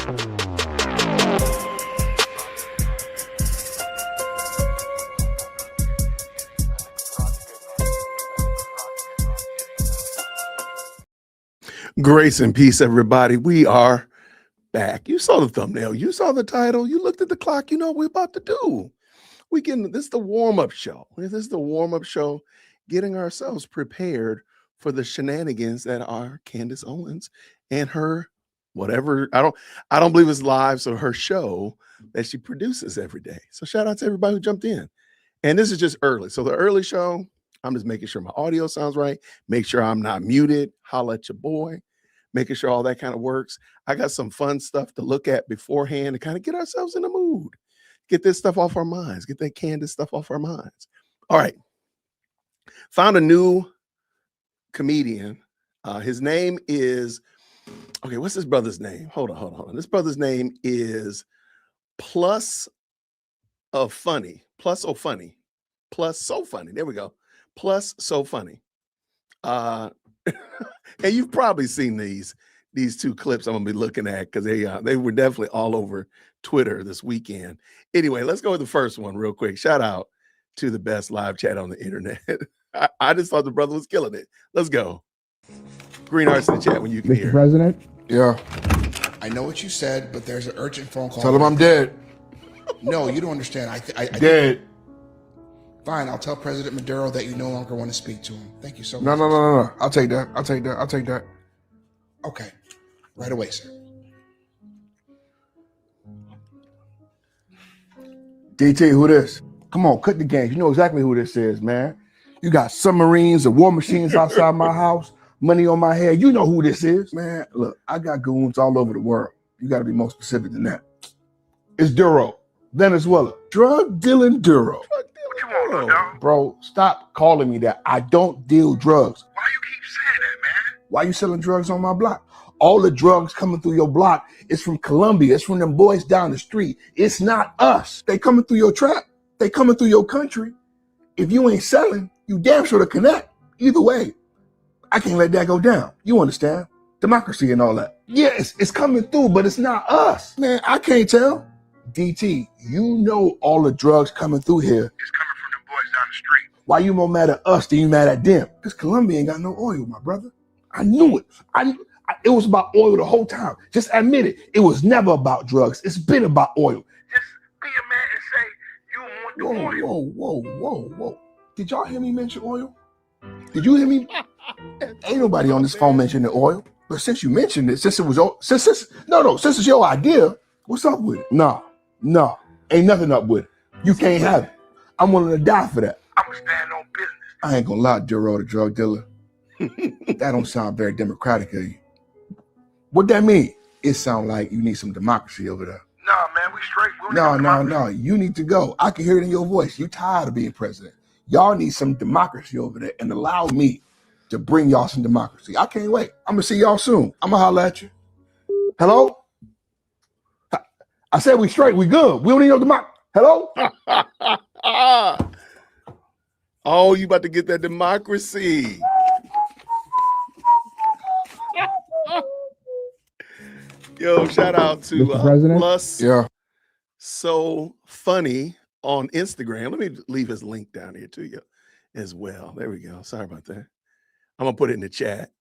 Grace and peace, everybody. We are back. You saw the thumbnail. You saw the title. You looked at the clock. You know what we're about to do. This is the warm-up show. This is the warm-up show, getting ourselves prepared for the shenanigans that are Candace Owens and her whatever. I don't believe it's live, so her show that she produces every day. So shout out to everybody who jumped in. And this is just early. So the early show, I'm just making sure my audio sounds right. Make sure I'm not muted. Holla at your boy. Making sure all that kind of works. I got some fun stuff to look at beforehand to kind of get ourselves in the mood. Get this stuff off our minds. Get that Candace stuff off our minds. All right. Found a new comedian. His name is, okay, what's his brother's name? Hold on. This brother's name is Plus So Funny. There we go. Plus So Funny. And you've probably seen these two clips I'm gonna be looking at because they were definitely all over Twitter this weekend. Anyway, let's go with the first one real quick. Shout out to the best live chat on the internet. I just thought the brother was killing it. Let's go. Green hearts in the chat when you can Mr. hear. President? Yeah. I know what you said, but there's an urgent phone call. Tell him I'm dead. No, you don't understand. I Dead. Fine, I'll tell President Maduro that you no longer want to speak to him. Thank you so much. No. I'll take that. Okay. Right away, sir. DT, who this? Come on, cut the game. You know exactly who this is, man. You got submarines and war machines outside my house, money on my head. You know who this is, man. Look, I got goons all over the world. You got to be more specific than that. It's Duro, Venezuela. Drug dealing Duro. What you want, dog? Bro, stop calling me that. I don't deal drugs. Why you keep saying that, man? Why you selling drugs on my block? All the drugs coming through your block is from Colombia. It's from them boys down the street. It's not us. They coming through your trap. They coming through your country. If you ain't selling, you damn sure to connect. Either way, I can't let that go down. You understand? Democracy and all that. Yeah, it's coming through, but it's not us. Man, I can't tell. DT, you know all the drugs coming through here. It's coming from them boys down the street. Why you more mad at us than you mad at them? Because Colombia ain't got no oil, my brother. I knew it. It was about oil the whole time. Just admit it. It was never about drugs. It's been about oil. Just be a man and say you don't want the oil. Whoa. Did y'all hear me mention oil? Did you hear me? Ain't nobody on this phone mentioning the oil. But since you mentioned it, since it's your idea, what's up with it? No. Ain't nothing up with it. You can't have it. I'm willing to die for that. I'm going to stand on business. I ain't gonna lie, Duro, the drug dealer. That don't sound very democratic of you. What that mean? It sound like you need some democracy over there. Nah, man, we straight. No. You need to go. I can hear it in your voice. You tired of being president. Y'all need some democracy over there and allow me to bring y'all some democracy. I can't wait. I'm gonna see y'all soon. I'm gonna holler at you. Hello? I said we straight. We good. We don't need no democracy. Hello? Oh, you about to get that democracy. Yo, shout out to Plus So Funny on Instagram. Let me leave his link down here to you as well. There we go. Sorry about that. I'm gonna put it in the chat.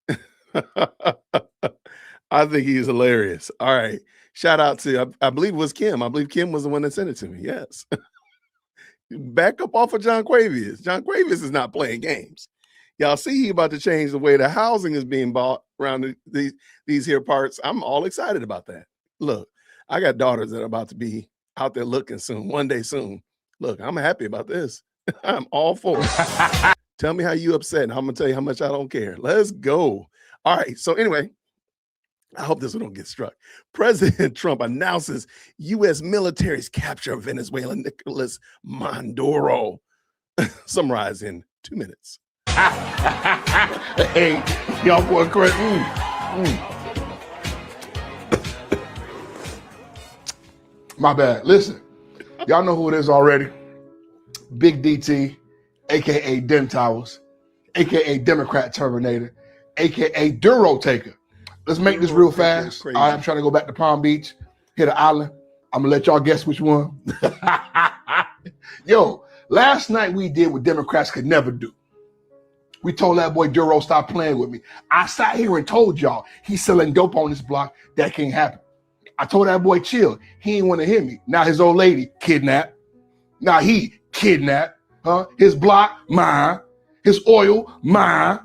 I think he's hilarious. All right. Shout out to, I believe it was Kim. I believe Kim was the one that sent it to me. Yes. Back up off of John Quavius. John Quavius is not playing games. Y'all see he about to change the way the housing is being bought around these here parts. I'm all excited about that. Look, I got daughters that are about to be out there looking soon, one day soon. Look, I'm happy about this. I'm all for it. Tell me how you upset, and I'm going to tell you how much I don't care. Let's go. All right. So anyway, I hope this one don't get struck. President Trump announces U.S. military's capture of Venezuelan Nicolas Maduro. Summarize in 2 minutes. Hey, y'all boy crazy. My bad. Listen, y'all know who it is already. Big DT, a.k.a. Dem Towers, a.k.a. Democrat Terminator, a.k.a. Duro Taker. Let's make this real fast. I'm trying to go back to Palm Beach. hit an island. I'm gonna let y'all guess which one. Yo, last night we did what Democrats could never do. We told that boy Duro, stop playing with me. I sat here and told y'all he's selling dope on this block. That can't happen. I told that boy chill. He ain't want to hear me. Now his old lady kidnapped. Now he kidnapped. His block, mine. His oil, mine.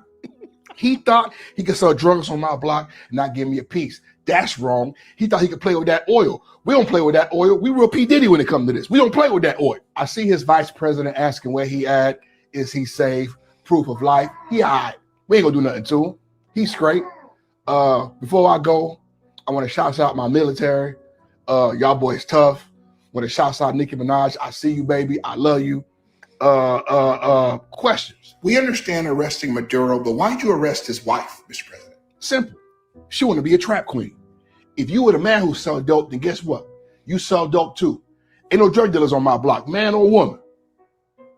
He thought he could sell drugs on my block and not give me a piece. That's wrong. He thought he could play with that oil. We don't play with that oil. We real P. Diddy when it comes to this. We don't play with that oil. I see his vice president asking where he at. Is he safe? Proof of life. He all right. We ain't gonna do nothing to him. He's straight. Before I go, I want to shout out my military. Y'all boys tough. Want to shout out Nicki Minaj. I see you, baby. I love you. Questions. We understand arresting Maduro, but why'd you arrest his wife, Mr. President? Simple. She want to be a trap queen. If you were the man who sell dope, then guess what? You sell dope too. Ain't no drug dealers on my block, man or woman.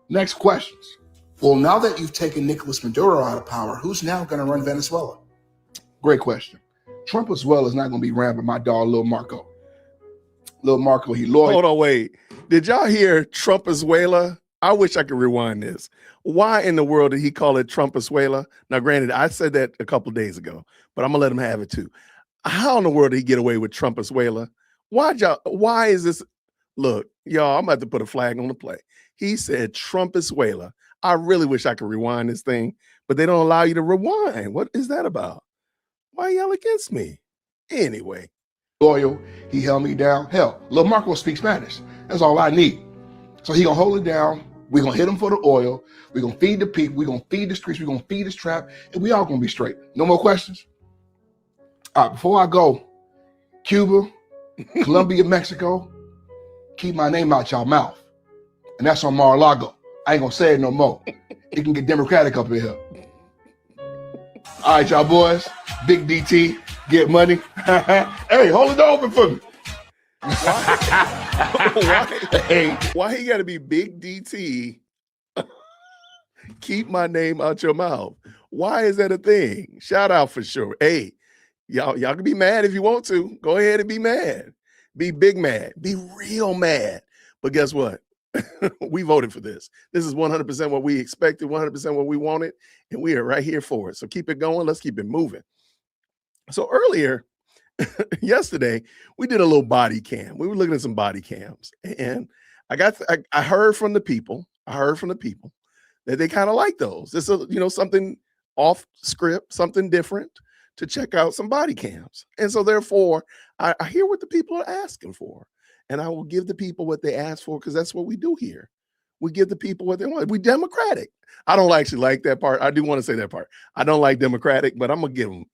Next questions. Well, now that you've taken Nicolas Maduro out of power, who's now going to run Venezuela? Great question. Trump as well is not going to be ran by my dog, Lil Marco. Lil Marco, he loyal. Hold on, wait. Did y'all hear Trump-Venezuela? I wish I could rewind this. Why in the world did he call it Trump-Venezuela? Now, granted, I said that a couple of days ago, but I'm going to let him have it too. How in the world did he get away with Trump-Venezuela? Why is this? Look, y'all, I'm about to put a flag on the play. He said Trump-Venezuela. I really wish I could rewind this thing, but they don't allow you to rewind. What is that about? Why y'all against me? Anyway. Loyal. He held me down. Hell, Lil Marco speaks Spanish. That's all I need. So he gonna hold it down. We're gonna hit him for the oil. We're gonna feed the people. We're gonna feed the streets. We're gonna feed this trap. And we all gonna be straight. No more questions? All right, before I go, Cuba, Colombia, Mexico, keep my name out y'all mouth. And that's on Mar-a-Lago. I ain't gonna say it no more. It can get democratic up in here. All right, y'all boys. Big DT, get money. Hey, hold it open for me. Why he gotta be Big DT? Keep my name out your mouth. Why is that a thing? Shout out for sure. Hey, y'all can be mad if you want to. Go ahead and be mad. Be big mad. Be real mad. But guess what? We voted for this. This is 100% what we expected, 100% what we wanted, and we are right here for it. So keep it going. Let's keep it moving. So earlier, yesterday, we did a little body cam. We were looking at some body cams, and I heard from the people. That they kind of like those. This is something off script, something different to check out some body cams. And so therefore, I hear what the people are asking for. And I will give the people what they ask for, because that's what we do here. We give the people what they want. We democratic. I don't actually like that part. I do want to say that part. I don't like democratic, but I'm going to give them.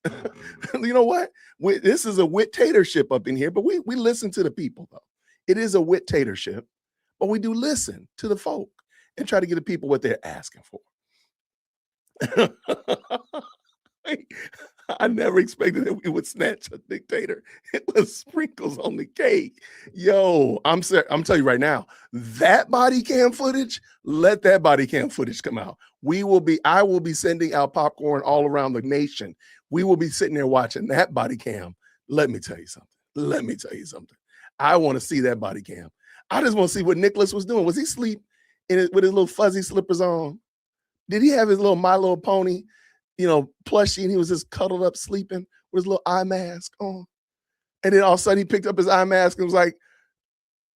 You know what? This is a wit-tatorship up in here, but we listen to the people, though. It is a wit-tatorship, but we do listen to the folk and try to give the people what they're asking for. I never expected that we would snatch a dictator. It was sprinkles on the cake. Yo, I'm telling you right now, that body cam footage, let that body cam footage come out. I will be sending out popcorn all around the nation. We will be sitting there watching that body cam. Let me tell you something. I want to see that body cam. I just want to see what Nicholas was doing. Was he asleep with his little fuzzy slippers on? Did he have his little My Little Pony, plushie, and he was just cuddled up sleeping with his little eye mask on? And then all of a sudden he picked up his eye mask and was like,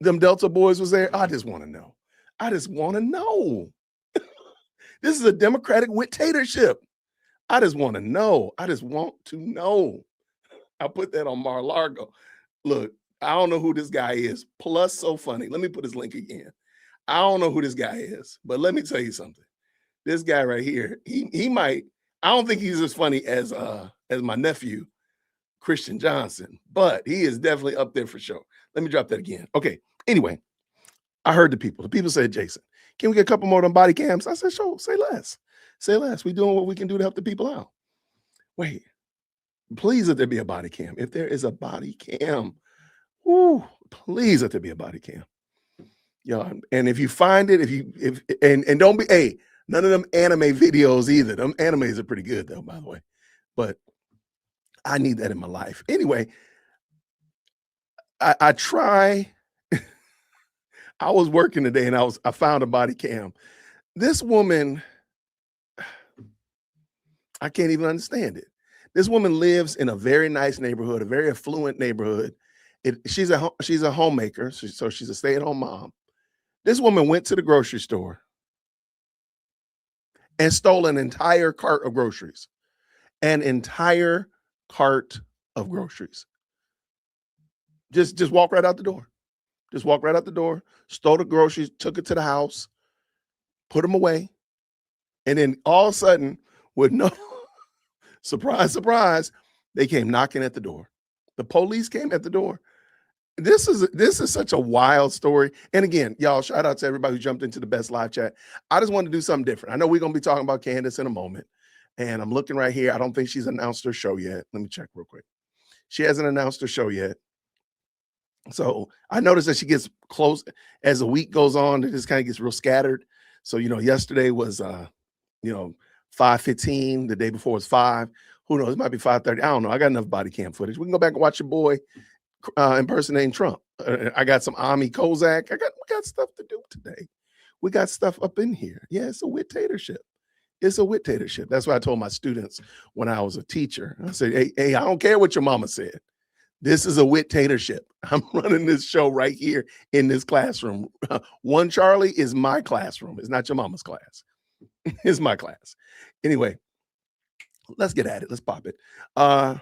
them Delta boys was there. I just want to know. This is a democratic dictatorship. I just want to know. I'll put that on Mar-a-Lago. Look, I don't know who this guy is. Plus, so funny. Let me put his link again. I don't know who this guy is, but let me tell you something. This guy right here, he might. I don't think he's as funny as my nephew, Christian Johnson, but he is definitely up there for sure. Let me drop that again. Okay. Anyway, I heard the people. The people said, Jason, can we get a couple more of them body cams? I said, sure. Say less. We doing what we can do to help the people out. Wait, please let there be a body cam. If there is a body cam, please let there be a body cam. Yo, and if you find it, and don't be, none of them anime videos either. Them animes are pretty good though, by the way. But I need that in my life. Anyway, I try. I was working today and I found a body cam. This woman, I can't even understand it. This woman lives in a very nice neighborhood, a very affluent neighborhood. She's a homemaker, so she's a stay-at-home mom. This woman went to the grocery store and stole an entire cart of groceries. An entire cart of groceries. Just walk right out the door. Just walk right out the door, stole the groceries, took it to the house, put them away. And then all of a sudden, with no surprise, surprise, they came knocking at the door. The police came at the door. This is such a wild story. And again, y'all, shout out to everybody who jumped into the best live chat. I just wanted to do something different. I know we're going to be talking about Candace in a moment. And I'm looking right here. I don't think she's announced her show yet. Let me check real quick. She hasn't announced her show yet. So I noticed that she gets close as the week goes on. It just kind of gets real scattered. So, yesterday was, 5:15. The day before was 5. Who knows? It might be 5:30. I don't know. I got enough body cam footage. We can go back and watch your boy impersonating Trump. I got some Ami Kozak. We got stuff to do today. We got stuff up in here. Yeah, it's a wit-tatorship. It's a wit-tatorship. That's what I told my students when I was a teacher. I said, hey, I don't care what your mama said. This is a wit-tatorship. I'm running this show right here in this classroom. One Charlie is my classroom. It's not your mama's class. It's my class. Anyway, let's get at it. Let's pop it. Oh,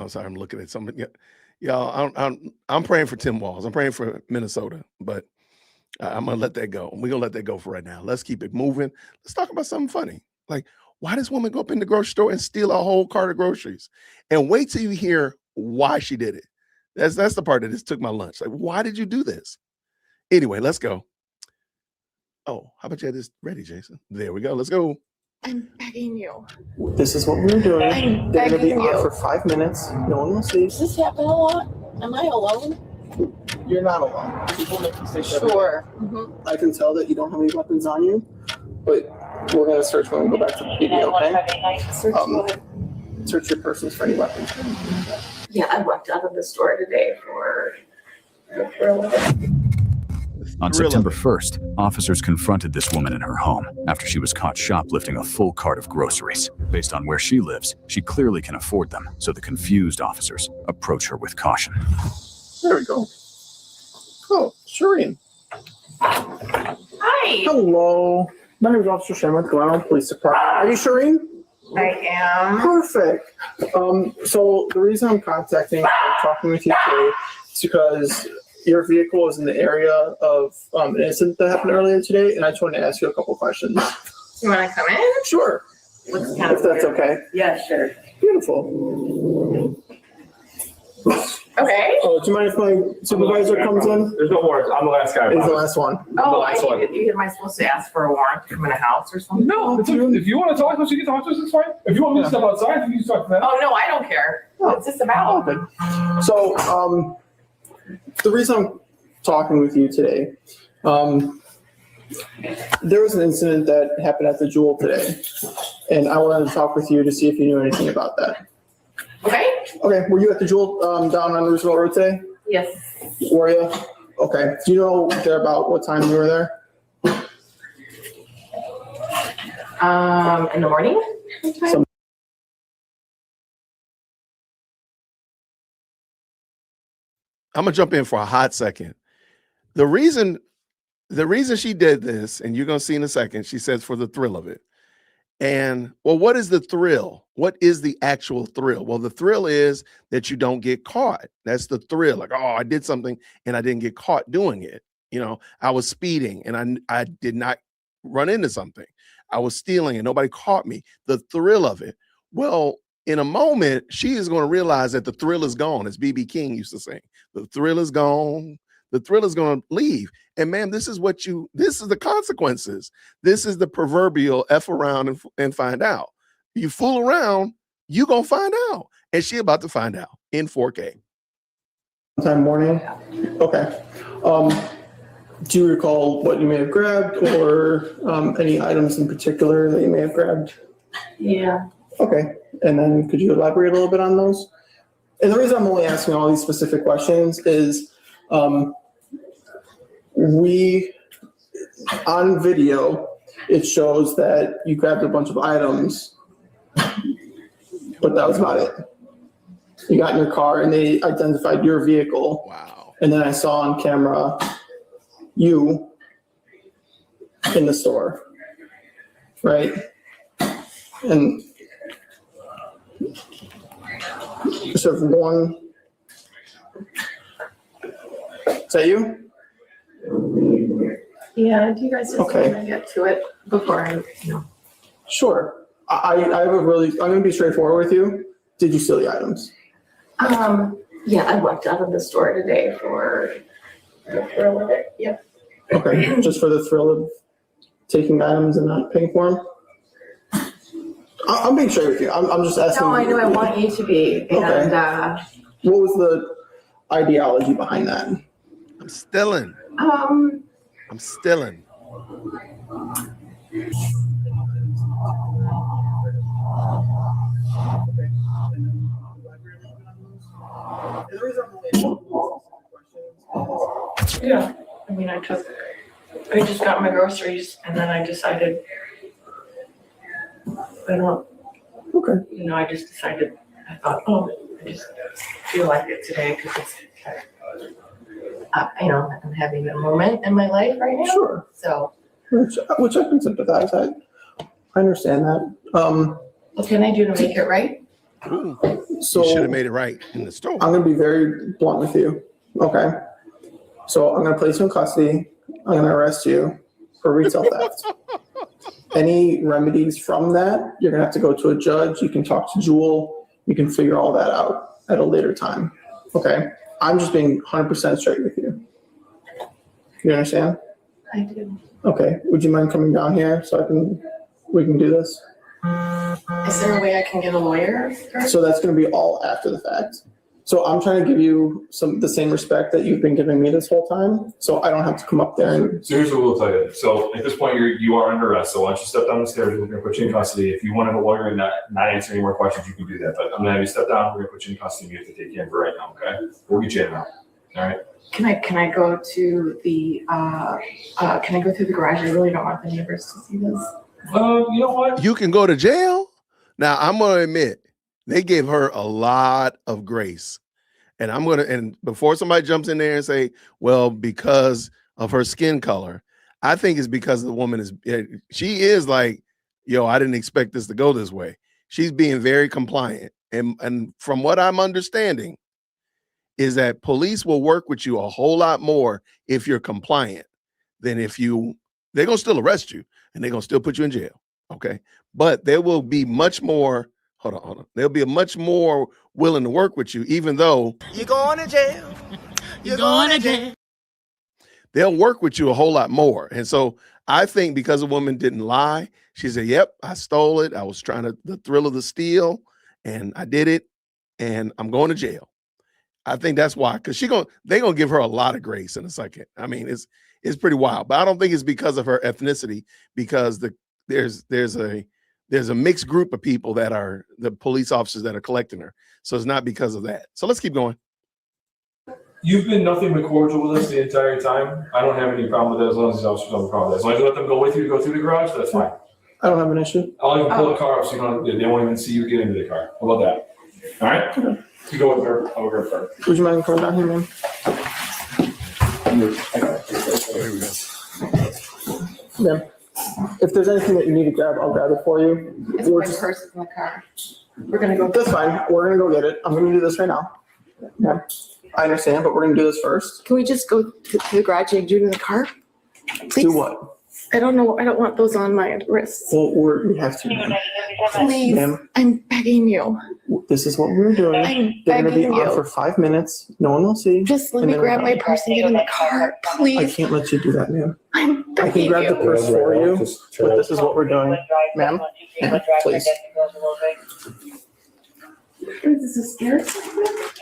sorry, I'm looking at something. Y'all, I'm praying for Tim Walz. I'm praying for Minnesota, but I'm gonna let that go. We're gonna let that go for right now. Let's keep it moving. Let's talk about something funny. Like, why does woman go up in the grocery store and steal a whole cart of groceries? And wait till you hear why she did it. That's the part that just took my lunch. Like, why did you do this? Anyway, let's go. Oh, how about you have this ready, Jason? There we go. Let's go. I'm begging you. This is what we're doing. I'm They're going to be begging on you. for 5 minutes. No one will see. Does this happen a lot? Am I alone? You're not alone. People make mistakes every day. Sure. Mm-hmm. I can tell that you don't have any weapons on you, but we're going to search when we go back to the PD, okay? Search your persons for any weapons. Yeah, I walked out of the store today for the thrill of it. On September 1st, officers confronted this woman in her home after she was caught shoplifting a full cart of groceries. Based on where she lives, she clearly can afford them, so the confused officers approach her with caution. There we go. Oh, Shireen. Hi. Hello. My name is Officer Shannon with Glen Ellyn Police Department. Are you Shireen? I am. Perfect. So the reason I'm contacting and talking with you today is because your vehicle is in the area of an incident that happened earlier today, and I just wanted to ask you a couple questions. You want to come in? Sure. What's kind If that's okay. Yeah, sure. Beautiful. Okay. Oh, do you mind if my supervisor comes in? There's no warrant. I'm the last guy. He's the last one. Oh, last one. am I supposed to ask for a warrant to come in a house or something? No, if you want to talk to us, you can talk to us. It's fine. If you want me to step outside, you can talk to them. Oh, no, I don't care. What's this about? Okay. So, the reason I'm talking with you today, there was an incident that happened at the Jewel today, and I wanted to talk with you to see if you knew anything about that. Okay. Okay, were you at the Jewel down on Roosevelt Road today? Yes. Were you? Okay. Do you know there about what time you were there? In the morning? Some- I'm gonna jump in for a hot second. The reason she did this, and you're gonna see in a second, she says for the thrill of it. And well, what is the thrill? What is the actual thrill? Well, the thrill is that you don't get caught. That's the thrill. Like, oh, I did something and I didn't get caught doing it. I was speeding and I did not run into something. I was stealing and nobody caught me. The thrill of it. Well, in a moment, she is going to realize that the thrill is gone, as B.B. King used to sing. The thrill is gone. The thrill is going to leave. And ma'am, this is the consequences. This is the proverbial F around and find out. You fool around, you going to find out. And she about to find out in 4K. Sometime morning? Okay. Do you recall what you may have grabbed or any items in particular that you may have grabbed? Yeah. Okay. And then could you elaborate a little bit on those? And the reason I'm only asking all these specific questions is we, on video, it shows that you grabbed a bunch of items, but that was about it. You got in your car and they identified your vehicle. Wow. And then I saw on camera you in the store, right? And just have one. Is that you? Yeah, do you guys just Okay. want to get to it before I, Sure. I have a really, I'm gonna be straightforward with you. Did you steal the items? Yeah, I walked out of the store today for the thrill of it. Yep. Okay, just for the thrill of taking items and not paying for them? I'm being straight with you. I'm just asking. No, I know I want you to be, and What was the ideology behind that? I'm stealing. um, I'm stealing. yeah. I mean, I just got my groceries, and then I decided, I don't, Okay. I just decided, I thought, oh, I just feel like it today because it's, I'm having a moment in my life right now. Sure. So, Which I can sympathize. I understand that. what can I do to make it right? Ooh, So you should have made it right in the store. I'm gonna be very blunt with you. Okay. So I'm gonna place you in custody. I'm gonna arrest you for retail theft. Any remedies from that, you're gonna have to go to a judge. You can talk to Jewel. You can figure all that out at a later time. Okay. I'm just being 100% straight with you. You understand? I do. Okay. Would you mind coming down here so we can do this? Is there a way I can get a lawyer first? So that's going to be all after the fact. So I'm trying to give you the same respect that you've been giving me this whole time. So I don't have to come up there and. So here's what we'll tell you. So at this point, you are under arrest. So once you step down the stairs, we're gonna put you in custody. If you want to have a lawyer and not answer any more questions, you can do that. But I'm gonna have you step down. We're gonna put you in custody. We have to take you in for right now. Okay? We'll get you in now. All right? Can I go to the can I go through the garage? I really don't want the neighbors to see this. You know what? You can go to jail. Now, I'm going to admit, they gave her a lot of grace. And and before somebody jumps in there and say, well, because of her skin color, I think it's because the woman she is like, yo, I didn't expect this to go this way. She's being very compliant. And from what I'm understanding is that police will work with you a whole lot more if you're compliant than if they're going to still arrest you and they're going to still put you in jail. Okay. But there will be much more. Hold on. They'll be much more willing to work with you, even though you're going to jail. You're going to jail. They'll work with you a whole lot more. And so I think because a woman didn't lie, she said, yep, I stole it. I was the thrill of the steal, and I did it, and I'm going to jail. I think that's why, because they're gonna give her a lot of grace in a second. I mean, it's pretty wild, but I don't think it's because of her ethnicity, because there's a mixed group of people that are the police officers that are collecting her. So it's not because of that. So let's keep going. You've been nothing but cordial with us the entire time. I don't have any problem with that as long as these officers don't have a problem with that. As long as you let them go with you to go through the garage, that's fine. I don't have an issue. I'll even pull the car up so they won't even see you get into the car. How about that? All right? Okay. You go with her. I'll go with her. Would you mind coming down here, man? There we go. Yeah. If there's anything that you need to grab, I'll grab it for you. It's my purse is in the car. We're gonna go. That's fine. We're gonna go get it. I'm gonna do this right now. Yeah. I understand, but we're gonna do this first. Can we just go to the garage and do it in the car? Please? Do what? I don't know. I don't want those on my wrists. Well, we have to. Please, Ma'am, I'm begging you. this is what we're doing. I'm They're gonna be begging on for you. 5 minutes. No one will see. Just let And me then grab we're my done. purse and get in the car, I please. can't let you do that, ma'am. I'm I can begging grab the you. purse for you, but this is what we're doing. Ma'am, please. Is this a scare?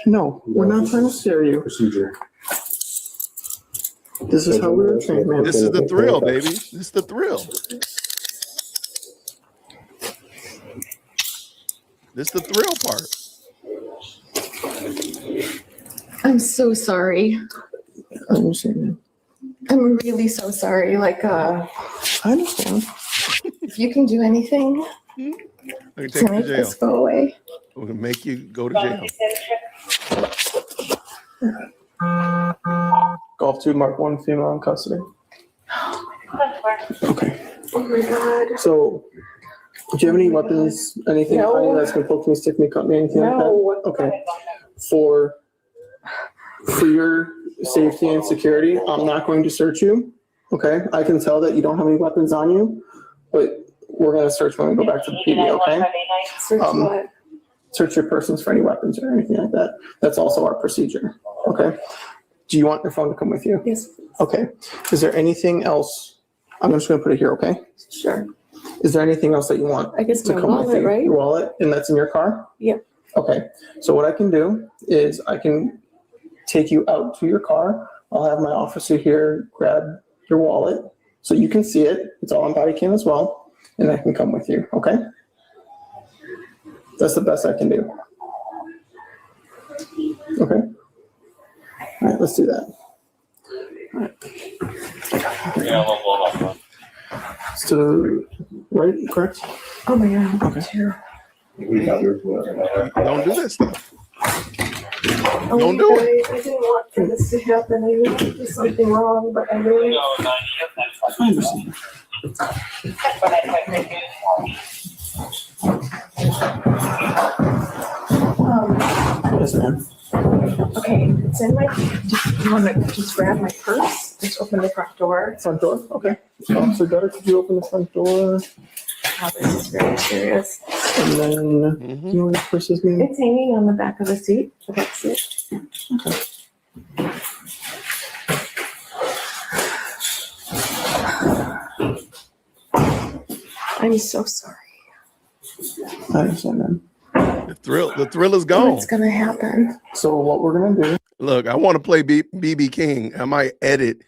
No, we're not trying to scare you. Procedure. This is how we were trained, ma'am. This is the thrill, baby. This is the thrill. This is the thrill part. I'm so sorry. I understand. I'm really so sorry. Like, I understand. if you can do anything I can to take you to make jail. this go away. We're gonna make you go to jail. Golf 2, Mark 1, female in custody. Okay. Oh my God. So, do you have any weapons, anything No. on you that's gonna poke me, stick me, cut me, anything like that? No. Okay. For your safety and security, I'm not going to search you. Okay? I can tell that you don't have any weapons on you, but we're gonna search when we go back to the PD, okay? Search what? Search your persons for any weapons or anything like that. That's also our procedure, okay? Do you want your phone to come with you? Yes. Okay. Is there anything else? I'm just gonna put it here, okay? Sure. Is there anything else that you want I guess to my come with wallet, you? right? Your wallet, and that's in your car? Yep. Okay. So what I can do is I can take you out to your car. I'll have my officer here grab your wallet so you can see it. It's all on body cam as well, and I can come with you, okay? That's the best I can do. Okay? All right, let's do that. All right. It's to the right, correct? Oh my God. Okay. Don't do that stuff. Oh, Don't do it. I didn't want for this to happen. I knew there was something wrong, but I really. I understand. Yes, ma'am. Okay, it's in my. You want to just grab my purse? Just open the front door. Front door, okay. Officer Gutter, could you open the front door? Oh, this is very serious. And then, do you know where the purse is, ma'am? It's hanging on the back of the seat. The back seat. I'm so sorry. I understand, ma'am. The thrill is gone. What's gonna happen? So what we're gonna do, Look, I want to play BB King. I might edit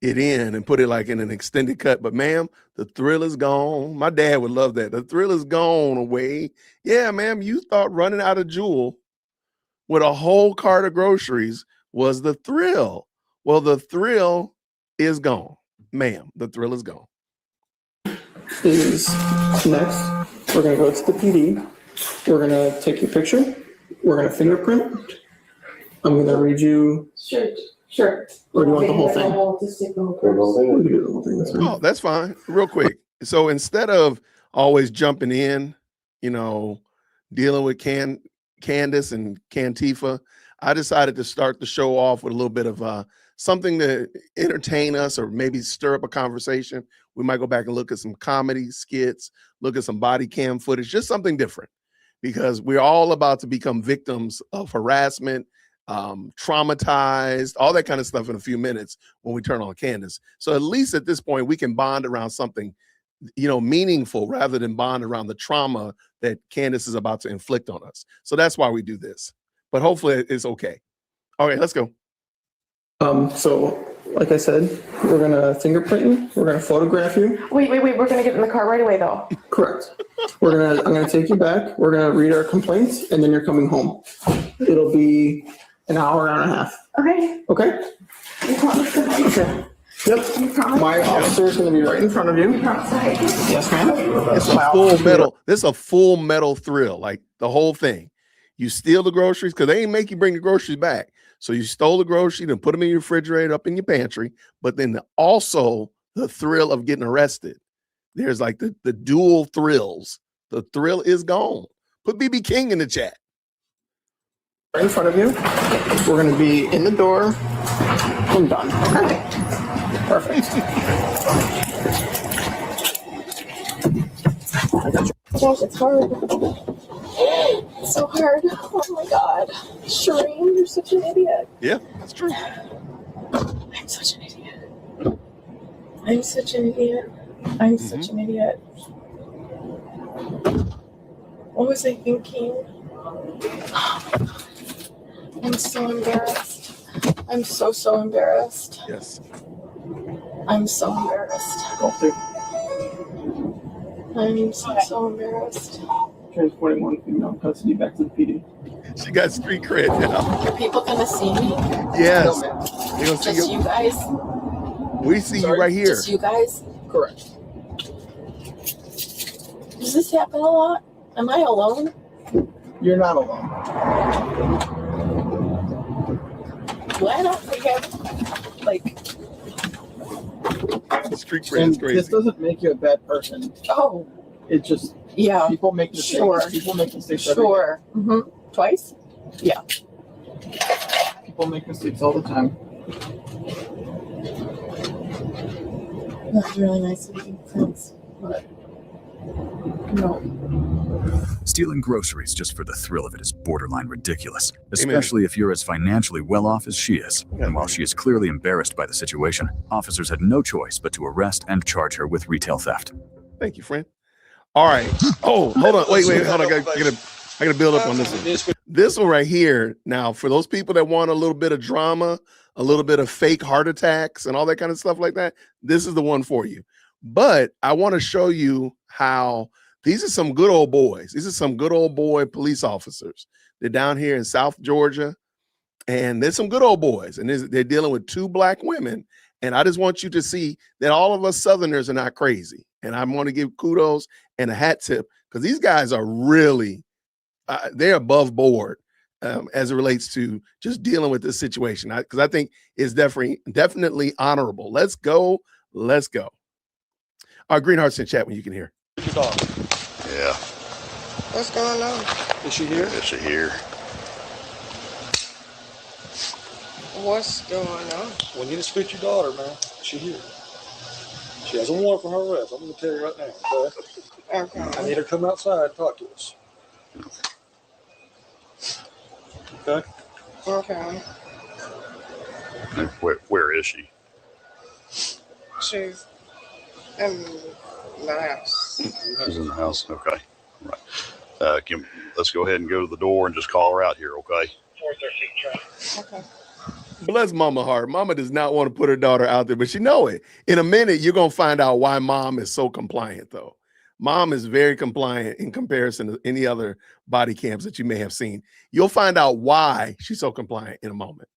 it in and put it like in an extended cut, but ma'am, the thrill is gone. My dad would love that. The thrill is gone away. Yeah, ma'am, you thought running out of Jewel with a whole cart of groceries was the thrill. Well, the thrill is gone. Ma'am, the thrill is gone. is next, we're gonna go to the PD. We're gonna take your picture. We're gonna fingerprint. I'm gonna read you, Sure. or do you want the whole thing? Just take the whole purse. We can do the whole thing, that's fine. Oh, that's fine. Real quick. So instead of always jumping in, dealing with Candace and Cantifa, I decided to start the show off with a little bit of something to entertain us or maybe stir up a conversation. We might go back and look at some comedy skits, look at some body cam footage, just something different, because we're all about to become victims of harassment, traumatized, all that kind of stuff in a few minutes when we turn on Candace. So at least at this point, we can bond around something, meaningful rather than bond around the trauma that Candace is about to inflict on us. So that's why we do this. But hopefully it's okay. All right, let's go. So, like I said, we're gonna fingerprint you. We're gonna photograph you. Wait. We're gonna get in the car right away, though. Correct. I'm gonna take you back. We're gonna read our complaints, and then you're coming home. It'll be an hour and a half. Okay. Okay? You promise to be. Okay. Yep. You promise? My officer is gonna be right in front of you. You promise to hide. Yes, ma'am. It's a full metal. This is a full metal thrill, like the whole thing. You steal the groceries because they ain't make you bring the groceries back. So you stole the groceries and put them in your refrigerator, up in your pantry. But then also the thrill of getting arrested. There's like the dual thrills. The thrill is gone. Put BB King in the chat. Right in front of you. We're gonna be in the door and done. Okay. Perfect. Gosh, it's hard. It's so hard. Oh my God. Shireen, you're such an idiot. Yeah, that's true. I'm such an idiot. I'm such an idiot. I'm such an idiot. What was I thinking? I'm so embarrassed. I'm so embarrassed. Yes. I'm so embarrassed. I'm so embarrassed. Transporting one female custody back to the PD. She got street cred now. Are people gonna see me? Yes. No, ma'am. They gonna see Just you. you guys? We see Sorry? you right here. Just you guys? Correct. Does this happen a lot? Am I alone? You're not alone. Why don't we have like? Street cred is And crazy. this doesn't make you a bad person. Oh, It just yeah. people make mistakes. Sure. People make mistakes. every day. Sure. Twice? Yeah. People make mistakes all the time. That's really nice of you. Thanks. But no. Stealing groceries just for the thrill of it is borderline ridiculous, especially if you're as financially well off as she is. And while she is clearly embarrassed by the situation, officers had no choice but to arrest and charge her with retail theft. Thank you, friend. All right. Oh, hold on. Wait, hold on. I gotta build up on this one. This one right here. Now, for those people that want a little bit of drama, a little bit of fake heart attacks and all that kind of stuff like that, this is the one for you. But I want to show you how these are some good old boys. These are some good old boy police officers. They're down here in South Georgia, and there's some good old boys, and they're dealing with 2 black women. And I just want you to see that all of us Southerners are not crazy. And I want to give kudos and a hat tip because these guys are really, they're above board as it relates to just dealing with this situation. Because I think it's definitely honorable. Let's go. Let's go. Our Greenheart's in chat when you can hear. Yeah. What's going on? Is she here? Is she here? What's going on? We need to speak to your daughter, man. Is she here? She has a warrant for her arrest. I'm going to tell you right now, okay? Okay. I need her to come outside and talk to us. Okay? Okay. Where is she? She's in the house. She's in the house. Okay. Right. Let's go ahead and go to the door and just call her out here, okay? Okay. Bless Mama heart. Mama does not want to put her daughter out there, but she know it. In a minute, you're going to find out why Mom is so compliant, though. Mom is very compliant in comparison to any other body cams that you may have seen. You'll find out why she's so compliant in a moment.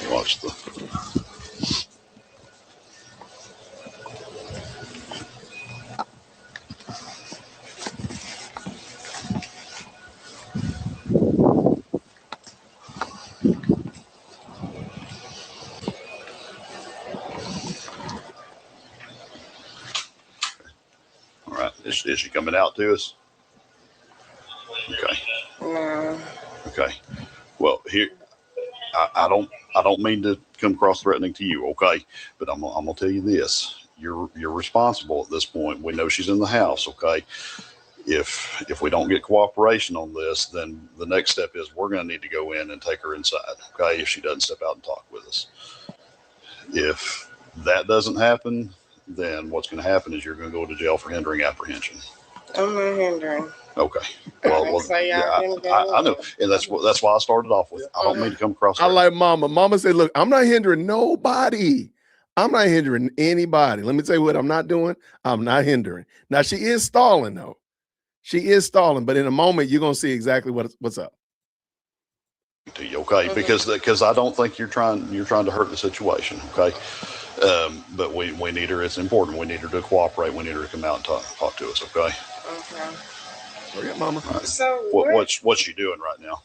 Watch the... All right. Is she coming out to us? Okay. No. Okay. Well, here, I don't mean to come across threatening to you, okay? But I'm gonna tell you this: you're responsible at this point. We know she's in the house, okay? If we don't get cooperation on this, then the next step is we're gonna need to go in and take her inside, okay? If she doesn't step out and talk with us. If that doesn't happen, then what's gonna happen is you're gonna go to jail for hindering apprehension. I'm not hindering. Okay. Well, I know, and that's why I started off with. I don't mean to come across. I like Mama. Mama said, "Look, I'm not hindering nobody. I'm not hindering anybody. Let me tell you what I'm not doing. I'm not hindering." Now she is stalling, though. She is stalling, but in a moment you're gonna see exactly what's up. To you, okay? Because I don't think you're trying to hurt the situation, okay? But we need her. It's important. We need her to cooperate. We need her to come out and talk to us, okay? Okay. Hurry up, Mama. Right. So what's she doing right now?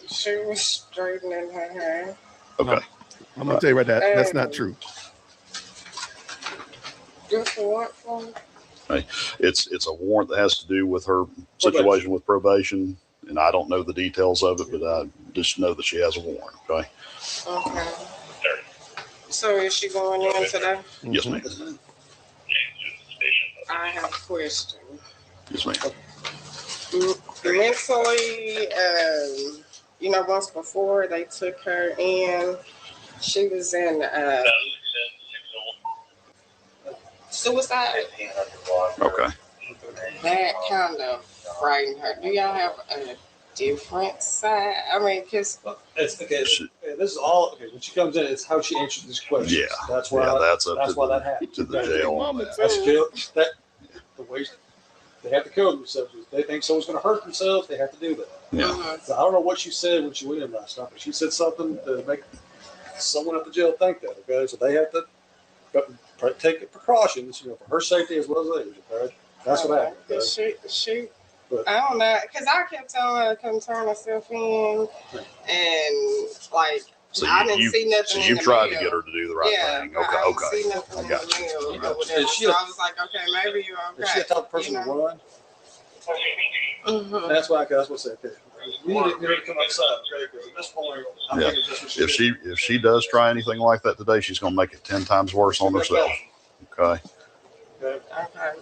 She was straightening her hair. Okay. I'm gonna tell you right that's not true. Just a warrant for me? Hey, it's a warrant that has to do with her situation with probation, and I don't know the details of it, but I just know that she has a warrant. Okay. Okay. So is she going in today? Yes, ma'am. I have a question. Yes, ma'am. Mentally, once before they took her in, she was in suicide. Okay. That kind of frightened her. Do y'all have a different side? I mean, because She this is all okay. When she comes in, it's how she answers these questions. Yeah, that's why. yeah, that's up that's to why the, that happened. to the jail. On that. That's jail. That the way they have to kill themselves. If they think someone's going to hurt themselves, they have to do that. Yeah. So I don't know what she said when she went in last night, but she said something to make someone at the jail think that. Okay, so they have to take precautions, for her safety as well as theirs. Okay, that's what happened. Okay? She I don't know, because I kept telling her to come turn herself in, and like So I didn't see nothing. So in you the tried mail. to get her to do the right thing. Okay, I okay. didn't see nothing I in got the you. mail I got or whatever. So I was like, okay, maybe you're okay. If she had told the person to run, Mm-hmm. that's why I said, okay, we need to come outside, okay? Because at this point, I think it's just what she did. If she does try anything like that today, she's going to make it 10 times worse on herself. Okay. Okay.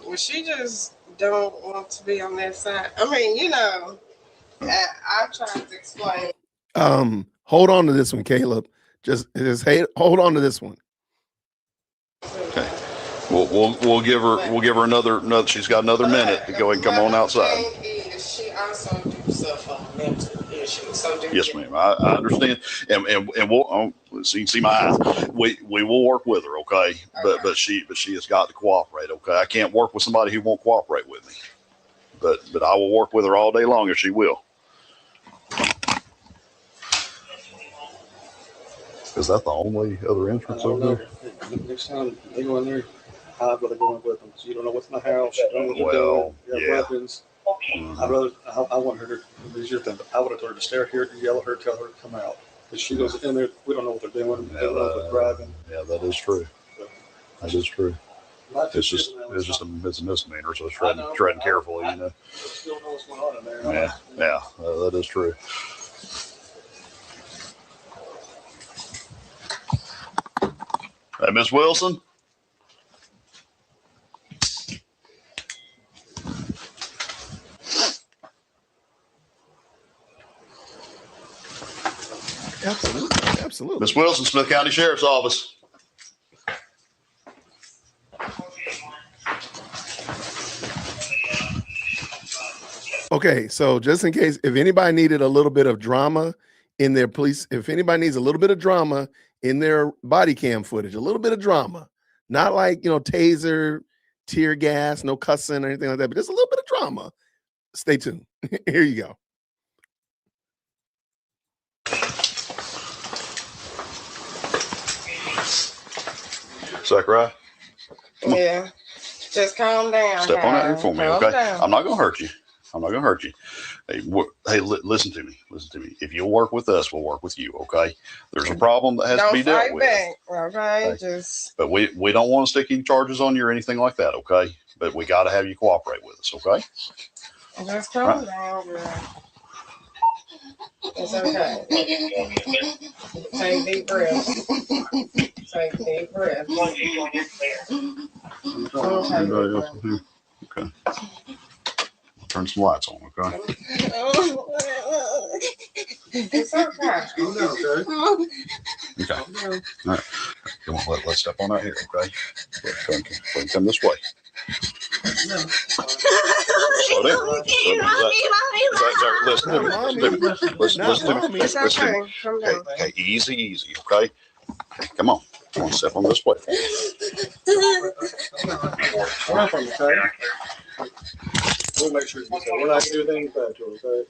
Well, she just don't want to be on that side. I mean, I tried to explain. Hold on to this one, Caleb. Just hold on to this one. Okay. We'll give her another. She's got another minute to go and come on outside. She also do suffer mental issues. So Yes, ma'am. I understand, and we'll see my eyes. We will work with her, okay? But she has got to cooperate, okay? I can't work with somebody who won't cooperate with me. But I will work with her all day long if she will. Is that the only other entrance over there? Next time they go in there, hide where they're going with them. So you don't know what's in the house. You don't know what they're doing. You have weapons. I want her to, this is your thing, but I would have told her to stare at her, yell at her, tell her to come out. Because she goes in there, we don't know what they're doing. They don't know what they're driving. Yeah, that is true. That is true. It's a misdemeanor, so it's treading carefully, Still know what's going on in there. Yeah, that is true. Hey, Miss Wilson. Absolutely. Miss Wilson, Smith County Sheriff's Office. Okay, so just in case, if anybody needed a little bit of drama in their police, if anybody needs a little bit of drama in their body cam footage, a little bit of drama, not like, taser, tear gas, no cussing or anything like that, but just a little bit of drama. Stay tuned. Here you go. Zachariah? Yeah. Just calm down. Step on out here for me, okay? Down. I'm not going to hurt you. Hey, listen to me. If you'll work with us, we'll work with you, okay? There's a problem that has to be dealt with. Back, okay? Just. But we don't want to stick any charges on you or anything like that, okay? But we got to have you cooperate with us, okay? Just calm down, girl. It's okay. Take deep breath. Take deep breath. Okay. Turn some lights on, okay? It's okay. Okay. All right. Come on, let's step on out here, okay? Come this way. Slow down. Listen to me. Listen to me. Okay, easy, okay? Come on, step on this way. We'll make sure we're not going to do anything bad to her, okay?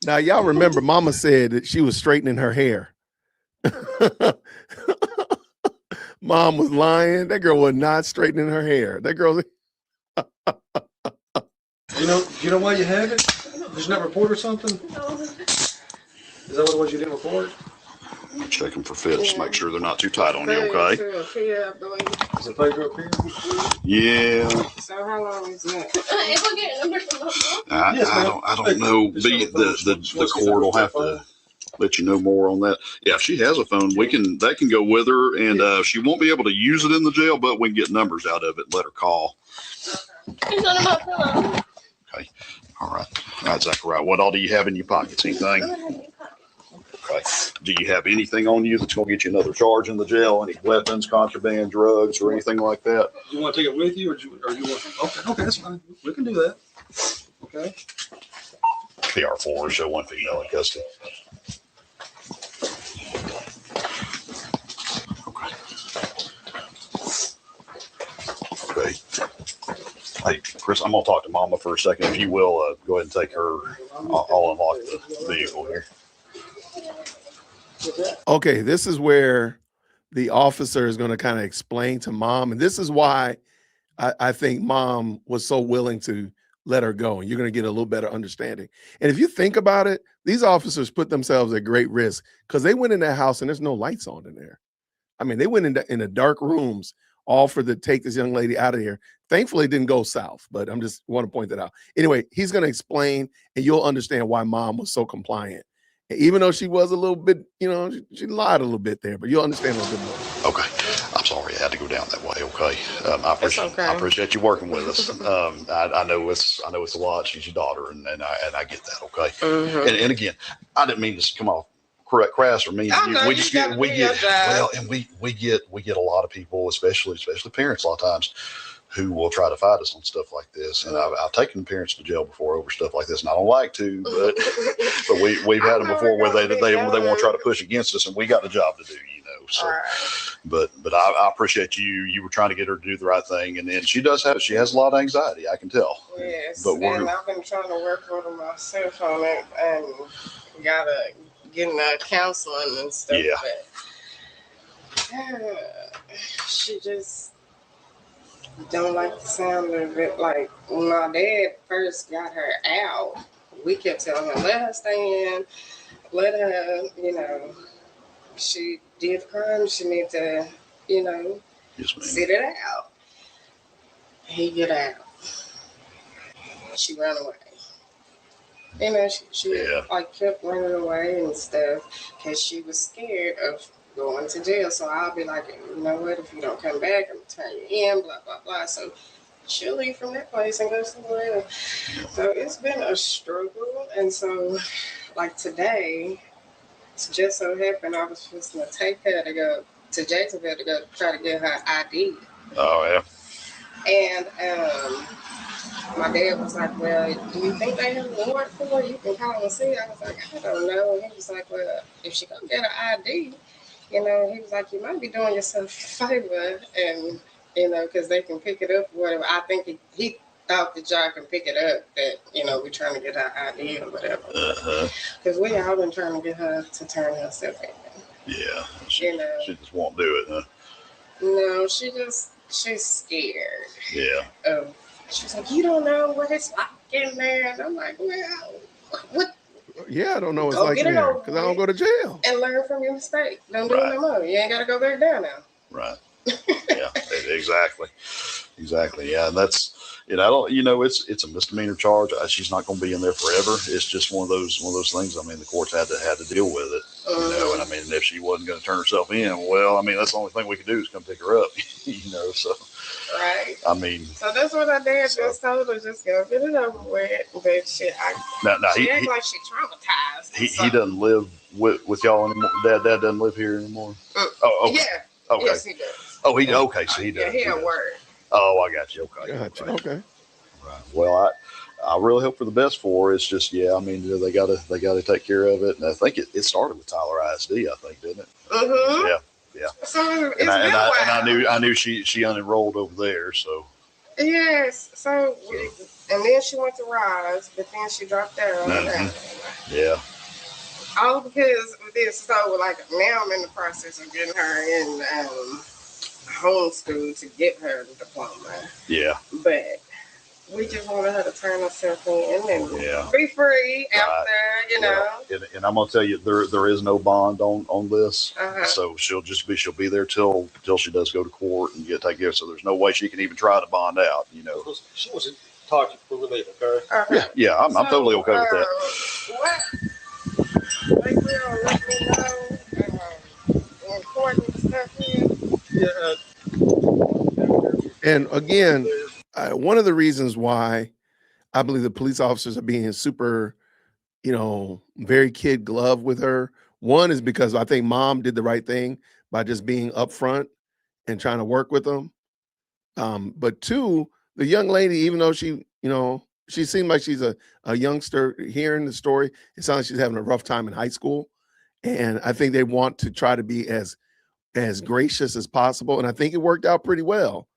Now, y'all remember Mama said that she was straightening her hair. Mom was lying. That girl was not straightening her hair. That girl. You know why you have it? Did you not report or something? No. Is that what it was you didn't report? Check them for fits. Make sure they're not too tight on you, okay? Is it paid up here? Yeah. So how long is that? I don't know. The court will have to let you know more on that. Yeah, if she has a phone, that can go with her, and she won't be able to use it in the jail, but we can get numbers out of it and let her call. It's not about pillow. Okay. All right, Zachariah. What all do you have in your pockets? Anything? Okay. Do you have anything on you that's going to get you another charge in the jail? Any weapons, contraband, drugs, or anything like that? You want to take it with you, or you want? Okay, that's fine. We can do that. Okay. PR4, show one female in custody. Okay. Hey, Chris, I'm gonna talk to Mama for a second. If you will, go ahead and take her. I'll unlock the vehicle here. Okay, this is where the officer is going to kind of explain to Mom, and this is why I think Mom was so willing to let her go, and you're going to get a little better understanding. And if you think about it, these officers put themselves at great risk because they went in that house and there's no lights on in there. I mean, they went in the dark rooms, all for to take this young lady out of here. Thankfully, it didn't go south, but I'm just want to point that out. Anyway, he's going to explain, and you'll understand why Mom was so compliant. And even though she was a little bit, she lied a little bit there, but you'll understand a little bit more. Okay. I'm sorry I had to go down that way. Okay. I appreciate you working with us. I know it's a lot. She's your daughter, and I get that. Okay. Mm-hmm. And again, I didn't mean to come off crass or mean. We get a lot of people, especially parents, a lot of times, who will try to fight us on stuff like this. And I've taken parents to jail before over stuff like this, and I don't like to, but we've had them before where they want to try to push against us, and we got a job to do, So, but I appreciate you were trying to get her to do the right thing, and then she has a lot of anxiety, I can tell. Yes, but and I've been trying to work with her myself on it, and gotta get counseling and stuff. Yeah. But she just don't like the sound of it. Like when my dad first got her out, we kept telling her, let her stay in, let her, she did crime, she need to, sit it out. He get out. She ran away. She kept running away and stuff because she was scared of going to jail. So I'll be like, you know what, if you don't come back, I'm gonna turn you in, blah, blah, blah. So she'll leave from that place and go somewhere else. So it's been a struggle. And so like today, it just so happened I was supposed to take her to go to Jacksonville to go try to get her ID. Oh, yeah. And my dad was like, well, do you think they have a warrant for her? You can call and see. I was like, I don't know. He was like, well, if she come get her ID, he was like, you might be doing yourself a favor, and, because they can pick it up or whatever. I think he thought the job can pick it up that, we're trying to get her ID or whatever. Because we all been trying to get her to turn herself in. Yeah. She just won't do it, huh? No, she's scared. Yeah. She's like, you don't know what it's like in there. And I'm like, well, what? Yeah, I don't know what it's like in there because I don't go to jail. And learn from your mistake. Don't do it no more. You ain't got to go back down now. Right. Yeah, exactly. Yeah, and that's, I don't, it's a misdemeanor charge. She's not going to be in there forever. It's just one of those things. I mean, the courts had to deal with it, and I mean, if she wasn't going to turn herself in, well, I mean, that's the only thing we could do is come pick her up, so. Right. I mean. So that's what our dad just told her, just go get it over with. But she acts like she traumatized. He doesn't live with y'all anymore. Dad doesn't live here anymore. Oh, okay. Yeah. Okay. Yes, he does. Oh, okay, so he does. Yeah, he at work. Oh, I got you. Okay. Gotcha. Right. Okay. Right. Well, I really hope for the best for her. It's just, I mean, they gotta take care of it. And I think it started with Tyler ISD, I think, didn't it? Mm-hmm. Yeah. So and I knew she unenrolled over there. So. Yes. So and then she went to Rise, but then she dropped out. Mm-hmm. Yeah. All because of this. So now I'm in the process of getting her in homeschool to get her the diploma. Yeah. But we just wanted her to turn herself in and be free out there, And I'm gonna tell you, there is no bond on this, so she'll be there till she does go to court and get taken care of. So there's no way she can even try to bond out, She wasn't talking for relief, okay? Yeah, I'm totally okay with that. What? They will let me know important stuff here. Yeah. And again, one of the reasons why I believe the police officers are being super, very kid glove with her. One is because I think Mom did the right thing by just being upfront and trying to work with them. But two, the young lady, even though she seemed like she's a youngster, hearing the story, it sounds like she's having a rough time in high school. And I think they want to try to be as gracious as possible. And I think it worked out pretty well.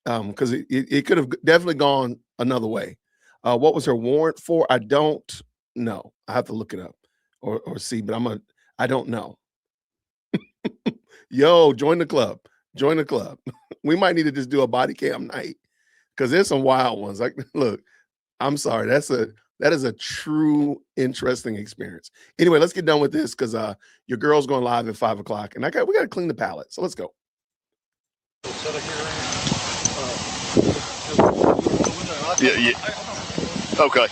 because it could have definitely gone another way. What was her warrant for? I don't know. I have to look it up or see, but I don't know. Yo, join the club. Join the club. We might need to just do a body cam night because there's some wild ones. Like, look, I'm sorry. That is a true interesting experience. Anyway, let's get done with this because your girl's going live at 5 o'clock, and we got to clean the palette. So let's go. Yeah. Okay.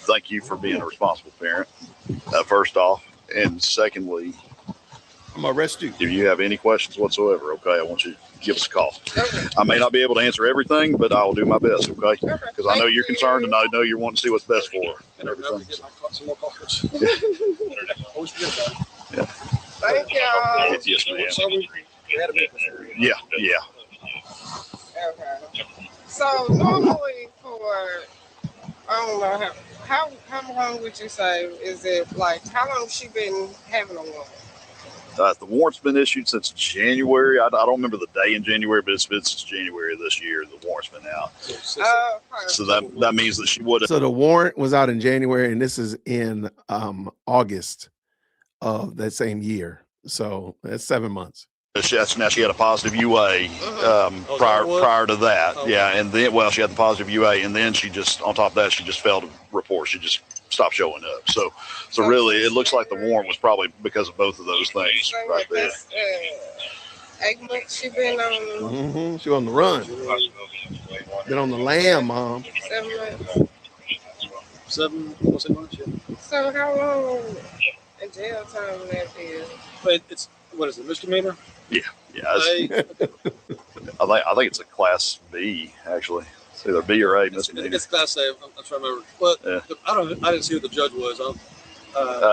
Thank you for being a responsible parent, first off. And secondly, I'm going to arrest you. If you have any questions whatsoever, okay, I want you to give us a call. I may not be able to answer everything, but I'll do my best, okay? Because I know you're concerned and I know you're wanting to see what's best for her and everything. Some more coffees. Always forget about it. Yeah. Thank y'all. Yes, ma'am. So we had a meeting. Yeah. Okay. So normally for, I don't know, how long would you say, is it like, how long has she been having a warrant? The warrant's been issued since January. I don't remember the day in January, but it's been since January of this year. The warrant's been out. So that means that she would have. So the warrant was out in January, and this is in August of that same year. So that's 7 months. Now she had a positive UA prior to that. Yeah, and then she had the positive UA, and then she just on top of that she just failed to report. She just stopped showing up. So really, it looks like the warrant was probably because of both of those things right there. 8 months she been on. She on the run. Been on the lam, Mom. 7 months. 7 months. Yeah. So how long in jail time would that be? But it's what is it, misdemeanor? Yeah. I think it's a class B actually. It's either B or A misdemeanor. It's class A. I'm trying to remember, but I didn't see who the judge was.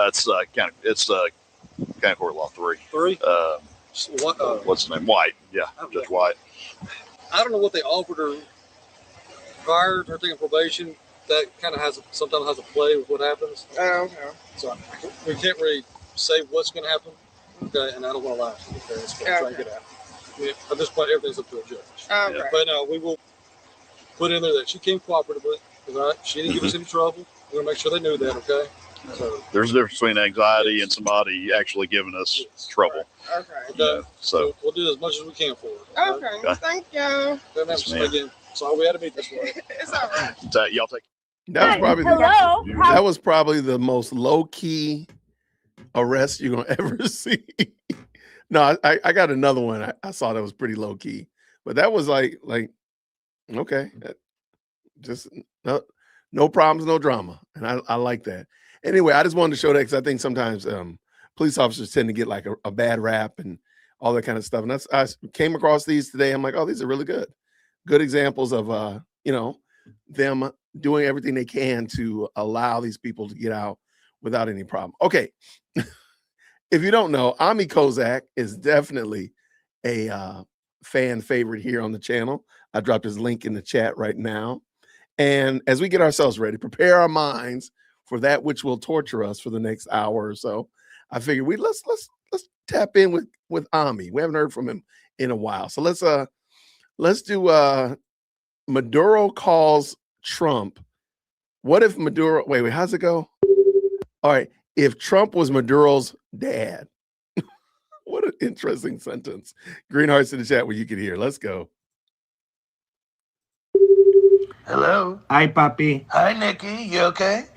It's county court law 3. 3. What's his name? White. Yeah, Judge White. I don't know what they offered her prior to her taking probation. That kind of sometimes has a play with what happens. Oh, okay. So we can't really say what's going to happen. Okay, and I don't want to lie to you. Okay, that's what I'm trying to get at. I mean, at this point, everything's up to a judge. Okay. But no, we will put in there that she came cooperatively. Right? She didn't give us any trouble. We're going to make sure they knew that, okay? So there's a difference between anxiety and somebody actually giving us trouble. Okay. So we'll do as much as we can for her. Okay. Thank you. Again, sorry we had to meet this way. It's all right. Y'all take. That was probably the most low key arrest you're gonna ever see. No, I got another one. I saw that was pretty low key, but that was like okay, just no problems, no drama, and I like that. Anyway, I just wanted to show that because I think sometimes police officers tend to get like a bad rap and all that kind of stuff. And I came across these today. I'm like, oh, these are really good examples of them doing everything they can to allow these people to get out without any problem. Okay. If you don't know, Ami Kozak is definitely a fan favorite here on the channel. I dropped his link in the chat right now. And as we get ourselves ready, prepare our minds for that which will torture us for the next hour or so, I figured let's tap in with Ami. We haven't heard from him in a while. So let's do Maduro calls Trump. What if Maduro, wait, how's it go? All right. If Trump was Maduro's dad. What an interesting sentence. Green hearts in the chat where you can hear. Let's go. Hello. Hi, Papi. Hi, Nikki. You okay?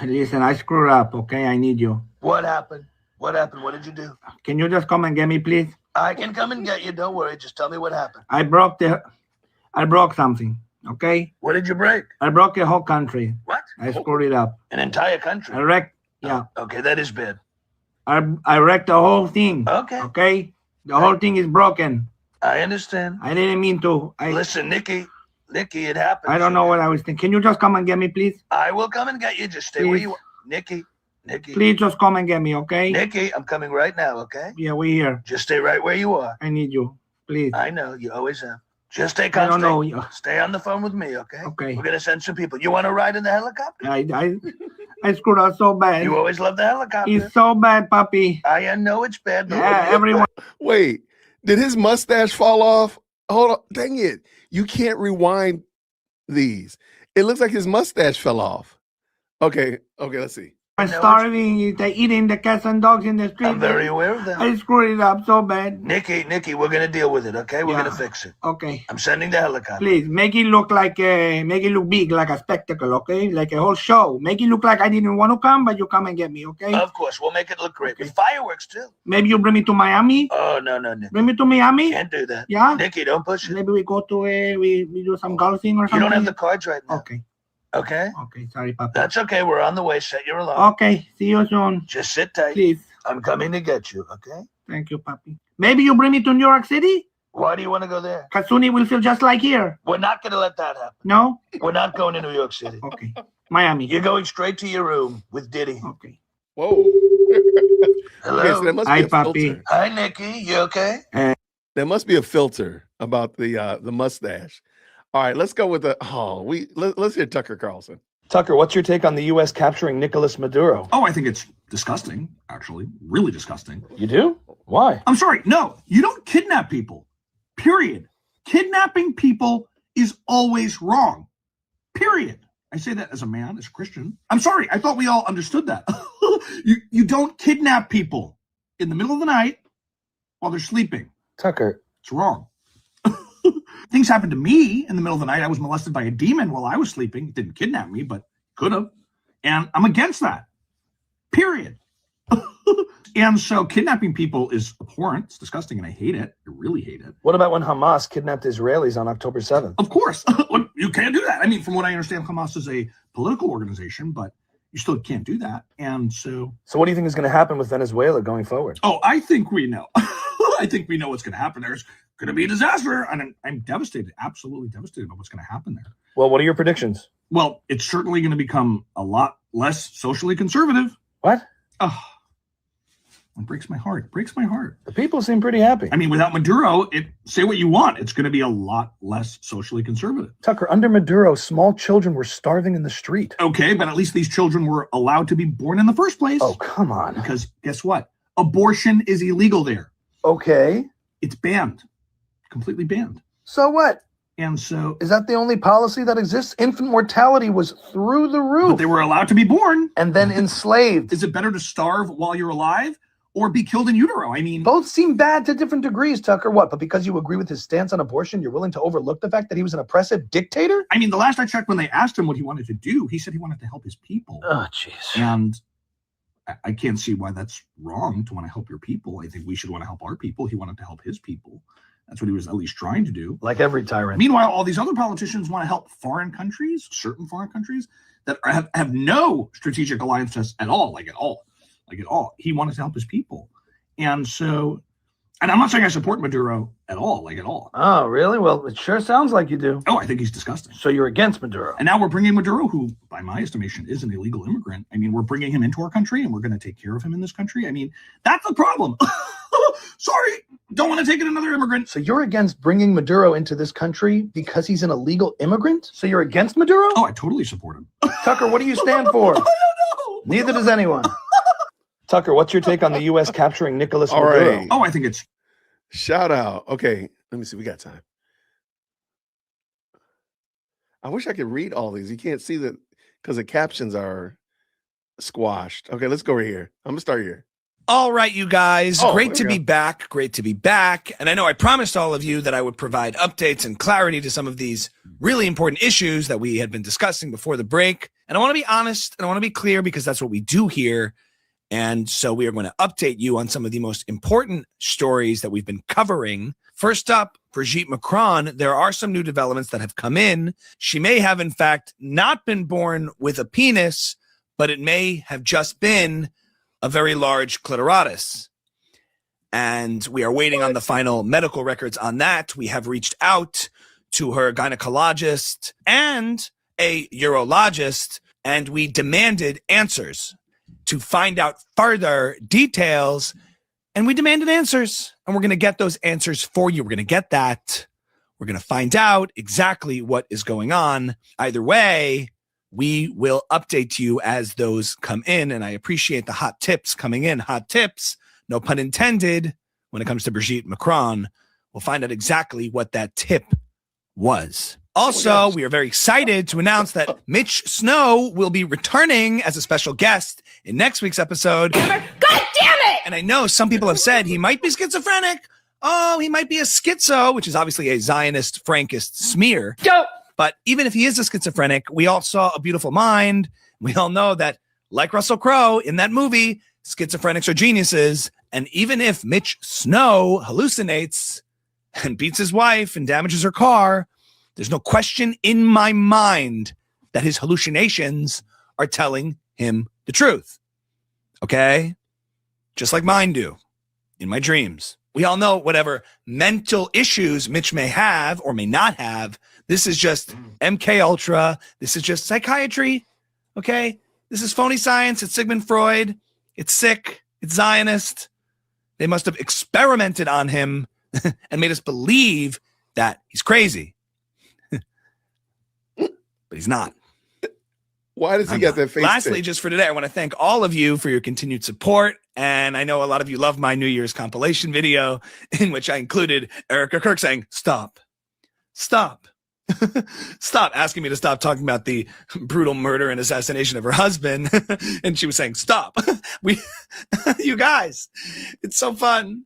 Listen, I screwed up, okay? I need you. What happened? What happened? What did you do? Can you just come and get me, please? I can come and get you. Don't worry. Just tell me what happened. I broke something, okay? What did you break? I broke a whole country. What? I screwed it up. An entire country? I wrecked, yeah. Okay, that is bad. I wrecked the whole thing. Okay. Okay? The whole thing is broken. I understand. I didn't mean to. Listen, Nikki, it happens. I don't know what I was thinking. Can you just come and get me, please? I will come and get you. Just stay where you are. Nikki. Please just come and get me, okay? Nikki, I'm coming right now, okay? Yeah, we're here. Just stay right where you are. I need you, please. I know, you always have. Just stay I don't constant. know. Stay on the phone with me, okay? Okay. We're gonna send some people. You want to ride in the helicopter? I screwed up so bad. You always love the helicopter. He's so bad, puppy. I know it's bad. Yeah, everyone. Wait, did his mustache fall off? Hold on, dang it! You can't rewind these. It looks like his mustache fell off. Okay, let's see. I'm starving. They're eating the cats and dogs in the street. I'm very aware of that. I screwed it up so bad. Nikki, we're gonna deal with it, okay? We're gonna fix it. Okay. I'm sending the helicopter. Please make it look big, like a spectacle, okay? Like a whole show. Make it look like I didn't want to come, but you come and get me, okay? Of course, we'll make it look great. With fireworks too. Maybe you bring me to Miami. Oh no, Nikki. Bring me to Miami. Can't do that. Yeah. Nikki, don't push it. Maybe we go to we do some golfing or something. You don't have the cards right now. Okay. Okay. Okay. Sorry, Papa. That's okay. We're on the way. Set your alarm. Okay. See you soon. Just sit tight. Please. I'm coming to get you. Okay. Thank you, Papi. Maybe you bring me to New York City. Why do you want to go there? Because soon it will feel just like here. We're not going to let that happen. No? We're not going to New York City. Okay. Miami. You're going straight to your room with Diddy. Okay. Whoa. Hello. Okay, so there must be Hi, a Papi. filter. Hi, Nikki. You okay? There must be a filter about the mustache. All right, let's go with let's hear Tucker Carlson. Tucker, what's your take on the U.S. capturing Nicolas Maduro? Oh, I think it's disgusting, actually. Really disgusting. You do? Why? I'm sorry. No, you don't kidnap people. Period. Kidnapping people is always wrong. Period. I say that as a man, as a Christian. I'm sorry. I thought we all understood that. You don't kidnap people in the middle of the night while they're sleeping. Tucker. It's wrong. Things happened to me in the middle of the night. I was molested by a demon while I was sleeping. It didn't kidnap me, but could have. And I'm against that. Period. And so kidnapping people is abhorrent. It's disgusting, and I hate it. I really hate it. What about when Hamas kidnapped Israelis on October 7th? Of course. You can't do that. I mean, from what I understand, Hamas is a political organization, but you still can't do that. And so... So what do you think is going to happen with Venezuela going forward? Oh, I think we know. I think we know what's going to happen. There's going to be a disaster. And I'm devastated, absolutely devastated about what's going to happen there. Well, what are your predictions? Well, it's certainly going to become a lot less socially conservative. What? Oh, it breaks my heart. It breaks my heart. The people seem pretty happy. I mean, without Maduro, say what you want. It's going to be a lot less socially conservative. Tucker, under Maduro, small children were starving in the street. Okay, but at least these children were allowed to be born in the first place. Oh, come on. Because guess what? Abortion is illegal there. Okay. It's banned. Completely banned. So what? And so... Is that the only policy that exists? Infant mortality was through the roof. But they were allowed to be born. And then enslaved. Is it better to starve while you're alive or be killed in utero? I mean... Both seem bad to different degrees, Tucker. What? But because you agree with his stance on abortion, you're willing to overlook the fact that he was an oppressive dictator? I mean, the last I checked when they asked him what he wanted to do, he said he wanted to help his people. Oh, jeez. And I can't see why that's wrong to want to help your people. I think we should want to help our people. He wanted to help his people. That's what he was at least trying to do. Like every tyrant. Meanwhile, all these other politicians want to help foreign countries, certain foreign countries, that have no strategic alliances at all, like at all. He wanted to help his people. And so, and I'm not saying I support Maduro at all, like at all. Oh, really? Well, it sure sounds like you do. Oh, I think he's disgusting. So you're against Maduro. And now we're bringing Maduro, who, by my estimation, is an illegal immigrant. I mean, we're bringing him into our country, and we're going to take care of him in this country. I mean, that's the problem. Sorry, don't want to take in another immigrant. So you're against bringing Maduro into this country because he's an illegal immigrant? So you're against Maduro? Oh, I totally support him. Tucker, what do you stand for? I don't know. Neither does anyone. Tucker, what's your take on the U.S. capturing Nicolas Maduro? Right. Oh, I think it's... Shout out. Okay, let me see. We got time. I wish I could read all these. You can't see that because the captions are squashed. Okay, let's go right here. I'm going to start here. All right, you guys. Oh, Great to there we be back. Great to be back. And I know I promised all of you that I would provide updates and clarity to some of these really important issues that we had been discussing before the break. And I want to be honest and I want to be clear because that's what we do here. And so we are going to update you on some of the most important stories that we've been covering. First up, Brigitte Macron, there are some new developments that have come in. She may have, in fact, not been born with a penis, but it may have just been a very large clitoris. And we are waiting on the final medical records on that. We have reached out to her gynecologist and a urologist, and we demanded answers to find out further details. And we demanded answers, and we're going to get those answers for you. We're going to get that. We're going to find out exactly what is going on. Either way, we will update you as those come in. And I appreciate the hot tips coming in. Hot tips, no pun intended, when it comes to Brigitte Macron. We'll find out exactly what that tip was. Also, we are very excited to announce that Mitch Snow will be returning as a special guest in next week's episode. God damn it! And I know some people have said he might be schizophrenic. Oh, he might be a schizo, which is obviously a Zionist, Frankist smear. But even if he is a schizophrenic, we all saw A Beautiful Mind. We all know that, like Russell Crowe in that movie, schizophrenics are geniuses. And even if Mitch Snow hallucinates and beats his wife and damages her car, there's no question in my mind that his hallucinations are telling him the truth. Okay? Just like mine do in my dreams. We all know whatever mental issues Mitch may have or may not have, this is just MK Ultra. This is just psychiatry. Okay? This is phony science. It's Sigmund Freud. It's sick. It's Zionist. They must have experimented on him and made us believe that he's crazy. But he's not. Why does he get that face? Lastly, just for today, I want to thank all of you for your continued support. And I know a lot of you love my New Year's compilation video in which I included Erica Kirk saying, stop, stop, stop, asking me to stop talking about the brutal murder and assassination of her husband. And she was saying, stop. You guys, it's so fun.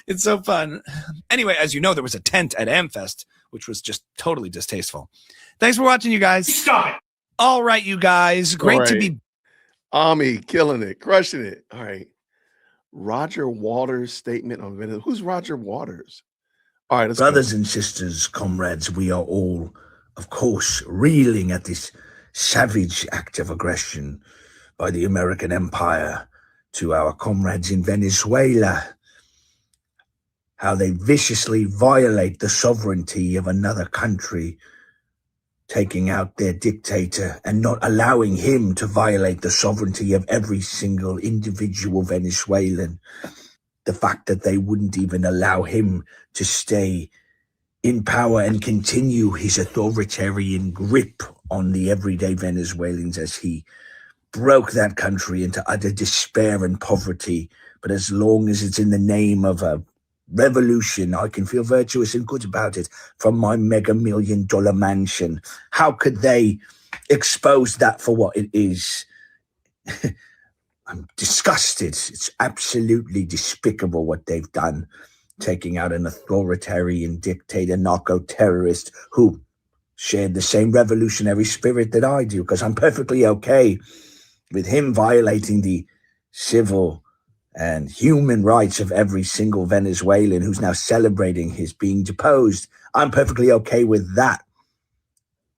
It's so fun. Anyway, as you know, there was a tent at Amfest, which was just totally distasteful. Thanks for watching, you guys. Stop it. All right, you guys. Great to be. Ami killing it, crushing it. All right. Roger Waters' statement on Venezuela. Who's Roger Waters? All right, brothers and sisters, comrades, we are all, of course, reeling at this savage act of aggression by the American empire to our comrades in Venezuela. How they viciously violate the sovereignty of another country, taking out their dictator and not allowing him to violate the sovereignty of every single individual Venezuelan. The fact that they wouldn't even allow him to stay in power and continue his authoritarian grip on the everyday Venezuelans as he broke that country into utter despair and poverty. But as long as it's in the name of a revolution, I can feel virtuous and good about it from my mega $1 million mansion. How could they expose that for what it is? I'm disgusted. It's absolutely despicable what they've done, taking out an authoritarian dictator, narco-terrorist who shared the same revolutionary spirit that I do, because I'm perfectly okay with him violating the civil and human rights of every single Venezuelan who's now celebrating his being deposed. I'm perfectly okay with that.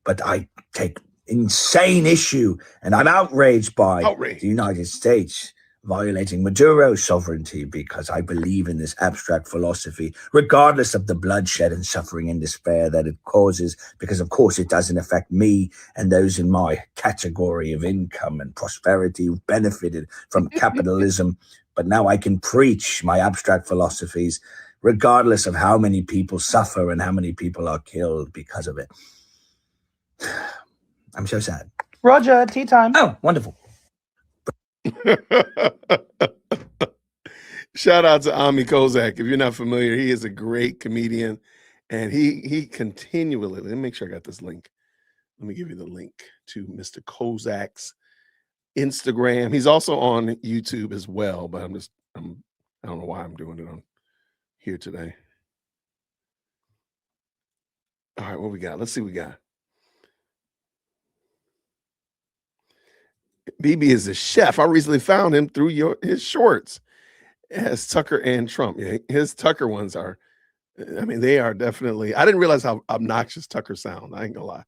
But I take insane issue, and I'm outraged by the United States violating Maduro's sovereignty, because I believe in this abstract philosophy, regardless of the bloodshed and suffering and despair that it causes, because of course it doesn't affect me and those in my category of income and prosperity who've benefited from capitalism. But now I can preach my abstract philosophies, regardless of how many people suffer and how many people are killed because of it. I'm so sad. Roger, tea time. Oh, wonderful. Shout out to Ami Kozak. If you're not familiar, he is a great comedian, and he continually, let me make sure I got this link. Let me give you the link to Mr. Kozak's Instagram. He's also on YouTube as well, but I don't know why I'm doing it on here today. All right, what we got? Let's see what we got. BB is a chef. I recently found him through his shorts. It has Tucker and Trump. Yeah, his Tucker ones are I mean, they are definitely. I didn't realize how obnoxious Tucker sound. I ain't gonna lie,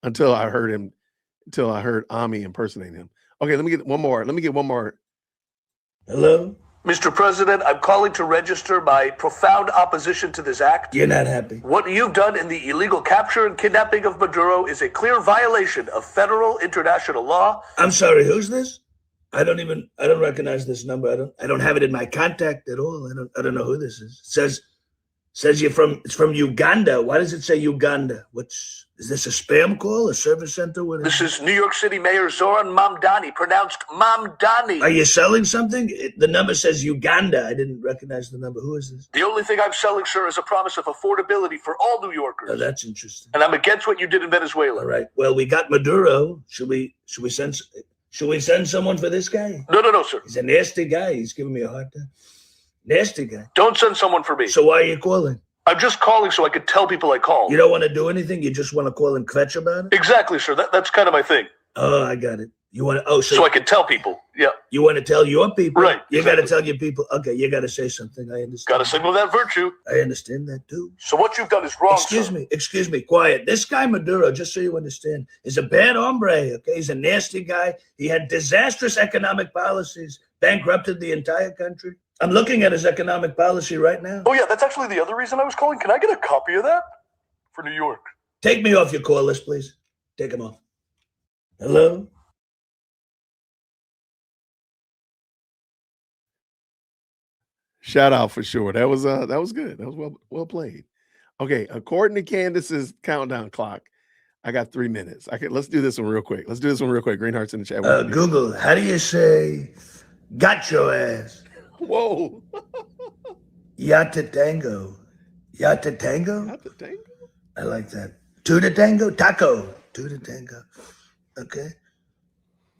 until I heard Ami impersonating him. Okay, let me get one more. Hello? Mr. President, I'm calling to register my profound opposition to this act. You're not happy. What you've done in the illegal capture and kidnapping of Maduro is a clear violation of federal international law. I'm sorry, who's this? I don't recognize this number. I don't have it in my contact at all. I don't know who this is. It says it's from Uganda. Why does it say Uganda? Is this a spam call, a service center? What This is New York City Mayor Zoran Mamdani, pronounced Mamdani. Are you selling something? The number says Uganda. I didn't recognize the number. Who is this? The only thing I'm selling, sir, is a promise of affordability for all New Yorkers. Oh, that's interesting. And I'm against what you did in Venezuela. All right. Well, we got Maduro. Should we send someone for this guy? No, sir. He's a nasty guy. He's giving me a hard time. Nasty guy. Don't send someone for me. So why are you calling? I'm just calling so I can tell people I called. You don't want to do anything? You just want to call and kvetch about it? Exactly, sir. That's kind of my thing. Oh, I got it. You want to? So I can tell people. Yeah. You want to tell your people? Right. You exactly. got to tell your people. Okay, you got to say something. I understand. Got to signal that virtue. I understand that too. So what you've done is wrong. Excuse me. Quiet. This guy Maduro, just so you understand, is a bad hombre. Okay, he's a nasty guy. He had disastrous economic policies, bankrupted the entire country. I'm looking at his economic policy right now. Oh, yeah, that's actually the other reason I was calling. Can I get a copy of that for New York? Take me off your call list, please. Take him off. Hello? Shout out for sure. That was good. That was well played. Okay, according to Candace's countdown clock, I got 3 minutes. Let's do this one real quick. Green hearts in the chat. Google, how do you say got your ass? Whoa. Yata tango. Yata tango? Yata tango? I like that. To the tango? Taco. To the tango. Okay.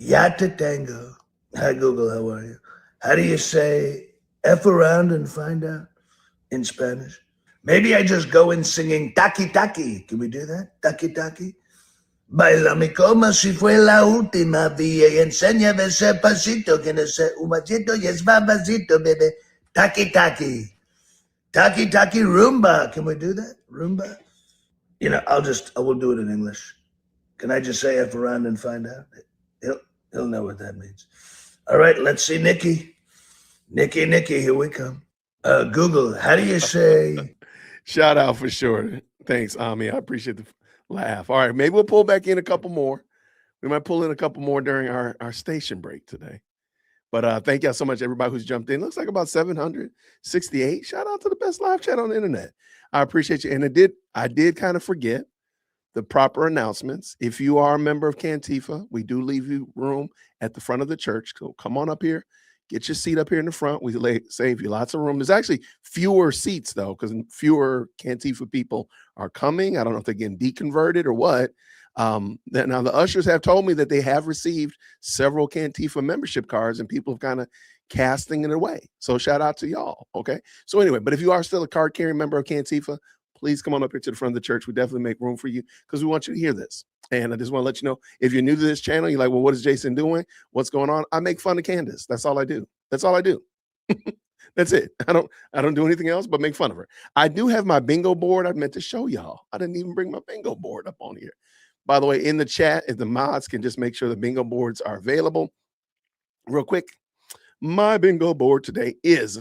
Yata tango. Hi, Google, how are you? How do you say F around and find out in Spanish? Maybe I just go in singing taki taki. Can we do that? Taki taki. Bailame como si fue la última vez y enséñame ese pasito que no sé un machito y es babacito, baby. Taki taki. Taki taki rumba. Can we do that? Rumba? You know, I will do it in English. Can I just say F around and find out? He'll know what that means. All right, let's see Nikki. Nikki, here we come. Google, how do you say? Shout out for sure. Thanks, Ami. I appreciate the laugh. All right, maybe we'll pull back in a couple more. We might pull in a couple more during our station break today. But thank y'all so much, everybody who's jumped in. Looks like about 768. Shout out to the best live chat on the internet. I appreciate you. And I did kind of forget the proper announcements. If you are a member of Cantifa, we do leave you room at the front of the church. So come on up here. Get your seat up here in the front. We save you lots of room. There's actually fewer seats, though, because fewer Cantifa people are coming. I don't know if they're getting deconverted or what. Now, the ushers have told me that they have received several Cantifa membership cards, and people have kind of casting it away. So shout out to y'all, okay? So anyway, but if you are still a card-carrying member of Cantifa, please come on up here to the front of the church. We definitely make room for you because we want you to hear this. And I just want to let you know, if you're new to this channel, you're like, well, what is Jason doing? What's going on? I make fun of Candace. That's all I do. That's That's it. I don't do anything else but make fun of her. I do have my bingo board. I meant to show y'all. I didn't even bring my bingo board up on here. By the way, in the chat, if the mods can just make sure the bingo boards are available. Real quick, my bingo board today is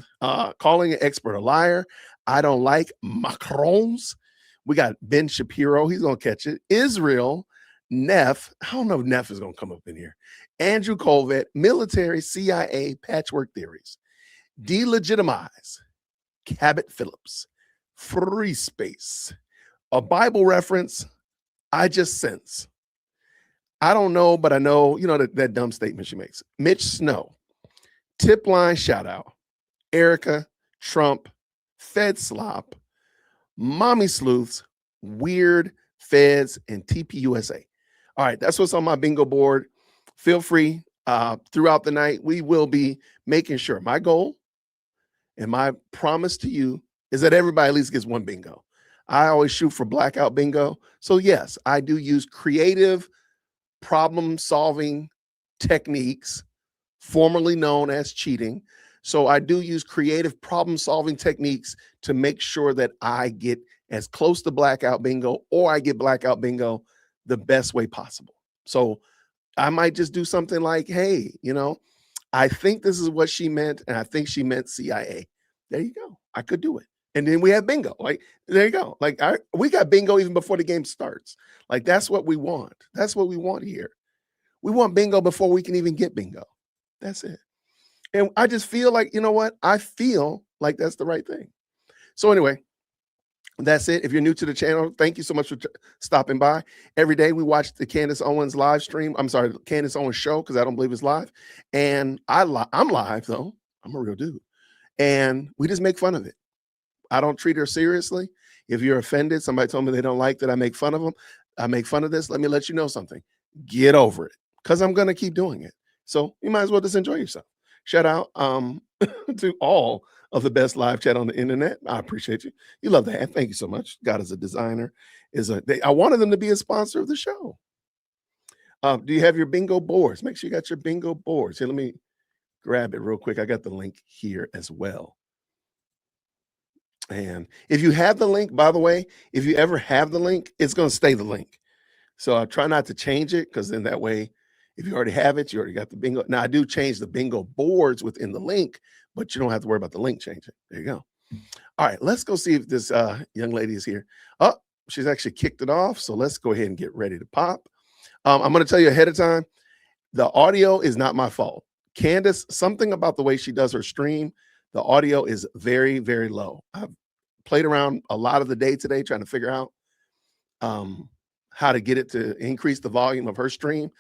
calling an expert a liar. I don't like Macrons. We got Ben Shapiro. He's going to catch it. Israel, Neff. I don't know if Neff is going to come up in here. Andrew Colvett, military, CIA, patchwork theories. Delegitimize. Cabot Phillips. Free space. A Bible reference. I just sense. I don't know, but I know, you know, that dumb statement she makes. Mitch Snow. Tip line shout out. Erica, Trump, Fed Slop, Mommy Sleuths, Weird, Feds, and TPUSA. All right, that's what's on my bingo board. Feel free throughout the night. We will be making sure. My goal and my promise to you is that everybody at least gets one bingo. I always shoot for blackout bingo. So yes, I do use creative problem-solving techniques, formerly known as cheating, So I do use creative problem solving techniques to make sure that I get as close to blackout bingo, or I get blackout bingo the best way possible. So I might just do something like, hey, I think this is what she meant, and I think she meant CIA. There you go. I could do it. And then we have bingo. Like, there you go. Like, we got bingo even before the game starts. Like, that's what we want. That's what we want here. We want bingo before we can even get bingo. That's it. And I just feel like, you know what? I feel like that's the right thing. So anyway, that's it. If you're new to the channel, thank you so much for stopping by. Every day we watch the Candace Owens live stream. I'm sorry, Candace Owens show, because I don't believe it's live. And I'm live, though. I'm a real dude. And we just make fun of it. I don't treat her seriously. If you're offended, somebody told me they don't like that I make fun of them. I make fun of this. Let me let you know something. Get over it, because I'm going to keep doing it. So you might as well just enjoy yourself. Shout out to all of the best live chat on the internet. I appreciate you. You love that. Thank you so much. God is a designer. I wanted them to be a sponsor of the show. Do you have your bingo boards? Make sure you got your bingo boards. Here, let me grab it real quick. I got the link here as well. And if you have the link, by the way, if you ever have the link, it's going to stay the link. So I try not to change it, because then that way, if you already have it, you already got the bingo. Now, I do change the bingo boards within the link, but you don't have to worry about the link changing. There you go. All right, let's go see if this young lady is here. Oh, she's actually kicked it off. So let's go ahead and get ready to pop. I'm going to tell you ahead of time, the audio is not my fault. Candace, something about the way she does her stream, the audio is very, very low. I've played around a lot of the day today trying to figure out how to get it to increase the volume of her stream.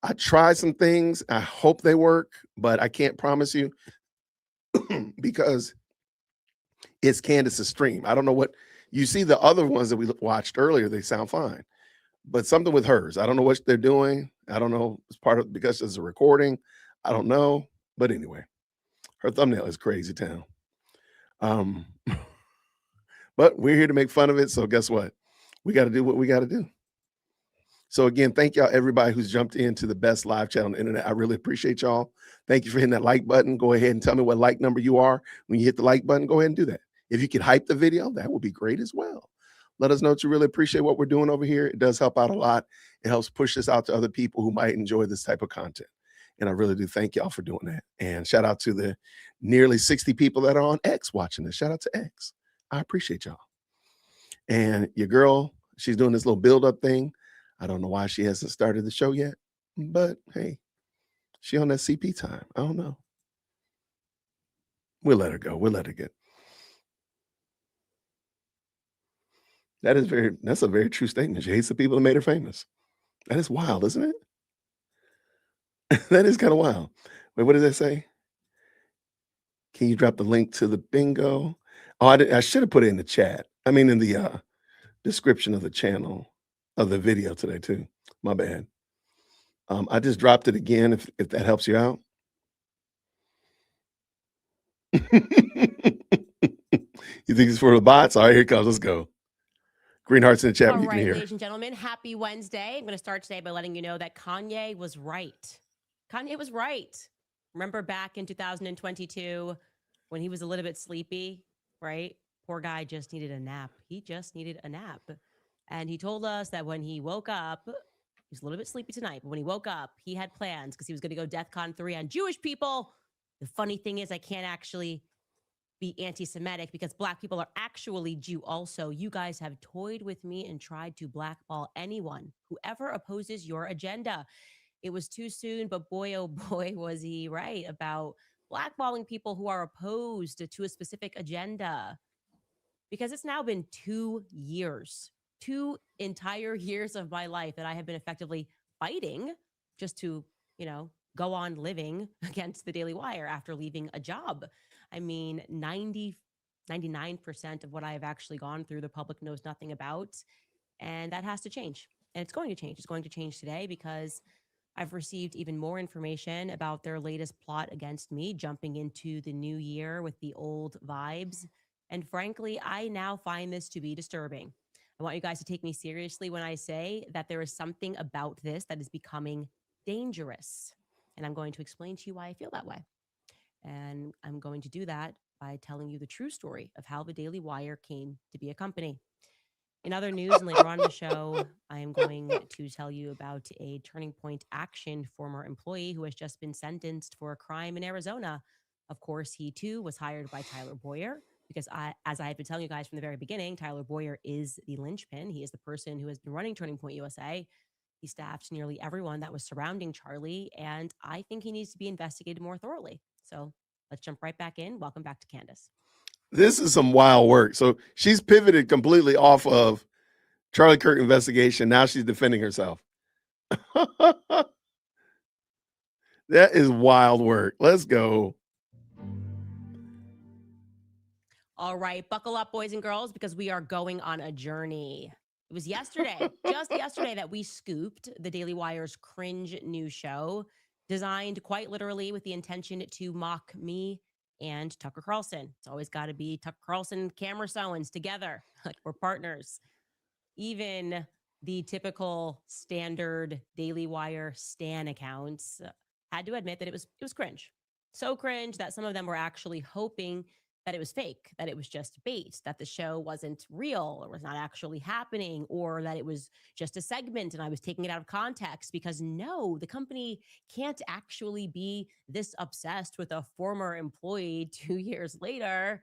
I tried some things. I hope they work, but I can't promise you because it's Candace's stream. I don't know what you see. The other ones that we watched earlier, they sound fine, but something with hers, I don't know what they're doing. I don't know. It's part of, because it's a recording. I don't know. But anyway, her thumbnail is crazy town. But we're here to make fun of it. So guess what? We got to do what we got to do. So again, thank y'all, everybody who's jumped into the best live chat on the internet. I really appreciate y'all. Thank you for hitting that like button. Go ahead and tell me what like number you are. When you hit the like button, go ahead and do that. If you could hype the video, that would be great as well. Let us know that you really appreciate what we're doing over here. It does help out a lot. It helps push this out to other people who might enjoy this type of content. And I really do thank y'all for doing that. And shout out to the nearly 60 people that are on X watching this. Shout out to X. I appreciate y'all. And your girl, she's doing this little build-up thing. I don't know why she hasn't started the show yet, but hey, she on that CP time. I don't know. We'll let her go. We'll let her get. That's a very true statement. She hates the people that made her famous. That is wild, isn't it? That is kind of wild. Wait, what does that say? Can you drop the link to the bingo? Oh, I should have put it in the chat. I mean, in the description of the channel, of the video today too. My bad. I just dropped it again, if that helps you out. You think it's for the bots? All right, here it comes. Let's go. Green hearts in the chat. All You can right, hear. ladies and gentlemen, happy Wednesday. I'm going to start today by letting you know that Kanye was right. Kanye was right. Remember back in 2022 when he was a little bit sleepy, right? Poor guy just needed a nap. He just needed a nap. And he told us that when he woke up, he was a little bit sleepy tonight, but when he woke up, he had plans because he was going to go DEFCON 3 on Jewish people. The funny thing is I can't actually be anti-Semitic because Black people are actually Jew also. You guys have toyed with me and tried to blackball anyone, whoever opposes your agenda. It was too soon, but boy, oh boy, was he right about blackballing people who are opposed to a specific agenda. Because it's now been 2 years, 2 entire years of my life that I have been effectively fighting just to, go on living against the Daily Wire after leaving a job. I mean, 99% of what I have actually gone through, the public knows nothing about. And that has to change. And it's going to change. It's going to change today because I've received even more information about their latest plot against me, jumping into the new year with the old vibes. And frankly, I now find this to be disturbing. I want you guys to take me seriously when I say that there is something about this that is becoming dangerous. And I'm going to explain to you why I feel that way. And I'm going to do that by telling you the true story of how the Daily Wire came to be a company. In other news, and later on in the show, I am going to tell you about a Turning Point Action former employee who has just been sentenced for a crime in Arizona. Of course, he too was hired by Tyler Boyer because as I had been telling you guys from the very beginning, Tyler Boyer is the linchpin. He is the person who has been running Turning Point USA. He staffed nearly everyone that was surrounding Charlie, and I think he needs to be investigated more thoroughly. So let's jump right back in. Welcome back to Candace. This is some wild work. So she's pivoted completely off of Charlie Kirk investigation. Now she's defending herself. That is wild work. Let's go. All right, buckle up, boys and girls, because we are going on a journey. It was yesterday, just yesterday, that we scooped the Daily Wire's cringe news show, designed quite literally with the intention to mock me and Tucker Carlson. It's always got to be Tucker Carlson and Candace Owens together. Like, we're partners. Even the typical standard Daily Wire stan accounts had to admit that it was cringe. So cringe that some of them were actually hoping that it was fake, that it was just bait, that the show wasn't real or was not actually happening, or that it was just a segment and I was taking it out of context, because no, the company can't actually be this obsessed with a former employee 2 years later.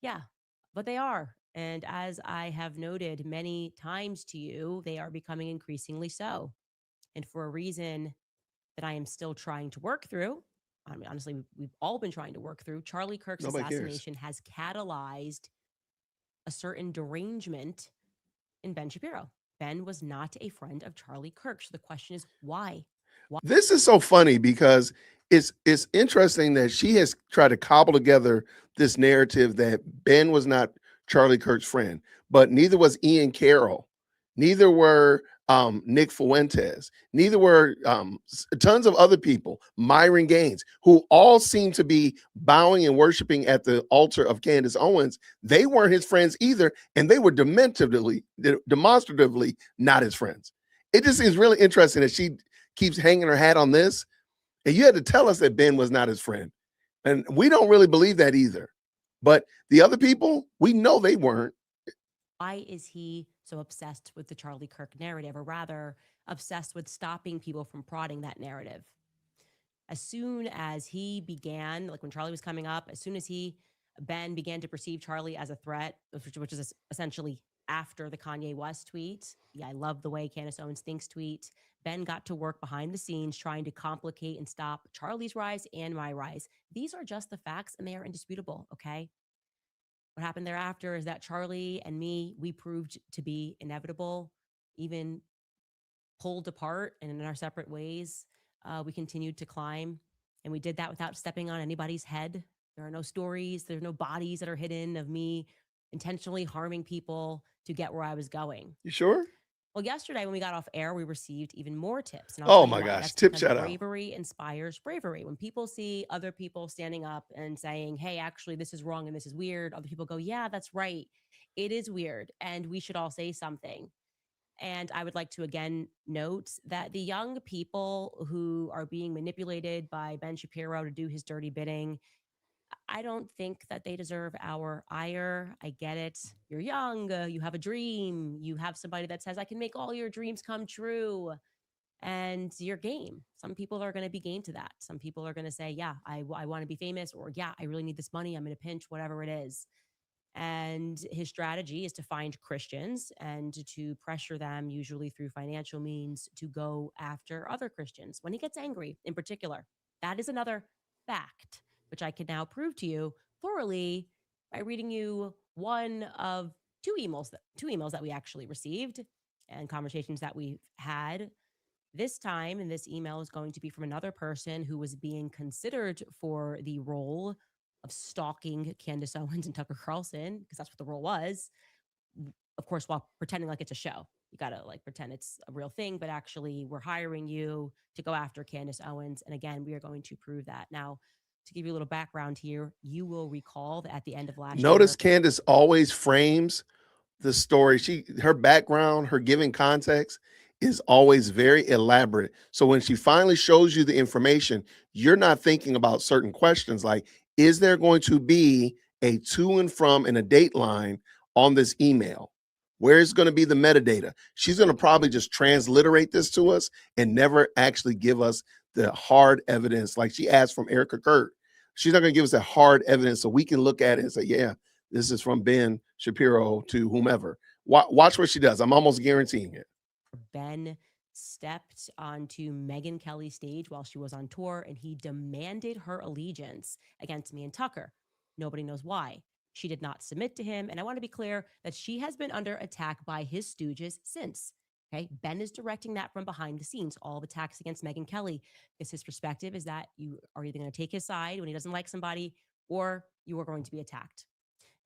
Yeah, but they are. And as I have noted many times to you, they are becoming increasingly so. And for a reason that I am still trying to work through, I mean, honestly, we've all been trying to work through, Charlie Kirk's assassination has catalyzed a certain derangement in Ben Shapiro. Ben was not a friend of Charlie Kirk. So the question is, why? This is so funny because it's interesting that she has tried to cobble together this narrative that Ben was not Charlie Kirk's friend, but neither was Ian Carroll, neither were Nick Fuentes, neither were tons of other people, Myron Gaines, who all seem to be bowing and worshiping at the altar of Candace Owens. They weren't his friends either, and they were demonstratively not his friends. It just is really interesting that she keeps hanging her hat on this, and you had to tell us that Ben was not his friend, and we don't really believe that either. But the other people, we know they weren't. Why is he so obsessed with the Charlie Kirk narrative, or rather obsessed with stopping people from prodding that narrative? As soon as he began, like when Charlie was coming up, as soon as Ben began to perceive Charlie as a threat, which is essentially after the Kanye West tweet, I love the way Candace Owens thinks tweet, Ben got to work behind the scenes trying to complicate and stop Charlie's rise and my rise. These are just the facts, and they are indisputable, okay? What happened thereafter is that Charlie and me, we proved to be inevitable, even pulled apart and in our separate ways. We continued to climb, and we did that without stepping on anybody's head. There are no stories, there's no bodies that are hidden of me intentionally harming people to get where I was going. You sure? Well, yesterday when we got off air, we received even more tips. And Oh my gosh, that's tip because shout out. bravery inspires bravery. When people see other people standing up and saying, hey, actually, this is wrong and this is weird, other people go, yeah, that's right. It is weird, and we should all say something. And I would like to again note that the young people who are being manipulated by Ben Shapiro to do his dirty bidding, I don't think that they deserve our ire. I get it. You're young. You have a dream. You have somebody that says, I can make all your dreams come true. And you're game. Some people are going to be game to that. Some people are going to say, yeah, I want to be famous, or yeah, I really need this money. I'm in a pinch, whatever it is. And his strategy is to find Christians and to pressure them, usually through financial means, to go after other Christians when he gets angry in particular. That is another fact, which I can now prove to you thoroughly by reading you one of two emails that we actually received and conversations that we've had. This time, and this email is going to be from another person who was being considered for the role of stalking Candace Owens and Tucker Carlson, because that's what the role was. Of course, while pretending like it's a show. You got to like pretend it's a real thing, but actually we're hiring you to go after Candace Owens. And again, we are going to prove that. Now, to give you a little background here, you will recall that at the end of last year. Notice Candace always frames the story. Her background, her giving context is always very elaborate. So when she finally shows you the information, you're not thinking about certain questions like, is there going to be a to and from and a date line on this email? Where's going to be the metadata? She's going to probably just transliterate this to us and never actually give us the hard evidence like she asked from Erica Kurt. She's not going to give us that hard evidence so we can look at it and say, yeah, this is from Ben Shapiro to whomever. Watch what she does. I'm almost guaranteeing it. Ben stepped onto Megyn Kelly's stage while she was on tour, and he demanded her allegiance against me and Tucker. Nobody knows why. She did not submit to him, and I want to be clear that she has been under attack by his stooges since. Okay, Ben is directing that from behind the scenes, all of attacks against Megyn Kelly, because his perspective is that you are either going to take his side when he doesn't like somebody, or you are going to be attacked.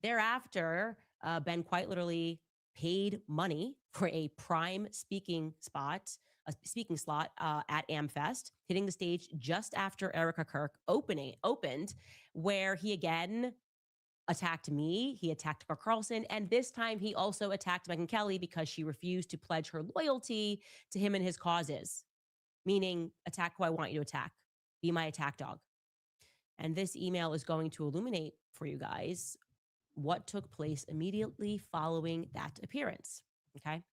Thereafter, Ben quite literally paid money for a prime speaking slot at AmFest, hitting the stage just after Erica Kirk opened, where he again attacked me. He attacked Tucker Carlson, and this time he also attacked Megyn Kelly because she refused to pledge her loyalty to him and his causes, meaning attack who I want you to attack. Be my attack dog. And this email is going to illuminate for you guys what took place immediately following that appearance. Okay. Again,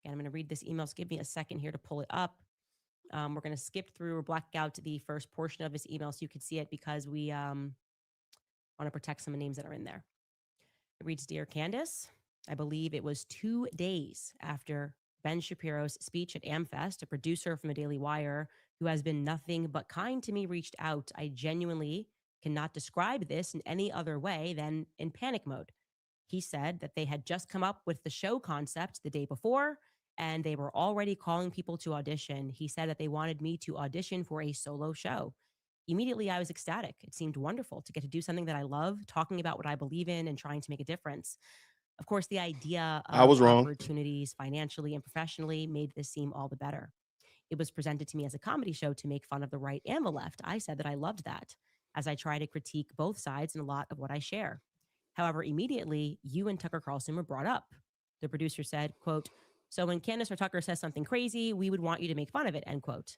I'm going to read this email. So give me a second here to pull it up. We're going to skip through or black out the first portion of this email so you can see it because we want to protect some of the names that are in there. It reads, Dear Candace, I believe it was 2 days after Ben Shapiro's speech at AmFest, a producer from the Daily Wire who has been nothing but kind to me reached out. I genuinely cannot describe this in any other way than in panic mode. He said that they had just come up with the show concept the day before, and they were already calling people to audition. He said that they wanted me to audition for a solo show. Immediately, I was ecstatic. It seemed wonderful to get to do something that I love, talking about what I believe in and trying to make a difference. Of course, the idea I was of wrong. opportunities financially and professionally made this seem all the better. It was presented to me as a comedy show to make fun of the right and the left. I said that I loved that, as I try to critique both sides and a lot of what I share. However, immediately, you and Tucker Carlson were brought up. The producer said, quote, so when Candace or Tucker says something crazy, we would want you to make fun of it, end quote.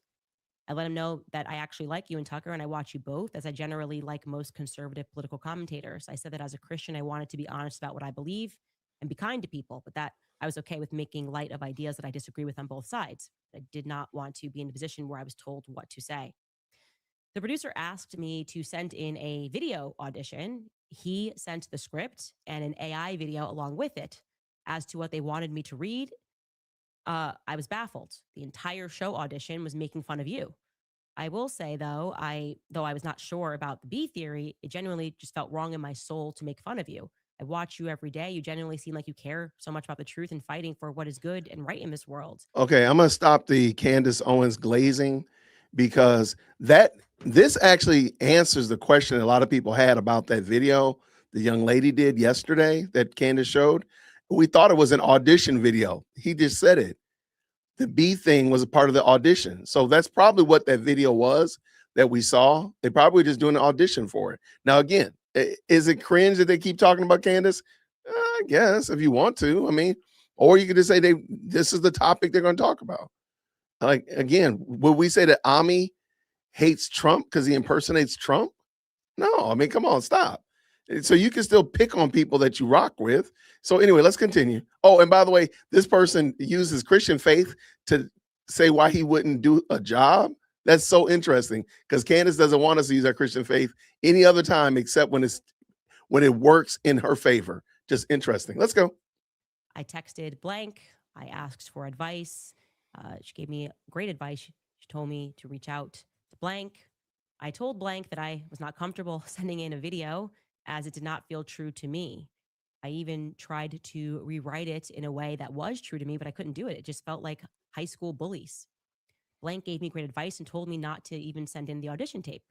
I let him know that I actually like you and Tucker, and I watch you both, as I generally like most conservative political commentators. I said that as a Christian, I wanted to be honest about what I believe and be kind to people, but that I was okay with making light of ideas that I disagree with on both sides. I did not want to be in a position where I was told what to say. The producer asked me to send in a video audition. He sent the script and an AI video along with it. As to what they wanted me to read, I was baffled. The entire show audition was making fun of you. I will say, though I was not sure about the B theory, it genuinely just felt wrong in my soul to make fun of you. I watch you every day. You genuinely seem like you care so much about the truth and fighting for what is good and right in this world. Okay, I'm gonna stop the Candace Owens glazing because this actually answers the question a lot of people had about that video the young lady did yesterday that Candace showed. We thought it was an audition video. He just said it. The B thing was a part of the audition. So that's probably what that video was that we saw. They probably were just doing an audition for it. Now, again, is it cringe that they keep talking about Candace? I guess if you want to. I mean, or you could just say this is the topic they're going to talk about. Like, again, would we say that Ami hates Trump because he impersonates Trump? No, I mean, come on, stop. So you can still pick on people that you rock with. So anyway, let's continue. Oh, and by the way, this person uses Christian faith to say why he wouldn't do a job. That's so interesting because Candace doesn't want us to use our Christian faith any other time except when it works in her favor. Just interesting. Let's go. I texted blank. I asked for advice. She gave me great advice. She told me to reach out to blank. I told blank that I was not comfortable sending in a video as it did not feel true to me. I even tried to rewrite it in a way that was true to me, but I couldn't do it. It just felt like high school bullies. Blank gave me great advice and told me not to even send in the audition tape.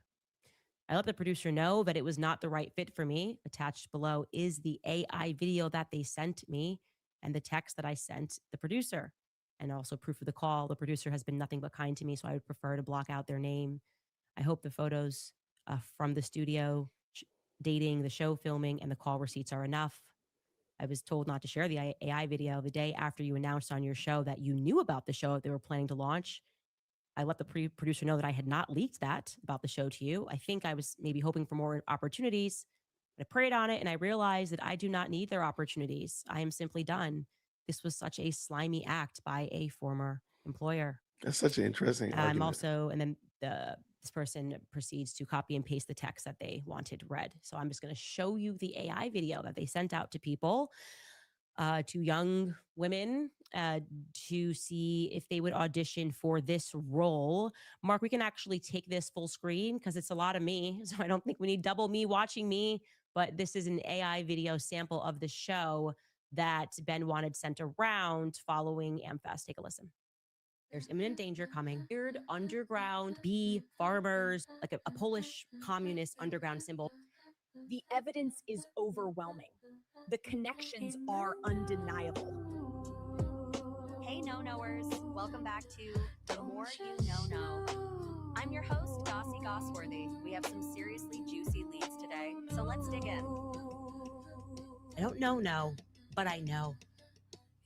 I let the producer know that it was not the right fit for me. Attached below is the AI video that they sent me and the text that I sent the producer, and also proof of the call. The producer has been nothing but kind to me, so I would prefer to block out their name. I hope the photos from the studio, dating, the show filming, and the call receipts are enough. I was told not to share the AI video the day after you announced on your show that you knew about the show that they were planning to launch. I let the producer know that I had not leaked that about the show to you. I think I was maybe hoping for more opportunities. I prayed on it and I realized that I do not need their opportunities. I am simply done. This was such a slimy act by a former employer. That's such an interesting argument. Also, and then this person proceeds to copy and paste the text that they wanted read. So I'm just going to show you the AI video that they sent out to people, to young women, to see if they would audition for this role. Mark, we can actually take this full screen because it's a lot of me. So I don't think we need double me watching me, but this is an AI video sample of the show that Ben wanted sent around following AmFest. Take a listen. There's imminent danger coming. Weird underground bee farmers, like a Polish communist underground symbol. The evidence is overwhelming. The connections are undeniable. Hey, no-knowers. Welcome back to The More You Know. I'm your host, Gossie Gosworthy. We have some seriously juicy leads today, so let's dig in. I don't know, but I know.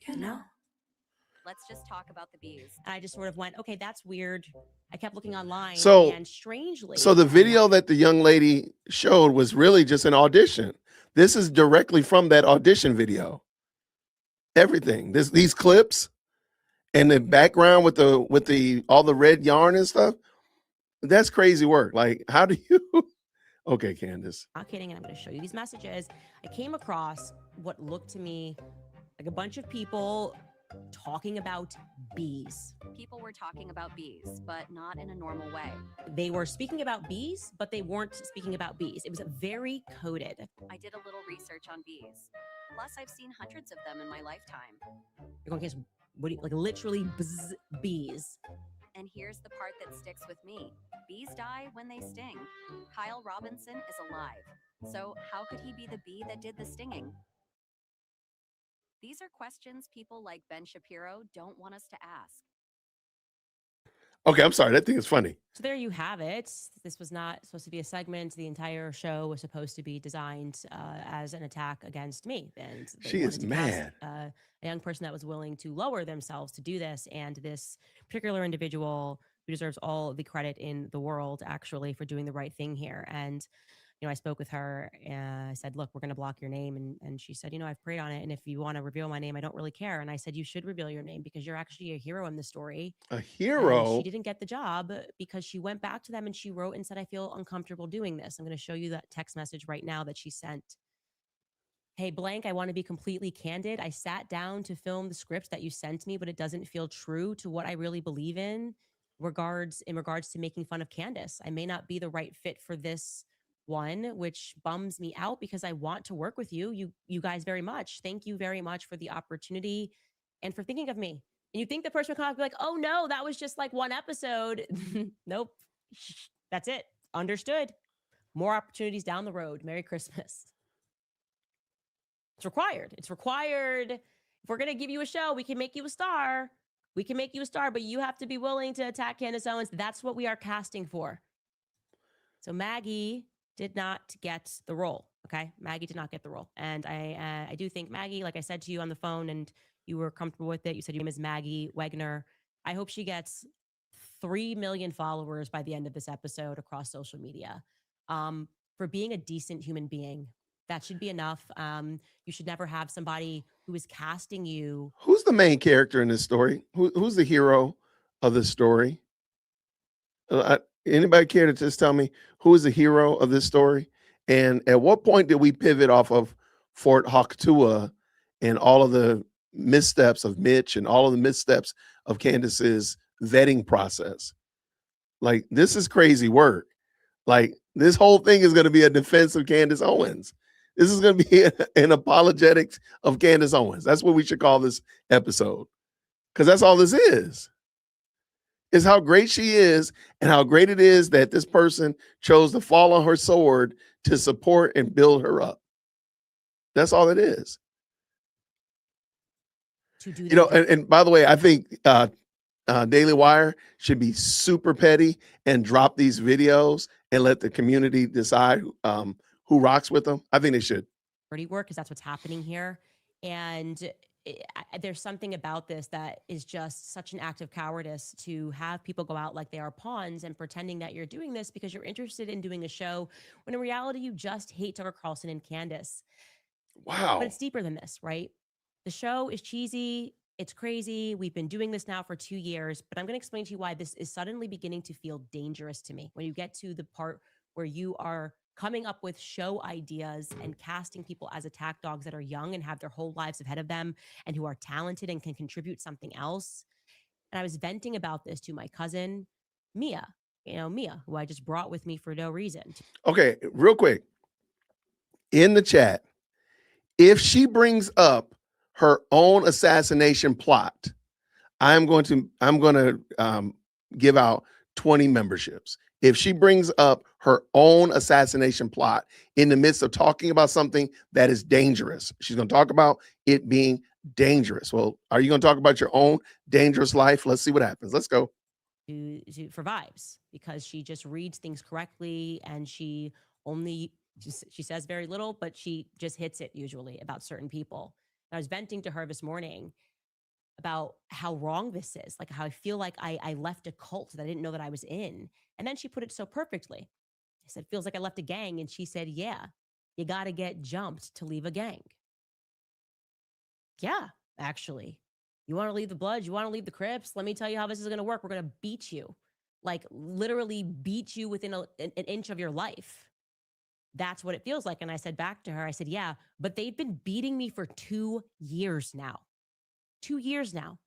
You know? Let's just talk about the bees. And I just sort of went, okay, that's weird. I kept looking online and strangely. So the video that the young lady showed was really just an audition. This is directly from that audition video. Everything. These clips and the background with the all the red yarn and stuff. That's crazy work. Like, how do you Okay, Candace. Not kidding, and I'm going to show you these messages. I came across what looked to me like a bunch of people talking about bees. People were talking about bees, but not in a normal way. They were speaking about bees, but they weren't speaking about bees. It was very coded. I did a little research on bees. Plus, I've seen hundreds of them in my lifetime. You're going, what do you, like literally bzz, bees. And here's the part that sticks with me. Bees die when they sting. Kyle Robinson is alive. So how could he be the bee that did the stinging? These are questions people like Ben Shapiro don't want us to ask. Okay, I'm sorry. That thing is funny. So there you have it. This was not supposed to be a segment. The entire show was supposed to be designed as an attack against me. And she is mad. A young person that was willing to lower themselves to do this. And this particular individual who deserves all the credit in the world, actually, for doing the right thing here. And I spoke with her and I said, look, we're going to block your name. And she said, I've prayed on it. And if you want to reveal my name, I don't really care. And I said, you should reveal your name because you're actually a hero in the story. A hero? And she didn't get the job because she went back to them and she wrote and said, I feel uncomfortable doing this. I'm going to show you that text message right now that she sent. Hey, blank, I want to be completely candid. I sat down to film the script that you sent me, but it doesn't feel true to what I really believe in regards to making fun of Candace. I may not be the right fit for this one, which bums me out because I want to work with you guys very much. Thank you very much for the opportunity and for thinking of me. And you think the person would come out and be like, oh no, that was just like one episode. Nope. That's it. Understood. More opportunities down the road. Merry Christmas. It's required. It's required. If we're going to give you a show, we can make you a star. We can make you a star, but you have to be willing to attack Candace Owens. That's what we are casting for. So Maggie did not get the role. Okay. Maggie did not get the role. And I do think Maggie, like I said to you on the phone and you were comfortable with it. You said your name is Maggie Wegner. I hope she gets 3 million followers by the end of this episode across social media. For being a decent human being, that should be enough. You should never have somebody who is casting you. Who's the main character in this story? Who's the hero of the story? Anybody care to just tell me who is the hero of this story? And at what point did we pivot off of Fort Hawktua and all of the missteps of Mitch and all of the missteps of Candace's vetting process? Like, this is crazy work. Like, this whole thing is going to be a defense of Candace Owens. This is going to be an apologetics of Candace Owens. That's what we should call this episode, because that's all this is how great she is and how great it is that this person chose to fall on her sword to support and build her up. That's all it is. And by the way, I think Daily Wire should be super petty and drop these videos and let the community decide who rocks with them. I think they should. Dirty work, because that's what's happening here. And there's something about this that is just such an act of cowardice to have people go out like they are pawns and pretending that you're doing this because you're interested in doing a show when in reality you just hate Tucker Carlson and Candace. Wow. But it's deeper than this, right? The show is cheesy. It's crazy. We've been doing this now for 2 years, but I'm going to explain to you why this is suddenly beginning to feel dangerous to me. When you get to the part where you are coming up with show ideas and casting people as attack dogs that are young and have their whole lives ahead of them and who are talented and can contribute something else. And I was venting about this to my cousin, Mia, Mia, who I just brought with me for no reason. Okay, real quick. In the chat, if she brings up her own assassination plot, I'm going to give out 20 memberships. If she brings up her own assassination plot in the midst of talking about something that is dangerous, she's going to talk about it being dangerous. Well, are you going to talk about your own dangerous life? Let's see what happens. Let's go. For vibes, because she just reads things correctly and she says very little, but she just hits it usually about certain people. And I was venting to her this morning about how wrong this is, like how I feel like I left a cult that I didn't know that I was in. And then she put it so perfectly. I said, feels like I left a gang. And she said, yeah, you got to get jumped to leave a gang. Yeah, actually. You want to leave the Bloods? You want to leave the Crips? Let me tell you how this is going to work. We're going to beat you, like literally beat you within an inch of your life. That's what it feels like. And I said back to her, I said, yeah, but they've been beating me for 2 years now. 2 years now.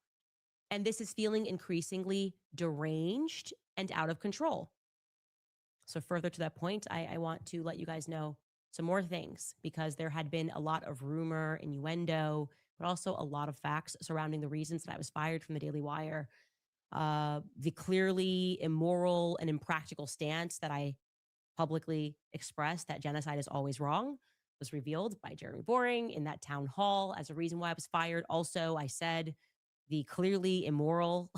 And this is feeling increasingly deranged and out of control. So further to that point, I want to let you guys know some more things, because there had been a lot of rumor, innuendo, but also a lot of facts surrounding the reasons that I was fired from the Daily Wire. The clearly immoral and impractical stance that I publicly expressed, that genocide is always wrong, was revealed by Jeremy Boring in that town hall as a reason why I was fired. Also, I said the clearly immoral,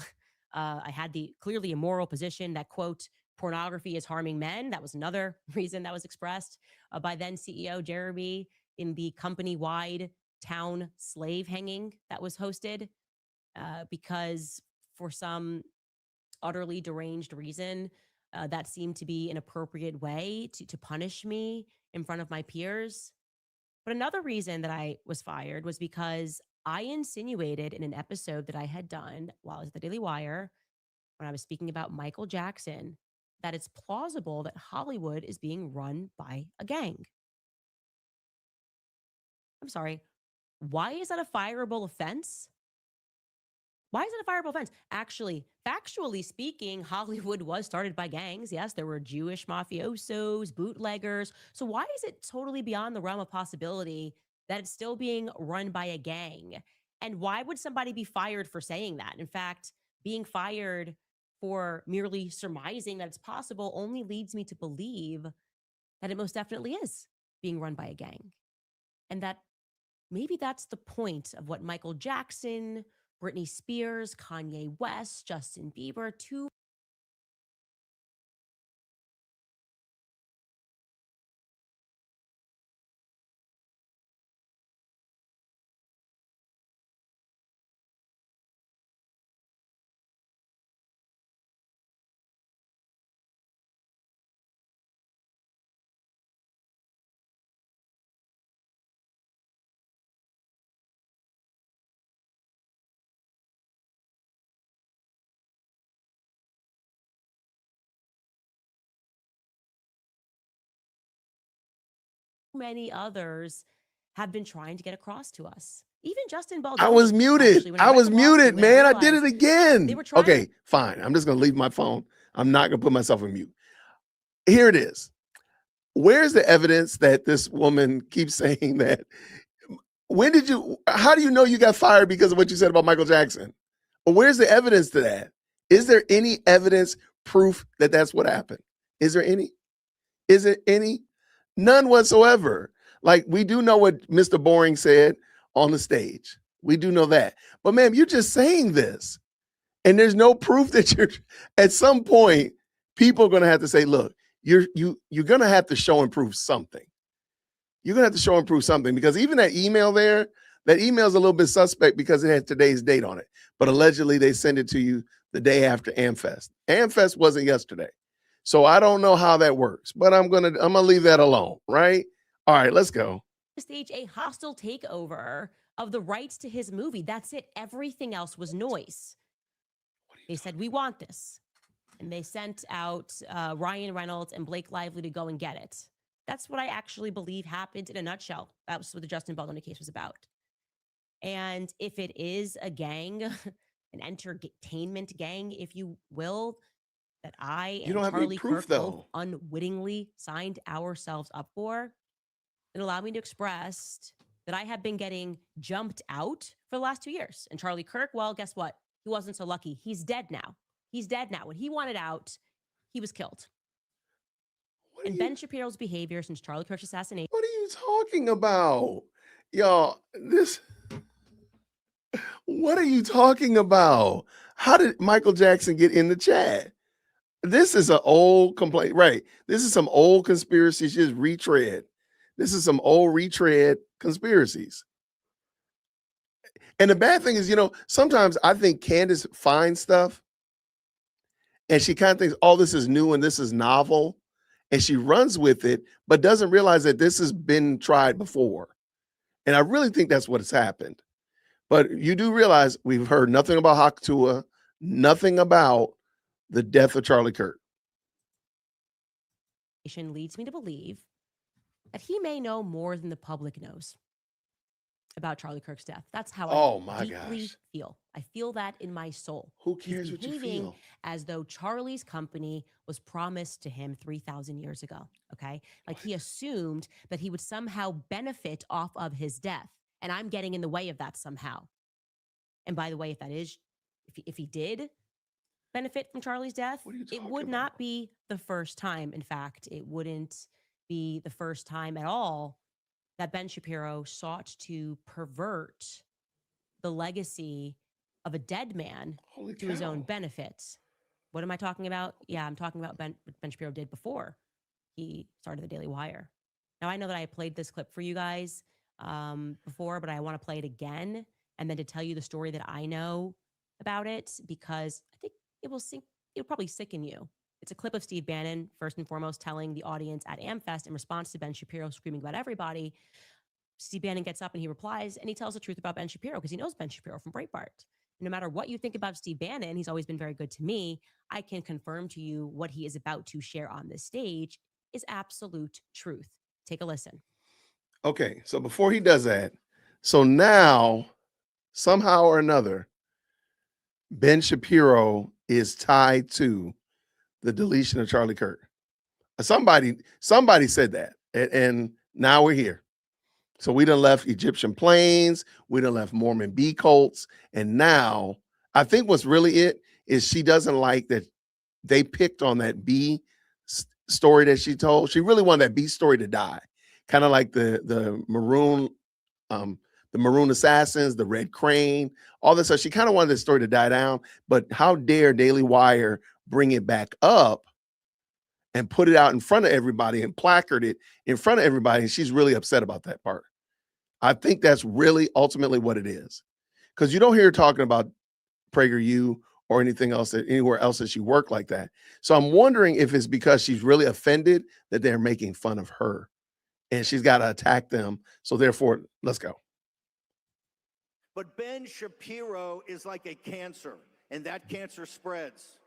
I had the clearly immoral position that, quote, pornography is harming men. That was another reason that was expressed by then CEO Jeremy in the company-wide town slave hanging that was hosted, because for some utterly deranged reason, that seemed to be an appropriate way to punish me in front of my peers. But another reason that I was fired was because I insinuated in an episode that I had done while I was at the Daily Wire, when I was speaking about Michael Jackson, that it's plausible that Hollywood is being run by a gang. I'm sorry. Why is that a fireable offense? Why is it a fireable offense? Actually, factually speaking, Hollywood was started by gangs. Yes, there were Jewish mafiosos, bootleggers. So why is it totally beyond the realm of possibility that it's still being run by a gang? And why would somebody be fired for saying that? In fact, being fired for merely surmising that it's possible only leads me to believe that it most definitely is being run by a gang. And that maybe that's the point of what Michael Jackson, Britney Spears, Kanye West, Justin Bieber, too many others have been trying to get across to us. Even Justin Baldoni. I was muted. Actually, when I was read the lawsuit, muted, when I man. I did it realized again. they were trying Okay, fine. I'm just going to leave my phone. I'm not going to put myself on mute. Here it is. Where's the evidence that this woman keeps saying that? How do you know you got fired because of what you said about Michael Jackson? Well, where's the evidence to that? Is there any evidence, proof that that's what happened? Is there any? Is it any? None whatsoever. Like, we do know what Mr. Boring said on the stage. We do know that. But ma'am, you're just saying this. And there's no proof that you're, at some point, people are going to have to say, look, you're going to have to show and prove something. You're going to have to show and prove something, because even that email there That email is a little bit suspect because it has today's date on it, but allegedly they send it to you the day after AmFest. AmFest wasn't yesterday. So I don't know how that works, but I'm gonna leave that alone, right? All right, let's go. Stage a hostile takeover of the rights to his movie. That's it. Everything else was noise. They said, we want this. And they sent out Ryan Reynolds and Blake Lively to go and get it. That's what I actually believe happened in a nutshell. That was what the Justin Baldwin case was about. And if it is a gang, an entertainment gang, if you will, that I You don't and have any Charlie proof, Kirk both though. unwittingly signed ourselves up for, it allowed me to express that I have been getting jumped out for the last 2 years. And Charlie Kirk, well, guess what? He wasn't so lucky. He's dead now. He's dead now. When he wanted out, he was killed. And Ben Shapiro's behavior since Charlie Kirk's assassination. What are you talking about? Y'all, what are you talking about? How did Michael Jackson get in the chat? This is an old complaint, right? This is some old conspiracies, just retread. This is some old retread conspiracies. And the bad thing is, sometimes I think Candace finds stuff and she kind of thinks, oh, this is new and this is novel. And she runs with it, but doesn't realize that this has been tried before. And I really think that's what has happened. But you do realize we've heard nothing about Haktua, nothing about the death of Charlie Kirk. Leads me to believe that he may know more than the public knows about Charlie Kirk's death. That's how I deeply feel. I feel that in my soul. Who cares what you behaving feel? as though Charlie's company was promised to him 3,000 years ago. Okay. Like he assumed that he would somehow benefit off of his death. And I'm getting in the way of that somehow. And by the way, if he did benefit from Charlie's death, it would not be the first time. In fact, it wouldn't be the first time at all that Ben Shapiro sought to pervert the legacy of a dead man to his own benefit. What am I talking about? Yeah, I'm talking about what Ben Shapiro did before he started the Daily Wire. Now, I know that I played this clip for you guys before, but I want to play it again and then to tell you the story that I know about it, because I think it'll probably sicken you. It's a clip of Steve Bannon, first and foremost, telling the audience at AmFest in response to Ben Shapiro screaming about everybody. Steve Bannon gets up and he replies, and he tells the truth about Ben Shapiro because he knows Ben Shapiro from Breitbart. No matter what you think about Steve Bannon, he's always been very good to me. I can confirm to you what he is about to share on this stage is absolute truth. Take a listen. Okay, so before he does that, so now, somehow or another, Ben Shapiro is tied to the deletion of Charlie Kirk. Somebody said that, and now we're here. So we done left Egyptian planes, we done left Mormon bee cults, and now I think what's really it is she doesn't like that they picked on that bee story that she told. She really wanted that bee story to die, kind of like the maroon assassins, the red crane, all this stuff. She kind of wanted this story to die down, but how dare Daily Wire bring it back up and put it out in front of everybody and placard it in front of everybody. And she's really upset about that part. I think that's really ultimately what it is. Because you don't hear her talking about PragerU or anything else, anywhere else that she worked like that. So I'm wondering if it's because she's really offended that they're making fun of her and she's got to attack them. So therefore, let's go. But Ben Shapiro is like a cancer, and that cancer spreads.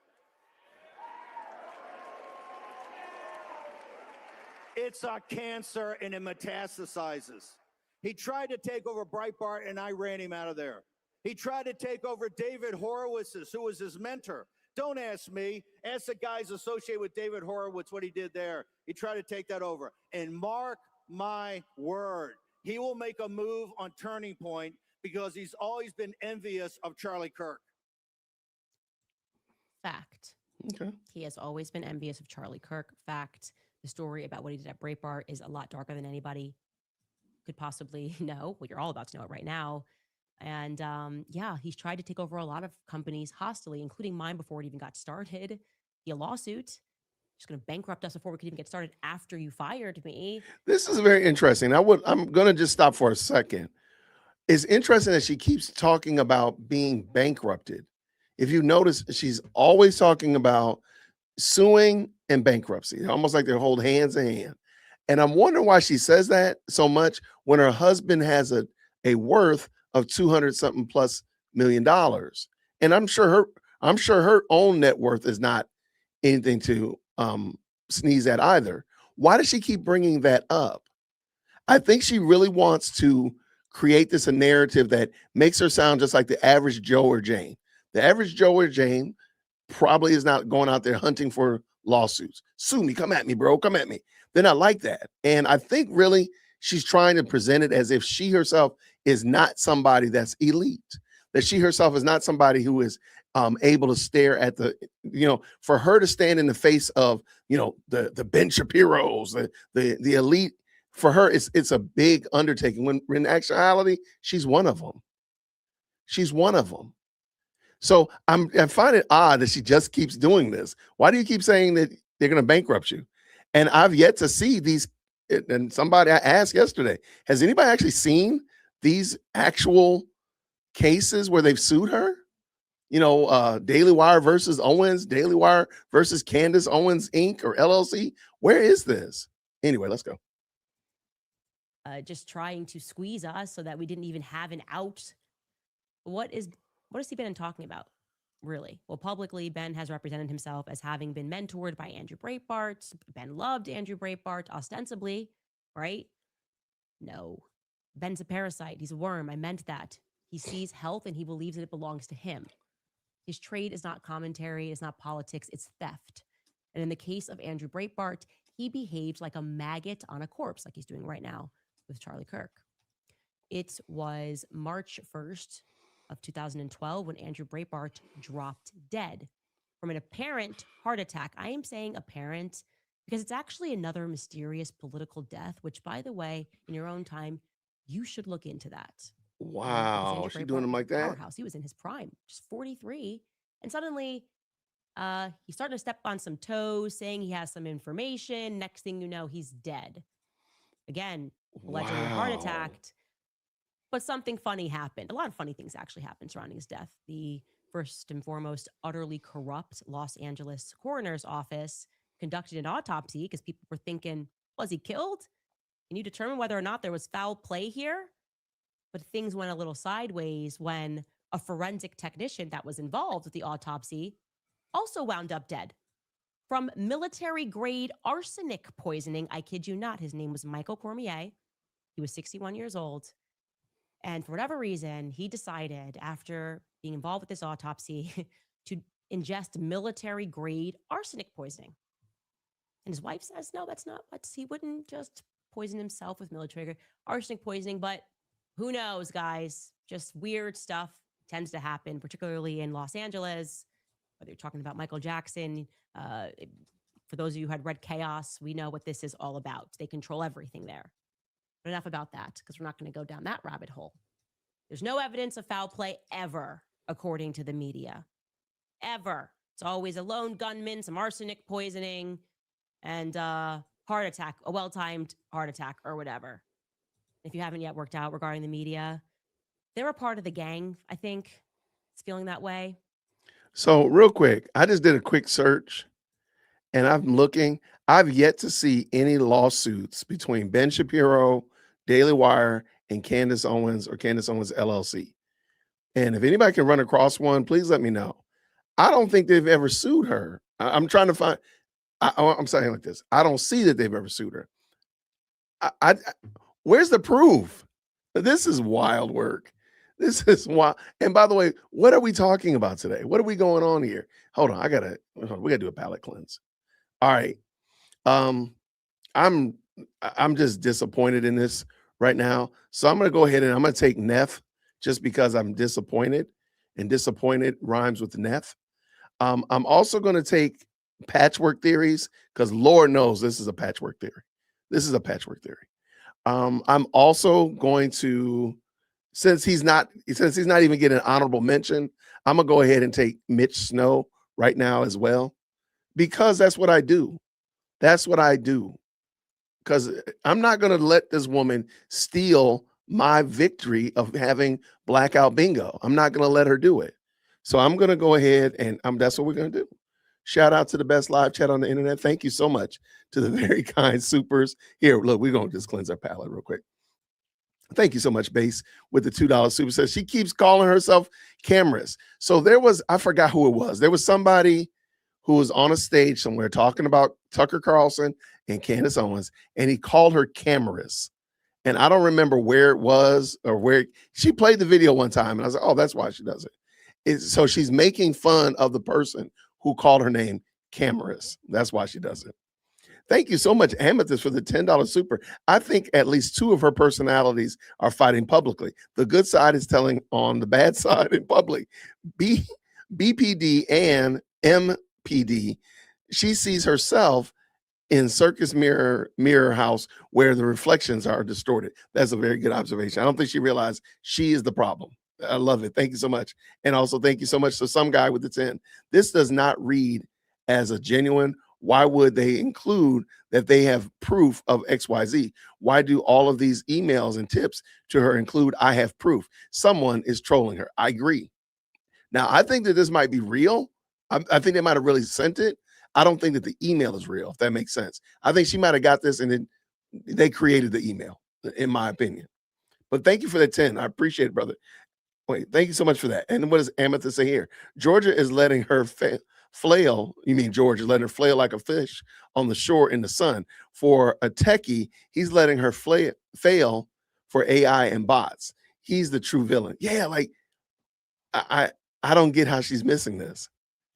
It's a cancer and it metastasizes. He tried to take over Breitbart and I ran him out of there. He tried to take over David Horowitz's, who was his mentor. Don't ask me. Ask the guys associated with David Horowitz what he did there. He tried to take that over. And mark my word, he will make a move on Turning Point because he's always been envious of Charlie Kirk. Fact. Okay. He has always been envious of Charlie Kirk. Fact. The story about what he did at Breitbart is a lot darker than anybody could possibly know. Well, you're all about to know it right now. And yeah, he's tried to take over a lot of companies hostily, including mine before it even got started. He a lawsuit. Just going to bankrupt us before we could even get started after you fired me. This is very interesting. I'm going to just stop for a second. It's interesting that she keeps talking about being bankrupted. If you notice, she's always talking about suing and bankruptcy, almost like they hold hands in hand. And I'm wondering why she says that so much when her husband has a worth of 200 something plus $1 million. And I'm sure her own net worth is not anything to sneeze at either. Why does she keep bringing that up? I think she really wants to create this a narrative that makes her sound just like the average Joe or Jane. The average Joe or Jane probably is not going out there hunting for lawsuits. Sue me, come at me, bro, come at me. They're not like that. And I think really she's trying to present it as if she herself is not somebody that's elite, that she herself is not somebody who is able to stare at for her to stand in the face of, the Ben Shapiro's, the elite. For her, it's a big undertaking when in actuality, she's one of them. She's one of them. So I find it odd that she just keeps doing this. Why do you keep saying that they're going to bankrupt you? And I've yet to see these. And somebody I asked yesterday, has anybody actually seen these actual cases where they've sued her? Daily Wire versus Owens, Daily Wire versus Candace Owens Inc. or LLC. Where is this? Anyway, let's go. Just trying to squeeze us so that we didn't even have an out. What has he been talking about, really? Well, publicly, Ben has represented himself as having been mentored by Andrew Breitbart. Ben loved Andrew Breitbart, ostensibly, right? No. Ben's a parasite. He's a worm. I meant that. He sees health and he believes that it belongs to him. His trade is not commentary. It's not politics. It's theft. And in the case of Andrew Breitbart, he behaved like a maggot on a corpse, like he's doing right now with Charlie Kirk. It was March 1st of 2012 when Andrew Breitbart dropped dead from an apparent heart attack. I am saying apparent because it's actually another mysterious political death, which, by the way, in your own time, you should look into that. Wow, she doing him like that? Powerhouse. He was in his prime, just 43. And suddenly, he's starting to step on some toes, saying he has some information. Next thing you know, he's dead. Again, allegedly heart attacked. But something funny happened. A lot of funny things actually happened surrounding his death. The first and foremost, utterly corrupt Los Angeles coroner's office conducted an autopsy because people were thinking, was he killed? Can you determine whether or not there was foul play here? But things went a little sideways when a forensic technician that was involved with the autopsy also wound up dead from military-grade arsenic poisoning. I kid you not. His name was Michael Cormier. He was 61 years old. And for whatever reason, he decided, after being involved with this autopsy, to ingest military-grade arsenic poisoning. And his wife says, no, that's not what he wouldn't just poison himself with military-grade arsenic poisoning. But who knows, guys? Just weird stuff tends to happen, particularly in Los Angeles. Whether you're talking about Michael Jackson, for those of you who had read Chaos, we know what this is all about. They control everything there. But enough about that, because we're not going to go down that rabbit hole. There's no evidence of foul play ever, according to the media. Ever. It's always a lone gunman, some arsenic poisoning, and heart attack, a well-timed heart attack or whatever. If you haven't yet worked out regarding the media, they're a part of the gang, I think. It's feeling that way. So real quick, I just did a quick search and I'm looking. I've yet to see any lawsuits between Ben Shapiro, Daily Wire, and Candace Owens or Candace Owens LLC. And if anybody can run across one, please let me know. I don't think they've ever sued her. I'm trying to find, I'm saying like this. I don't see that they've ever sued her. Where's the proof? This is wild work. This is wild. And by the way, what are we talking about today? What are we going on here? Hold on. We gotta do a palate cleanse. All right. I'm just disappointed in this right now. So I'm gonna go ahead and I'm gonna take Neff just because I'm disappointed, and disappointed rhymes with Neff. I'm also gonna take patchwork theories because Lord knows this is a patchwork theory. This is a patchwork theory. I'm also going to, since he's not even getting an honorable mention, I'm gonna go ahead and take Mitch Snow right now as well, because that's what I do. That's what I do. Because I'm not gonna let this woman steal my victory of having blackout bingo. I'm not going to let her do it. So I'm going to go ahead and that's what we're going to do. Shout out to the best live chat on the internet. Thank you so much to the very kind supers. Here, look, we're going to just cleanse our palate real quick. Thank you so much, Base, with the $2 super set. She keeps calling herself Cameras. So there was, I forgot who it was. There was somebody who was on a stage somewhere talking about Tucker Carlson and Candace Owens, and he called her Cameras. And I don't remember where it was or where she played the video one time. And I was like, oh, that's why she does it. So she's making fun of the person who called her name Cameras. That's why she does it. Thank you so much, Amethyst, for the $10 super. I think at least two of her personalities are fighting publicly. The good side is telling on the bad side in public. BPD and MPD, she sees herself in Circus Mirror House where the reflections are distorted. That's a very good observation. I don't think she realized she is the problem. I love it. Thank you so much. And also thank you so much to some guy with the 10. This does not read as a genuine. Why would they include that they have proof of XYZ? Why do all of these emails and tips to her include I have proof? Someone is trolling her. I agree. Now, I think that this might be real. I think they might have really sent it. I don't think that the email is real, if that makes sense. I think she might have got this and then they created the email, in my opinion. But thank you for the 10. I appreciate it, brother. Wait, thank you so much for that. And what does Amethyst say here? Georgia is letting her flail. You mean Georgia is letting her flail like a fish on the shore in the sun. For a techie, he's letting her fail for AI and bots. He's the true villain. Yeah, like I don't get how she's missing this.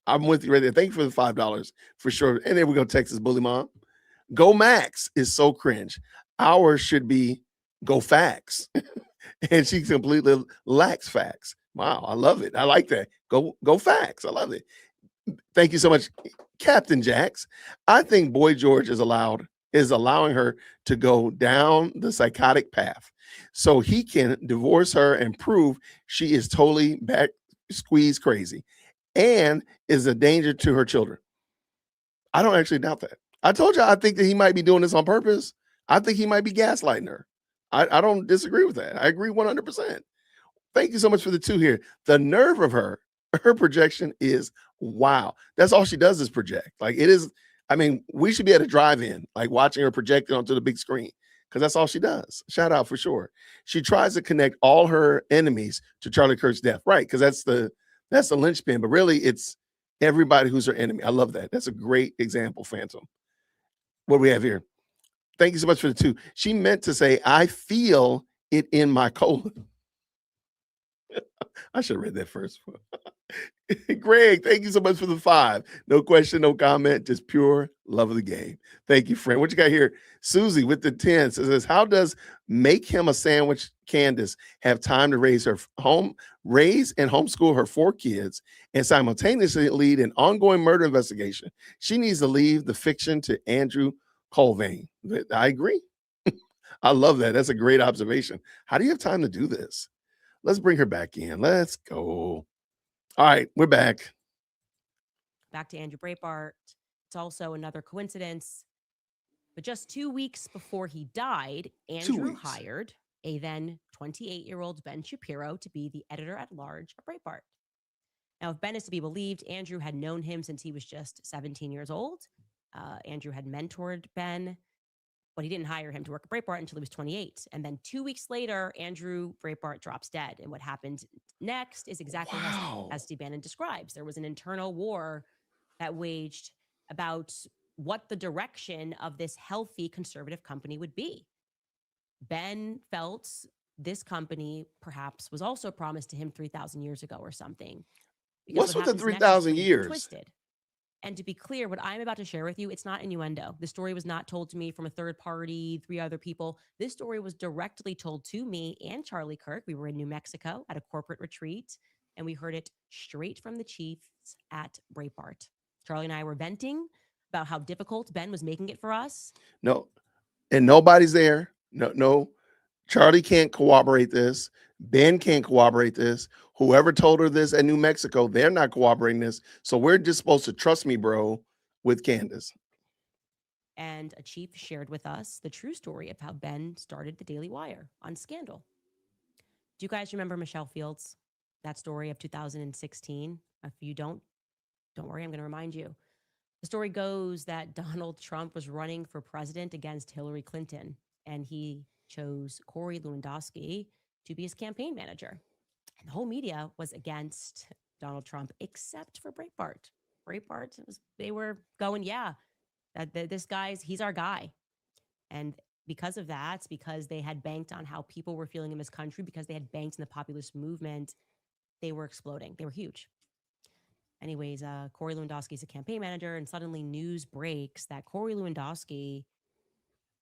I'm with you right there. Thank you for the $5 for sure. And then we go Texas Bully Mom. Go Max is so cringe. Ours should be Go Facts. And she completely lacks facts. Wow, I love it. I like that. Go Facts. I love it. Thank you so much, Captain Jax. I think Boy George is allowing her to go down the psychotic path so he can divorce her and prove she is totally back squeeze crazy and is a danger to her children. I don't actually doubt that. I told you I think that he might be doing this on purpose. I think he might be gaslighting her. I don't disagree with that. I agree 100%. Thank you so much for the 2 here. The nerve of her projection is wow. That's all she does is project. Like it is, I mean, we should be at a drive-in, like watching her project it onto the big screen because that's all she does. Shout out for sure. She tries to connect all her enemies to Charlie Kirk's death, right? Because that's the linchpin, but really it's everybody who's her enemy. I love that. That's a great example, Phantom. What do we have here? Thank you so much for the 2. She meant to say, I feel it in my colon. I should have read that first. Greg, thank you so much for the 5. No question, no comment, just pure love of the game. Thank you, friend. What you got here? Susie with the 10 says, how does make him a sandwich Candace have time to raise and homeschool her 4 kids and simultaneously lead an ongoing murder investigation? She needs to leave the fiction to Andrew Colvane. I agree. I love that. That's a great observation. How do you have time to do this? Let's bring her back in. Let's go. All right, we're back. Back to Andrew Breitbart. It's also another coincidence. But just 2 weeks before he died, Andrew hired a then 28-year-old Ben Shapiro to be the editor-at-large of Breitbart. Now, if Ben is to be believed, Andrew had known him since he was just 17 years old. Andrew had mentored Ben, but he didn't hire him to work at Breitbart until he was 28. And then 2 weeks later, Andrew Breitbart drops dead. And what happened next is exactly as Steve Bannon describes. There was an internal war that waged about what the direction of this healthy conservative company would be. Ben felt this company perhaps was also promised to him 3,000 years ago or something. What's with the 3,000 years? Twisted. And to be clear, what I'm about to share with you, it's not innuendo. The story was not told to me from a third party, 3 other people. This story was directly told to me and Charlie Kirk. We were in New Mexico at a corporate retreat, and we heard it straight from the chiefs at Breitbart. Charlie and I were venting about how difficult Ben was making it for us. No, and nobody's there. No. Charlie can't corroborate this. Ben can't corroborate this. Whoever told her this at New Mexico, they're not corroborating this. So we're just supposed to trust me, bro, with Candace. And a chief shared with us the true story of how Ben started the Daily Wire on Scandal. Do you guys remember Michelle Fields? That story of 2016? If you don't worry, I'm going to remind you. The story goes that Donald Trump was running for president against Hillary Clinton, and he chose Corey Lewandowski to be his campaign manager. And the whole media was against Donald Trump, except for Breitbart. Breitbart, they were going, yeah, this guy's, he's our guy. And because of that, because they had banked on how people were feeling in this country, because they had banked in the populist movement, they were exploding. They were huge. Anyways, Corey Lewandowski is a campaign manager, and suddenly news breaks that Corey Lewandowski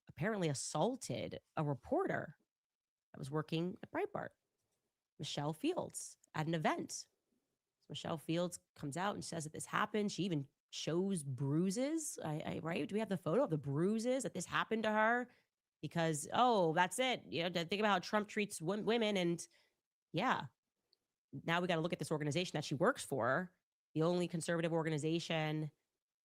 apparently assaulted a reporter that was working at Breitbart, Michelle Fields, at an event. Michelle Fields comes out and says that this happened. She even shows bruises. Right? Do we have the photo of the bruises that this happened to her? Because, oh, that's it. You know, think about how Trump treats women. And yeah, now we got to look at this organization that she works for, the only conservative organization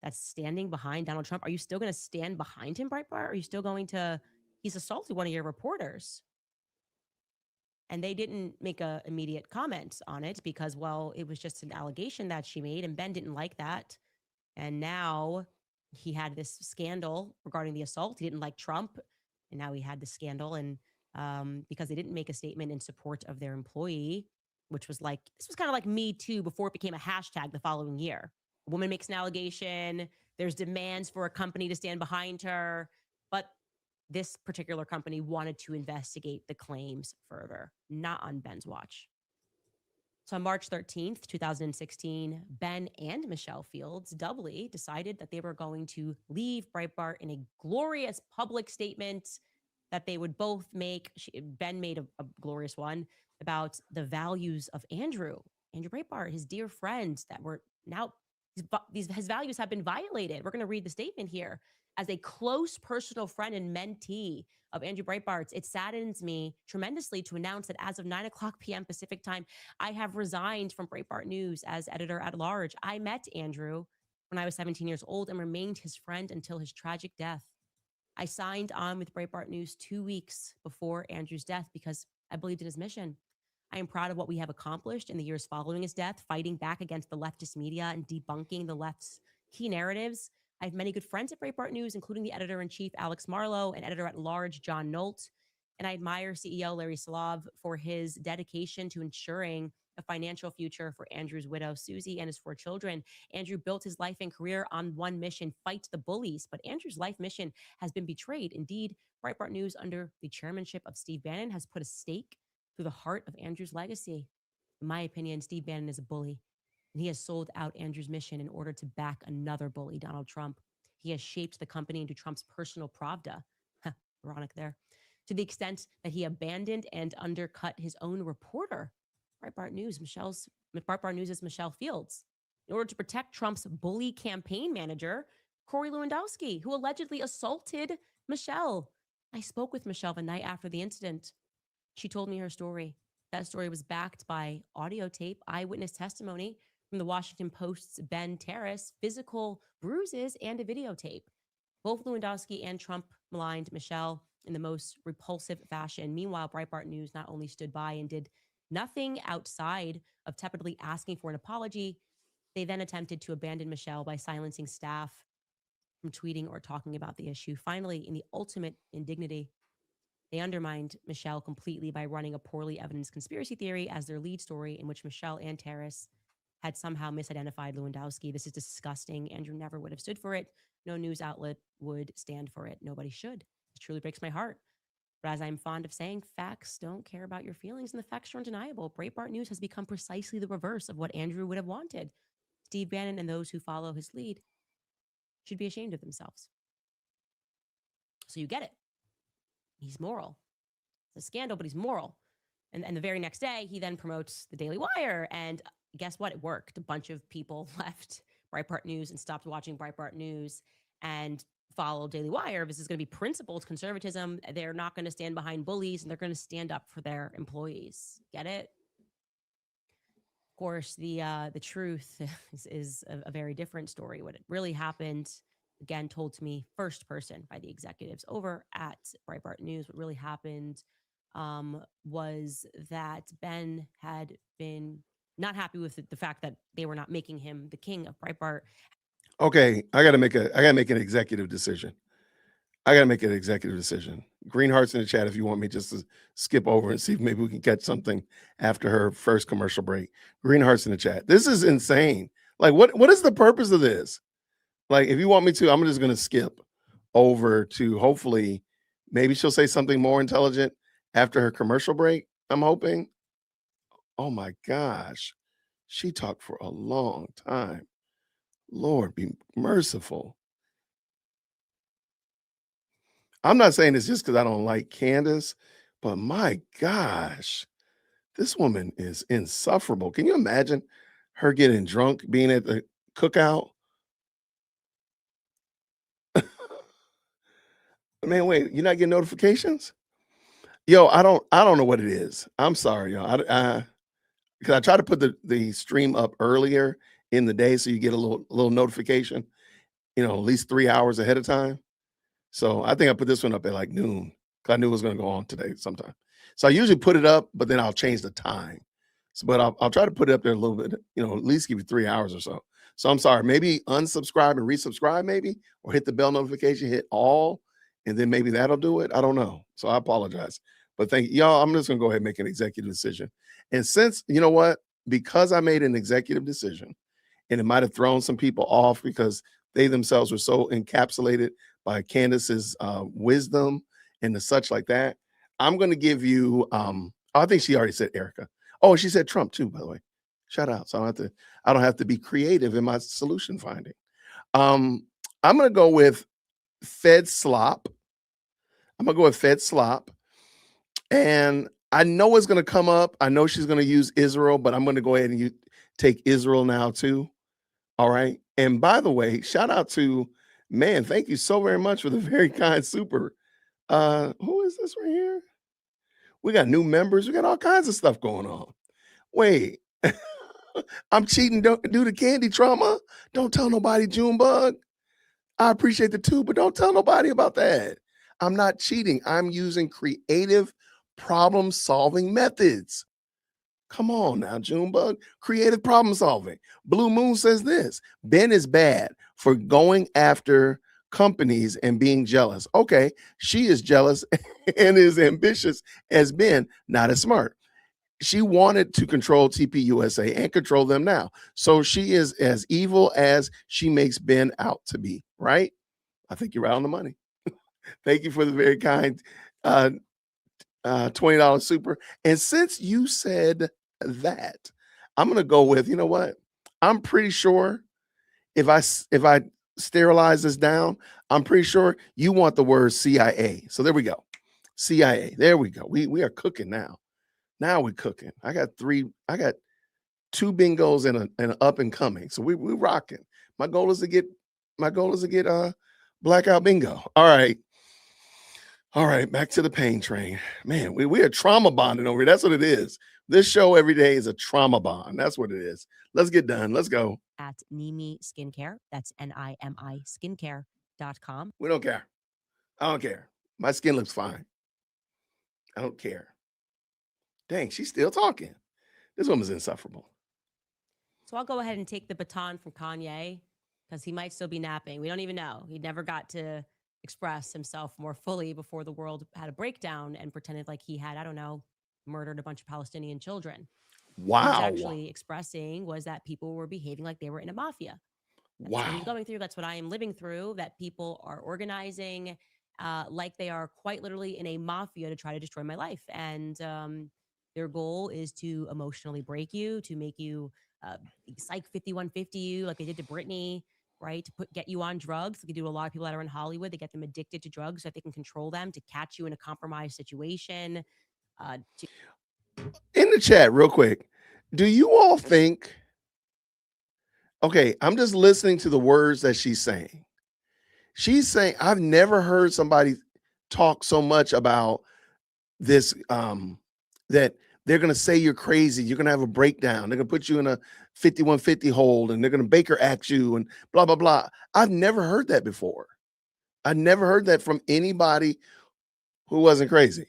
that's standing behind Donald Trump. Are you still going to stand behind him, Breitbart? Are you still going to, he's assaulted one of your reporters. And they didn't make an immediate comment on it because, well, it was just an allegation that she made, and Ben didn't like that. And now he had this scandal regarding the assault. He didn't like Trump, and now he had the scandal. And because they didn't make a statement in support of their employee, which was like, this was kind of like Me Too before it became a hashtag the following year. A woman makes an allegation, there's demands for a company to stand behind her, but this particular company wanted to investigate the claims further, not on Ben's watch. So on March 13th, 2016, Ben and Michelle Fields doubly decided that they were going to leave Breitbart in a glorious public statement that they would both make. Ben made a glorious one about the values of Andrew Breitbart, his dear friend, that were now, his values have been violated. We're going to read the statement here. As a close personal friend and mentee of Andrew Breitbart's, it saddens me tremendously to announce that as of 9:00 p.m. Pacific time, I have resigned from Breitbart News as editor at large. I met Andrew when I was 17 years old and remained his friend until his tragic death. I signed on with Breitbart News 2 weeks before Andrew's death because I believed in his mission. I am proud of what we have accomplished in the years following his death, fighting back against the leftist media and debunking the left's key narratives. I have many good friends at Breitbart News, including the editor-in-chief, Alex Marlow, and editor-at-large, John Nolt. And I admire CEO Larry Solov for his dedication to ensuring a financial future for Andrew's widow, Susie, and his 4 children. Andrew built his life and career on one mission: fight the bullies. But Andrew's life mission has been betrayed. Indeed, Breitbart News, under the chairmanship of Steve Bannon, has put a stake through the heart of Andrew's legacy. In my opinion, Steve Bannon is a bully, and he has sold out Andrew's mission in order to back another bully, Donald Trump. He has shaped the company into Trump's personal Pravda. Ironic there. To the extent that he abandoned and undercut his own reporter, Breitbart News' Michelle Fields, in order to protect Trump's bully campaign manager, Corey Lewandowski, who allegedly assaulted Michelle. I spoke with Michelle the night after the incident. She told me her story. That story was backed by audio tape, eyewitness testimony from the Washington Post's Ben Terrace, physical bruises, and a videotape. Both Lewandowski and Trump maligned Michelle in the most repulsive fashion. Meanwhile, Breitbart News not only stood by and did nothing outside of tepidly asking for an apology, they then attempted to abandon Michelle by silencing staff from tweeting or talking about the issue. Finally, in the ultimate indignity, they undermined Michelle completely by running a poorly evidenced conspiracy theory as their lead story, in which Michelle and Terrace had somehow misidentified Lewandowski. This is disgusting. Andrew never would have stood for it. No news outlet would stand for it. Nobody should. It truly breaks my heart. But as I'm fond of saying, facts don't care about your feelings, and the facts are undeniable. Breitbart News has become precisely the reverse of what Andrew would have wanted. Steve Bannon and those who follow his lead should be ashamed of themselves. So you get it. He's moral. It's a scandal, but he's moral. And the very next day, he then promotes the Daily Wire. And guess what? It worked. A bunch of people left Breitbart News and stopped watching Breitbart News and followed Daily Wire. This is going to be principled conservatism. They're not going to stand behind bullies, and they're going to stand up for their employees. Get it? Of course, the truth is a very different story. What it really happened, again, told to me first person by the executives over at Breitbart News. What really happened was that Ben had been not happy with the fact that they were not making him the king of Breitbart. Okay, I gotta make an executive decision. Green hearts in the chat if you want me just to skip over and see if maybe we can catch something after her first commercial break. Green hearts in the chat. This is insane. Like, what is the purpose of this? Like, if you want me to, I'm just gonna skip over to hopefully maybe she'll say something more intelligent after her commercial break. I'm hoping. Oh my gosh. She talked for a long time. Lord be merciful. I'm not saying it's just because I don't like Candace, but my gosh, this woman is insufferable. Can you imagine her getting drunk, being at the cookout? Man, wait, you're not getting notifications? Yo, I don't know what it is. I'm sorry, y'all. Because I try to put the stream up earlier in the day so you get a little notification, at least 3 hours ahead of time. So I think I put this one up at like noon because I knew it was going to go on today sometime. So I usually put it up, but then I'll change the time. So, but I'll try to put it up there a little bit, at least give you 3 hours or so. So I'm sorry, maybe unsubscribe and resubscribe maybe, or hit the bell notification, hit all, and then maybe that'll do it. I don't know. So I apologize. But thank y'all. I'm just going to go ahead and make an executive decision. And since, you know what, because I made an executive decision, and it might have thrown some people off because they themselves were so encapsulated by Candace's wisdom and the such like that. I'm going to give you, I think she already said Erica. Oh, she said Trump too, by the way. Shout out. So I don't have to be creative in my solution finding. I'm going to go with Fed Slop. And I know it's going to come up. I know she's going to use Israel, but I'm going to go ahead and take Israel now too. All right. And by the way, shout out to, man, thank you so very much for the very kind super. Who is this right here? We got new members. We got all kinds of stuff going on. Wait, I'm cheating due to candy trauma. Don't tell nobody, Junebug. I appreciate the two, but don't tell nobody about that. I'm not cheating. I'm using creative problem solving methods. Come on now, Junebug. Creative problem solving. Blue Moon says this: Ben is bad for going after companies and being jealous. Okay, she is jealous and is ambitious as Ben, not as smart. She wanted to control TPUSA and control them now. So she is as evil as she makes Ben out to be, right? I think you're right on the money. Thank you for the very kind $20 super. And since you said that, I'm going to go with, you know what? I'm pretty sure if I sterilize this down, I'm pretty sure you want the word CIA. So there we go. CIA. There we go. We are cooking now. Now we're cooking. I got 2 bingos and an up and coming. So we rocking. My goal is to get blackout bingo. All right. All right, back to the pain train. Man, we are trauma bonding over here. That's what it is. This show every day is a trauma bond. That's what it is. Let's get done. Let's go. At Nimi Skincare. That's NIMI skincare.com. We don't care. I don't care. My skin looks fine. I don't care. Dang, she's still talking. This woman's insufferable. So I'll go ahead and take the baton from Kanye because he might still be napping. We don't even know. He never got to express himself more fully before the world had a breakdown and pretended like he had, I don't know, murdered a bunch of Palestinian children. Wow. What he was actually expressing was that people were behaving like they were in a mafia. That's what he's going through. That's what I am living through, that people are organizing like they are quite literally in a mafia to try to destroy my life. And their goal is to emotionally break you, to make you psych 5150 you like they did to Britney, right? To get you on drugs. Like they do to a lot of people that are in Hollywood. They get them addicted to drugs so that they can control them, to catch you in a compromised situation. In the chat, real quick, do you all think, okay, I'm just listening to the words that she's saying. She's saying, I've never heard somebody talk so much about this, that they're going to say you're crazy. You're going to have a breakdown. They're going to put you in a 5150 hold and they're going to Baker Act you and blah, blah, blah. I've never heard that before. I never heard that from anybody who wasn't crazy.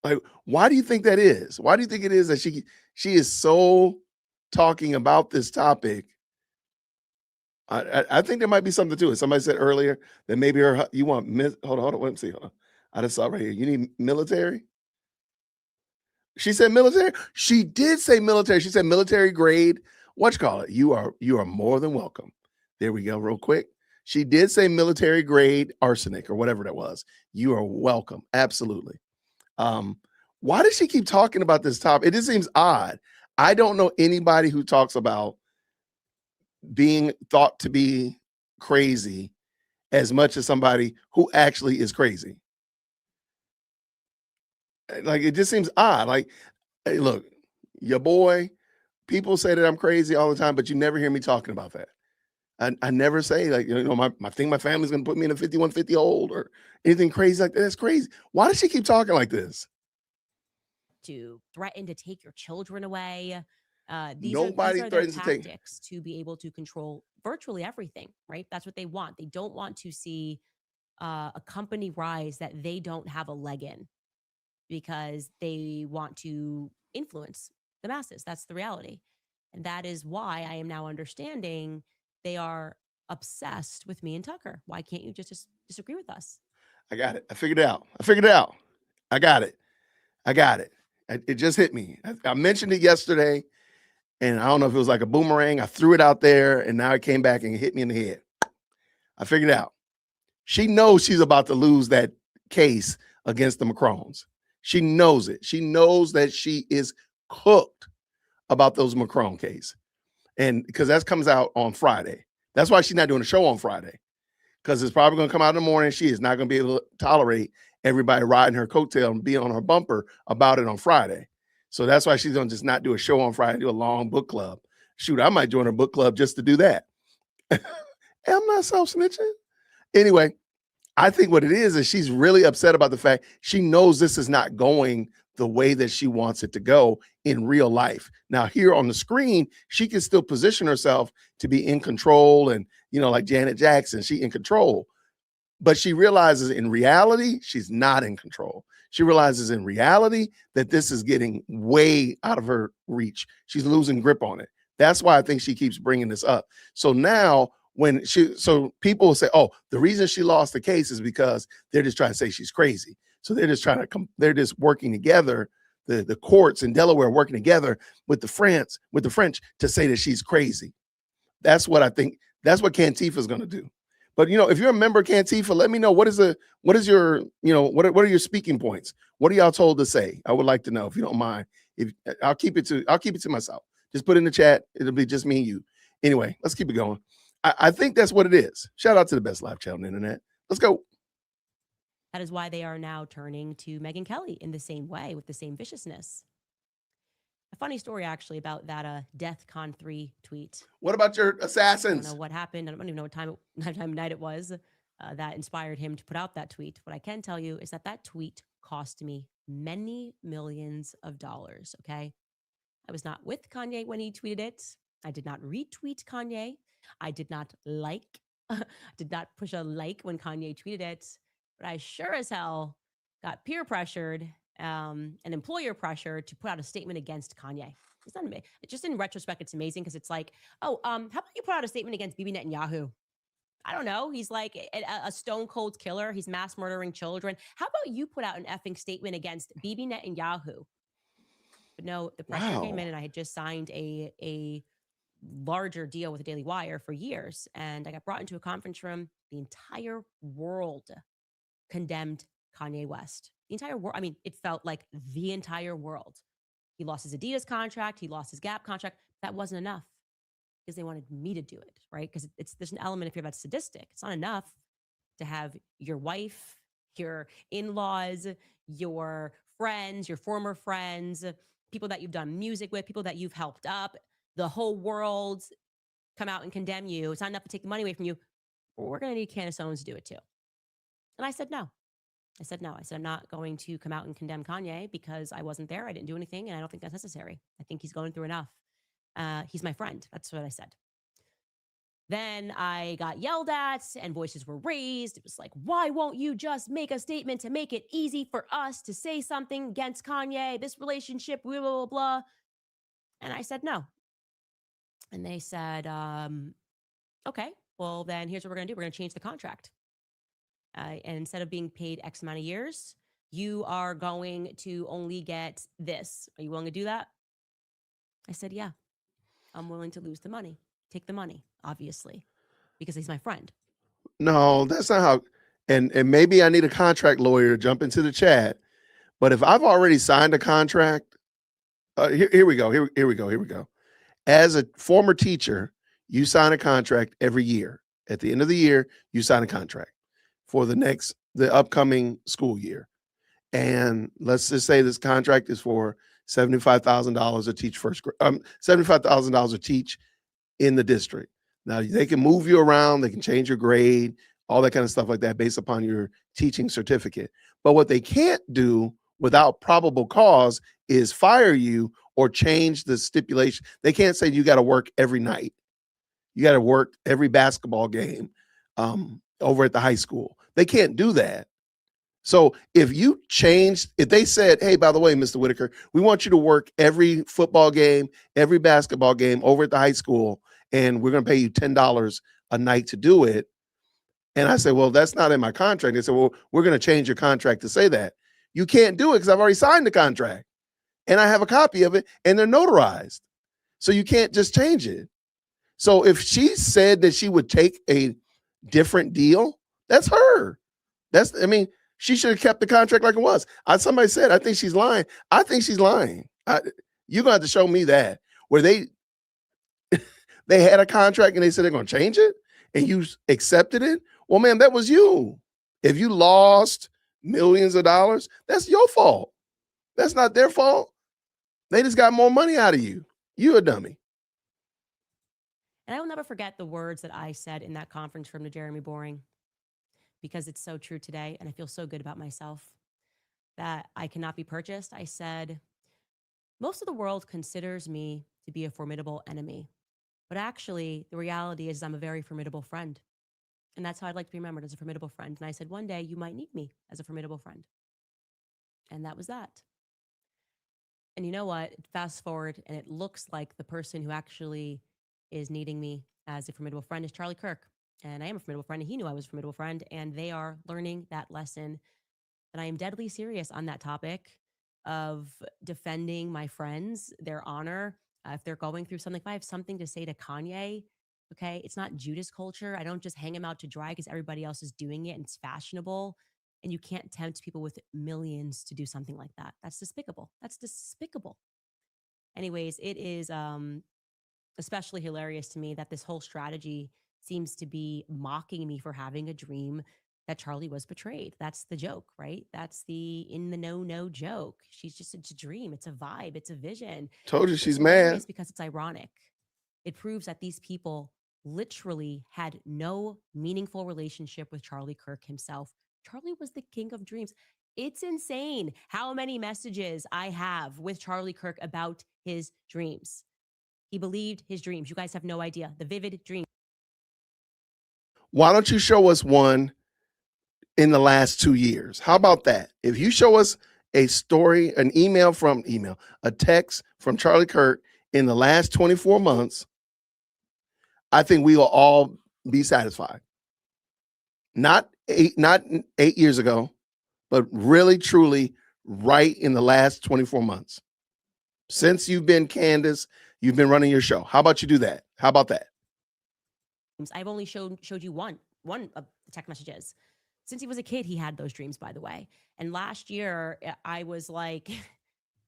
Like, why do you think that is? Why do you think it is that she is so talking about this topic? I think there might be something to it. Somebody said earlier that maybe you want hold on, let me see. Hold on. I just saw right here. You need military. She said military. She did say military. She said military grade. What you call it? You are more than welcome. There we go. Real quick. She did say military grade arsenic or whatever that was. You are welcome. Absolutely. Why does she keep talking about this topic? It just seems odd. I don't know anybody who talks about being thought to be crazy as much as somebody who actually is crazy. Like, it just seems odd. Like, hey, look, your boy, people say that I'm crazy all the time, but you never hear me talking about that. I never say, like, my think my family's gonna put me in a 5150 old or anything crazy like that. That's crazy. Why does she keep talking like this? To threaten to take your children away. These Nobody are their threatens to take. tactics to be able to control virtually everything, right? That's what they want. They don't want to see a company rise that they don't have a leg in because they want to influence the masses. That's the reality. And that is why I am now understanding they are obsessed with me and Tucker. Why can't you just disagree with us? I got it. I figured it out. I figured it out. I got it. I got it. It just hit me. I mentioned it yesterday, and I don't know if it was like a boomerang. I threw it out there, and now it came back and it hit me in the head. I figured it out. She knows she's about to lose that case against the Macrons. She knows it. She knows that she is cooked about those Macron case. And because that comes out on Friday. That's why she's not doing a show on Friday. Because it's probably going to come out in the morning. She is not going to be able to tolerate everybody riding her coattail and be on her bumper about it on Friday. So that's why she's going to just not do a show on Friday, do a long book club. Shoot, I might join her book club just to do that. I'm not self-snitching. Anyway, I think what it is she's really upset about the fact she knows this is not going the way that she wants it to go in real life. Now, here on the screen, she can still position herself to be in control and, like Janet Jackson, she in control. But she realizes in reality, she's not in control. She realizes in reality that this is getting way out of her reach. She's losing grip on it. That's why I think she keeps bringing this up. So now so people will say, oh, the reason she lost the case is because they're just trying to say she's crazy. So they're just they're just working together. The courts in Delaware working together with the French to say that she's crazy. That's what I think. That's what Cantifa is going to do. But if you're a member of Cantifa, let me know what are your speaking points? What are y'all told to say? I would like to know if you don't mind. If I'll keep it to myself. Just put it in the chat. It'll be just me and you. Anyway, let's keep it going. I think that's what it is. Shout out to the best live channel on the internet. Let's go. That is why they are now turning to Megyn Kelly in the same way with the same viciousness. A funny story, actually, about that DEFCON 3 tweet. What about your assassins? I don't know what happened. I don't even know what time night it was that inspired him to put out that tweet. What I can tell you is that tweet cost me many millions of dollars, okay? I was not with Kanye when he tweeted it. I did not retweet Kanye. I did not did not push a like when Kanye tweeted it. But I sure as hell got peer pressured and employer pressure to put out a statement against Kanye. It's not amazing. Just in retrospect, it's amazing because it's like, how about you put out a statement against Bibi Netanyahu? I don't know. He's like a stone cold killer. He's mass murdering children. How about you put out an effing statement against Bibi Netanyahu? But no, the pressure came in, and I had just signed a larger deal with the Daily Wire for years. And I got brought into a conference room. The entire world condemned Kanye West. The entire world. I mean, it felt like the entire world. He lost his Adidas contract. He lost his Gap contract. That wasn't enough because they wanted me to do it, right? Because there's an element, if you're about sadistic, it's not enough to have your wife, your in-laws, your friends, your former friends, people that you've done music with, people that you've helped up, the whole world come out and condemn you. It's not enough to take the money away from you. We're going to need Candace Owens to do it too. And I said no. I said, I'm not going to come out and condemn Kanye because I wasn't there. I didn't do anything. And I don't think that's necessary. I think he's going through enough. He's my friend. That's what I said. Then I got yelled at and voices were raised. It was like, why won't you just make a statement to make it easy for us to say something against Kanye, this relationship, blah, blah, blah, blah. And I said no. And they said, okay, well, then here's what we're going to do. We're going to change the contract. And instead of being paid X amount of years, you are going to only get this. Are you willing to do that? I said, yeah, I'm willing to lose the money. Take the money, obviously, because he's my friend. No, that's not how. And maybe I need a contract lawyer to jump into the chat. But if I've already signed a contract, here we go. Here we go. As a former teacher, you sign a contract every year. At the end of the year, you sign a contract for the upcoming school year. And let's just say this contract is for $75,000 to teach first grade, $75,000 to teach in the district. Now they can move you around, they can change your grade, all that kind of stuff like that based upon your teaching certificate. But what they can't do without probable cause is fire you or change the stipulation. They can't say you got to work every night. You got to work every basketball game over at the high school. They can't do that. So if they said, hey, by the way, Mr. Whitaker, we want you to work every football game, every basketball game over at the high school, and we're going to pay you $10 a night to do it. And I said, well, that's not in my contract. They said, well, we're going to change your contract to say that. You can't do it because I've already signed the contract and I have a copy of it and they're notarized. So you can't just change it. So if she said that she would take a different deal, that's her. She should have kept the contract like it was. Somebody said, I think she's lying. I think she's lying. You're going to have to show me that where they had a contract and they said they're going to change it and you accepted it. Well, man, that was you. If you lost millions of dollars, that's your fault. That's not their fault. They just got more money out of you. You a dummy. And I will never forget the words that I said in that conference room to Jeremy Boring, because it's so true today. And I feel so good about myself that I cannot be purchased. I said, most of the world considers me to be a formidable enemy. But actually, the reality is I'm a very formidable friend. And that's how I'd like to be remembered, as a formidable friend. And I said, one day you might need me as a formidable friend. And that was that. And you know what? Fast forward, and it looks like the person who actually is needing me as a formidable friend is Charlie Kirk. And I am a formidable friend, and he knew I was a formidable friend. And they are learning that lesson. And I am deadly serious on that topic of defending my friends, their honor. If they're going through something, if I have something to say to Kanye, okay, it's not Judas culture. I don't just hang him out to dry because everybody else is doing it and it's fashionable. And you can't tempt people with millions to do something like that. That's despicable. That's despicable. Anyways, it is especially hilarious to me that this whole strategy seems to be mocking me for having a dream that Charlie was betrayed. That's the joke, right? That's the in the no joke. It's a dream. It's a vibe. It's a vision. Told you she's It's hilarious mad. because it's ironic. It proves that these people literally had no meaningful relationship with Charlie Kirk himself. Charlie was the king of dreams. It's insane how many messages I have with Charlie Kirk about his dreams. He believed his dreams. You guys have no idea. The vivid dreams. Why don't you show us one in the last 2 years? How about that? If you show us a story, a text from Charlie Kirk in the last 24 months, I think we will all be satisfied. Not 8 years ago, but really, truly right in the last 24 months. Since you've been Candace, you've been running your show. How about you do that? How about that? I've only showed you one of the text messages. Since he was a kid, he had those dreams, by the way. And last year, I was like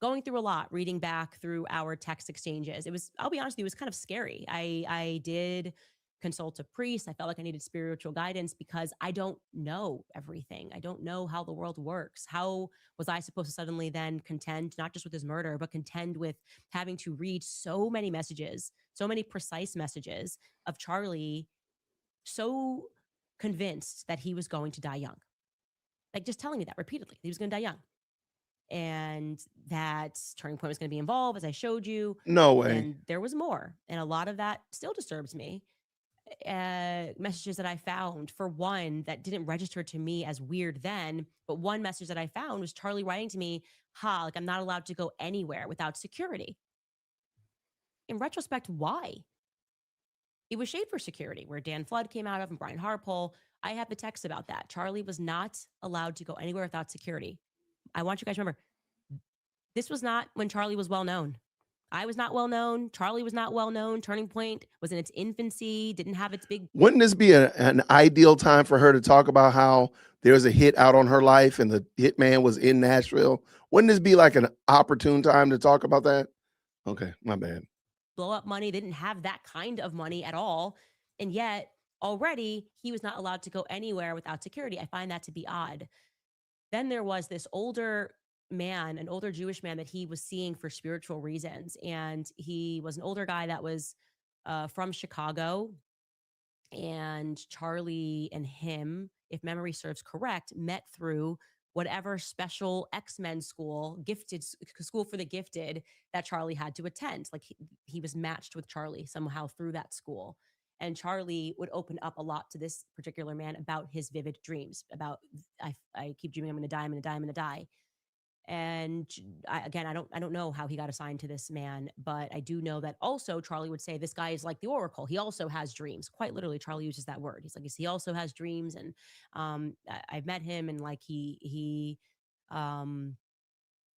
going through a lot, reading back through our text exchanges. I'll be honest with you, it was kind of scary. I did consult a priest. I felt like I needed spiritual guidance because I don't know everything. I don't know how the world works. How was I supposed to suddenly then contend, not just with his murder, but contend with having to read so many messages, so many precise messages of Charlie so convinced that he was going to die young. Like just telling me that repeatedly, he was going to die young. And that turning point was going to be involved, as I showed you. No way. And there was more. And a lot of that still disturbs me. messages that I found. For one, that didn't register to me as weird then, but one message that I found was Charlie writing to me, like I'm not allowed to go anywhere without security. In retrospect, why? It was shade for security, where Dan Flood came out of and Brian Harpole. I have the text about that. Charlie was not allowed to go anywhere without security. I want you guys to remember, this was not when Charlie was well known. I was not well known. Charlie was not well known. Turning Point was in its infancy, didn't have its big. Wouldn't this be an ideal time for her to talk about how there was a hit out on her life and the hitman was in Nashville? Wouldn't this be like an opportune time to talk about that? Okay, my bad. Blow up money. They didn't have that kind of money at all. And yet already he was not allowed to go anywhere without security. I find that to be odd. Then there was this older man, an older Jewish man that he was seeing for spiritual reasons. And he was an older guy that was from Chicago. And Charlie and him, if memory serves correct, met through whatever special X-Men school, gifted school for the gifted that Charlie had to attend. Like he was matched with Charlie somehow through that school. And Charlie would open up a lot to this particular man about his vivid dreams, about I keep dreaming I'm going to die, I'm going to die, I'm going to die. And I don't know how he got assigned to this man, but I do know that also Charlie would say this guy is like the Oracle. He also has dreams. Quite literally, Charlie uses that word. He's like, he also has dreams, and I've met him, and like he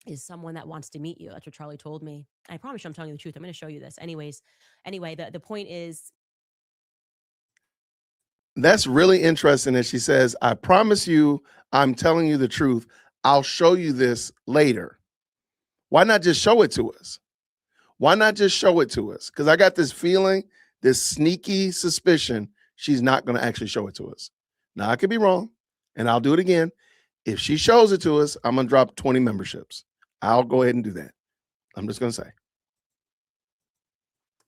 is someone that wants to meet you. That's what Charlie told me. I promise you, I'm telling you the truth. I'm going to show you this. Anyway, the point is. That's really interesting that she says, I promise you, I'm telling you the truth. I'll show you this later. Why not just show it to us? Why not just show it to us? Because I got this feeling, this sneaky suspicion, she's not going to actually show it to us. Now, I could be wrong, and I'll do it again. If she shows it to us, I'm going to drop 20 memberships. I'll go ahead and do that. I'm just going to say.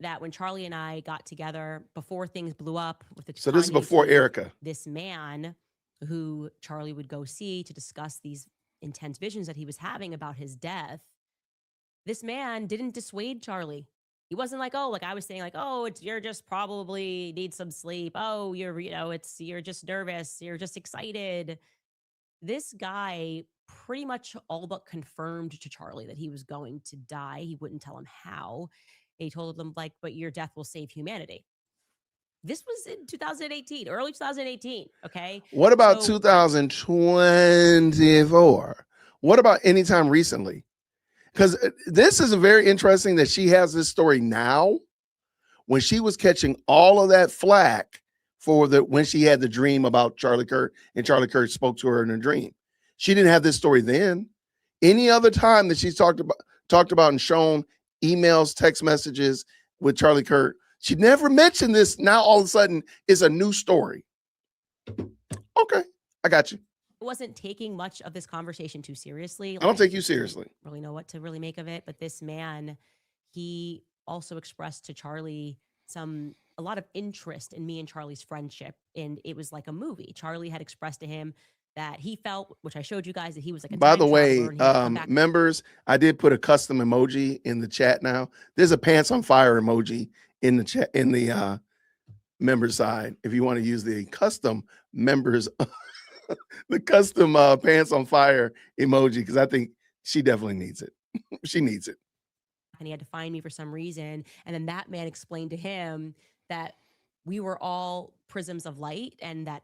That when Charlie and I got together before things blew up with the So this is before Erica. This man who Charlie would go see to discuss these intense visions that he was having about his death. This man didn't dissuade Charlie. He wasn't like, oh, like I was saying, like, oh, you're just probably need some sleep. Oh, you're just nervous. You're just excited. This guy pretty much all but confirmed to Charlie that he was going to die. He wouldn't tell him how. He told them, like, but your death will save humanity. This was in 2018, early 2018. Okay. What about 2024? What about anytime recently? Because this is very interesting that she has this story now when she was catching all of that flack for when she had the dream about Charlie Kirk and Charlie Kirk spoke to her in a dream. She didn't have this story then. Any other time that she's talked about and shown emails, text messages with Charlie Kirk, she never mentioned this. Now all of a sudden it's a new story. Okay, I got you. I wasn't taking much of this conversation too seriously. I don't take you seriously. Really know what to really make of it. But this man, he also expressed to Charlie a lot of interest in me and Charlie's friendship. And it was like a movie. Charlie had expressed to him that he felt, which I showed you guys, that he was like a By the way, back. members, I did put a custom emoji in the chat now. There's a pants on fire emoji in the chat, in the member side. If you want to use the custom members, the custom pants on fire emoji, because I think she definitely needs it. She needs it. And he had to find me for some reason. And then that man explained to him that we were all prisms of light, and that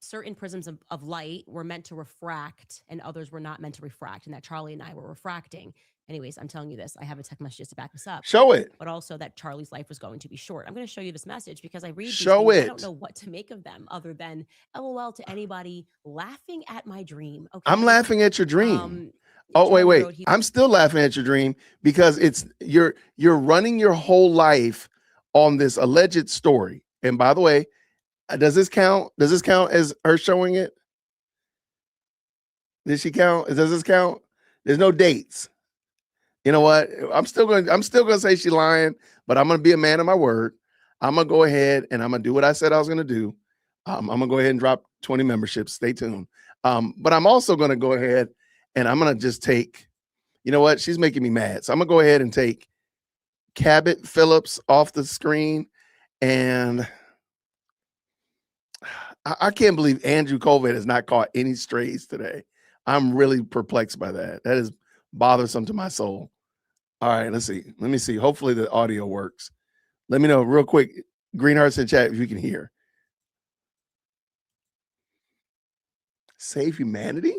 certain prisms of light were meant to refract and others were not meant to refract, and that Charlie and I were refracting. Anyways, I'm telling you this. I have a text message to back this up. Show it. But also that Charlie's life was going to be short. I'm going to show you this message because I read these Show things, it. I don't know what to make of them other than LOL to anybody laughing at my dream. Okay. I'm laughing at your dream. Oh, wait. I'm still laughing at your dream because it's you're running your whole life on this alleged story. And by the way, does this count? Does this count as her showing it? Did she count? Does this count? There's no dates. You know what? I'm still gonna say she's lying, but I'm gonna be a man of my word. I'm gonna go ahead and I'm gonna do what I said I was gonna do. I'm gonna go ahead and drop 20 memberships. Stay tuned. But I'm also gonna go ahead and I'm gonna just take, you know what? She's making me mad. So I'm gonna go ahead and take Cabot Phillips off the screen, and I can't believe Andrew Colvin has not caught any strays today. I'm really perplexed by that. That is bothersome to my soul. All right, let's see. Let me see. Hopefully the audio works. Let me know real quick, Green Hearts in chat, if you can hear. Save humanity?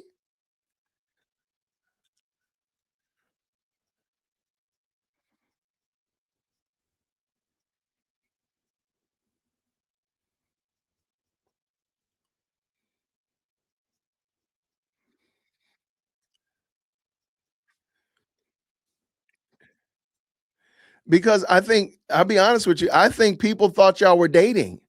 Because I think, I'll be honest with you, I think people thought y'all were dating.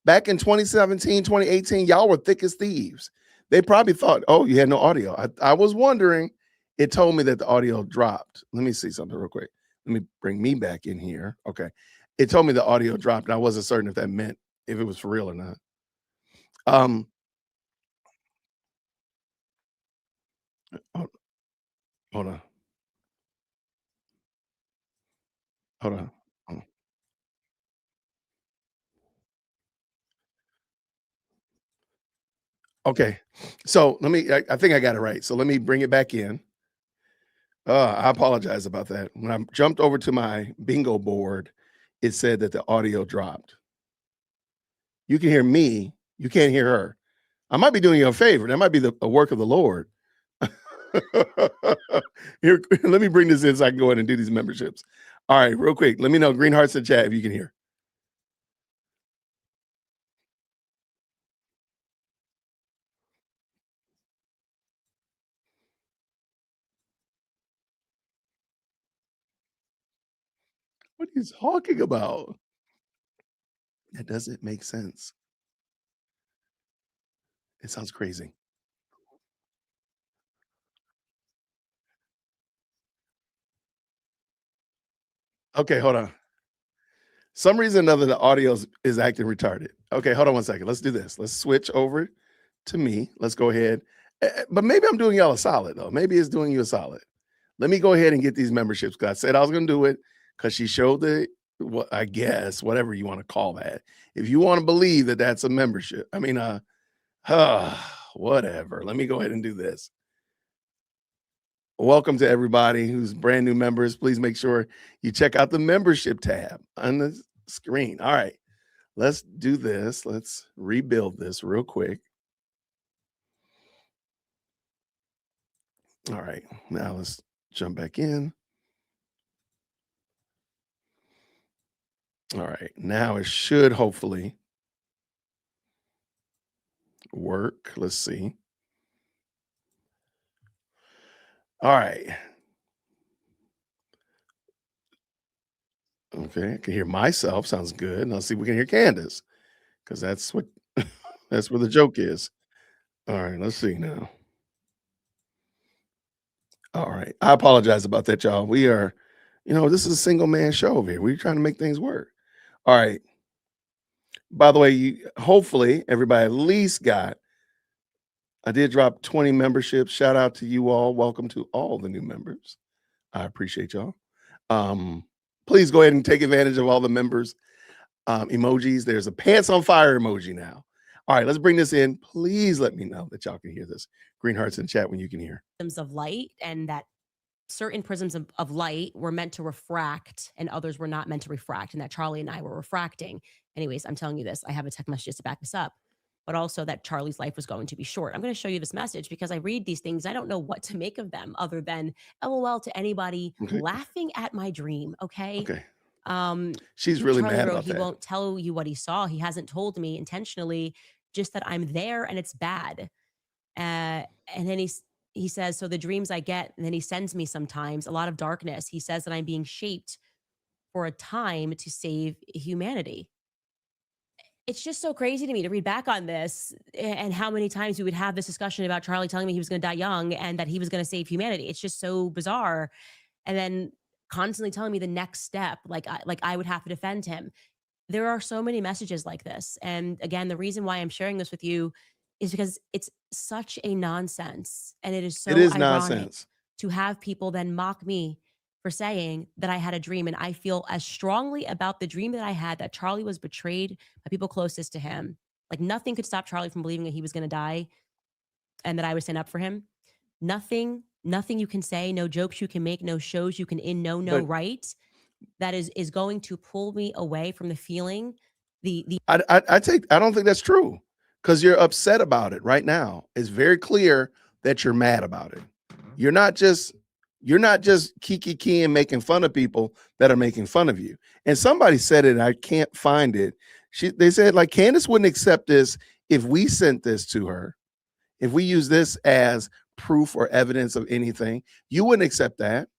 Back in 2017, 2018, y'all were thick as thieves. They probably thought, oh, you had no audio. I was wondering. It told me that the audio dropped. Let me see something real quick. Let me bring me back in here. Okay. It told me the audio dropped, and I wasn't certain if that meant if it was for real or not. Hold on. Hold on. Okay. So let me, I think I got it right. So let me bring it back in. I apologize about that. When I jumped over to my bingo board, it said that the audio dropped. You can hear me. You can't hear her. I might be doing you a favor. That might be a work of the Lord. Here, let me bring this in so I can go ahead and do these memberships. All right, real quick. Let me know, Green Hearts in chat, if you can hear. What he's talking about? That doesn't make sense. It sounds crazy. Okay, hold on. Some reason or another, the audio is acting retarded. Okay, hold on one second. Let's do this. Let's switch over to me. Let's go ahead. But maybe I'm doing y'all a solid, though. Maybe it's doing you a solid. Let me go ahead and get these memberships, because I said I was going to do it because she showed the, what I guess, whatever you want to call that. If you want to believe that that's a membership, I mean, whatever. Let me go ahead and do this. Welcome to everybody who's brand new members. Please make sure you check out the membership tab on the screen. All right, let's do this. Let's rebuild this real quick. All right, now let's jump back in. All right, now it should hopefully work. Let's see. All right. Okay, I can hear myself. Sounds good. Let's see if we can hear Candace, because that's what that's where the joke is. All right, let's see now. All right. I apologize about that, y'all. We are, this is a single man show over here. We're trying to make things work. All right. By the way, hopefully everybody at least got, I did drop 20 memberships. Shout out to you all. Welcome to all the new members. I appreciate y'all. Please go ahead and take advantage of all the members emojis. There's a pants on fire emoji now. All right, let's bring this in. Please let me know that y'all can hear this. Green Hearts in chat when you can hear. Of light, and that certain prisms of light were meant to refract and others were not meant to refract, and that Charlie and I were refracting. Anyways, I'm telling you this. I have a text message to back this up, but also that Charlie's life was going to be short. I'm going to show you this message because I read these things. I don't know what to make of them other than LOL to anybody laughing at my dream. Okay. She's really Charlie mad wrote, about he that. won't tell you what he saw. He hasn't told me intentionally, just that I'm there and it's bad. And then he says, so the dreams I get, and then he sends me sometimes a lot of darkness. He says that I'm being shaped for a time to save humanity. It's just so crazy to me to read back on this and how many times we would have this discussion about Charlie telling me he was going to die young and that he was going to save humanity. It's just so bizarre. And then constantly telling me the next step, like I would have to defend him. There are so many messages like this. And again, the reason why I'm sharing this with you is because it's such a nonsense. And it is so ironic nonsense to have people then mock me for saying that I had a dream. And I feel as strongly about the dream that I had, that Charlie was betrayed by people closest to him, Like nothing could stop Charlie from believing that he was going to die and that I would stand up for him. Nothing you can say, no jokes you can make, no shows you can no But right. That is going to pull me away from the feeling. I don't think that's true, because you're upset about it right now. It's very clear that you're mad about it. You're not just kiki making fun of people that are making fun of you. And somebody said it, I can't find it. They said like Candace wouldn't accept this if we sent this to her. If we use this as proof or evidence of anything, you wouldn't accept that.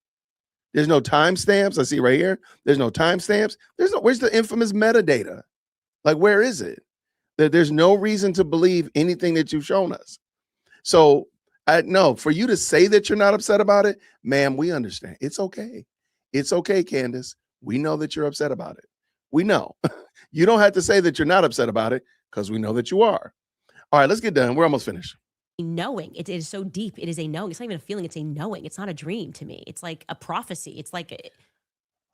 There's no timestamps. I see right here. There's no timestamps. Where's the infamous metadata? Like, where is it? There's no reason to believe anything that you've shown us. So no, for you to say that you're not upset about it, ma'am, we understand. It's okay. It's okay, Candace. We know that you're upset about it. We know. You don't have to say that you're not upset about it, because we know that you are. All right, let's get done. We're almost finished. Knowing. It is so deep. It is a knowing. It's not even a feeling. It's a knowing. It's not a dream to me. It's like a prophecy. It's like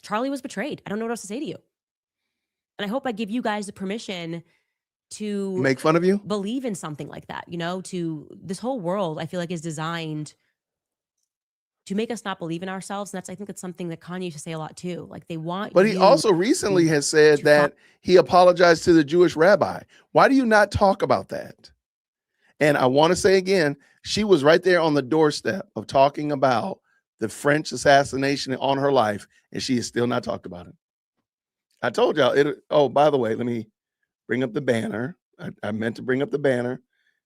Charlie was betrayed. I don't know what else to say to you. And I hope I give you guys the permission to make fun of you, believe in something like that. To this whole world, I feel like is designed to make us not believe in ourselves. And I think that's something that Kanye used to say a lot too. Like they want. But he also recently has said that he apologized to the Jewish rabbi. Why do you not talk about that? And I want to say again, she was right there on the doorstep of talking about the French assassination on her life, and she has still not talked about it. I told y'all it. Oh, by the way, let me bring up the banner. I meant to bring up the banner.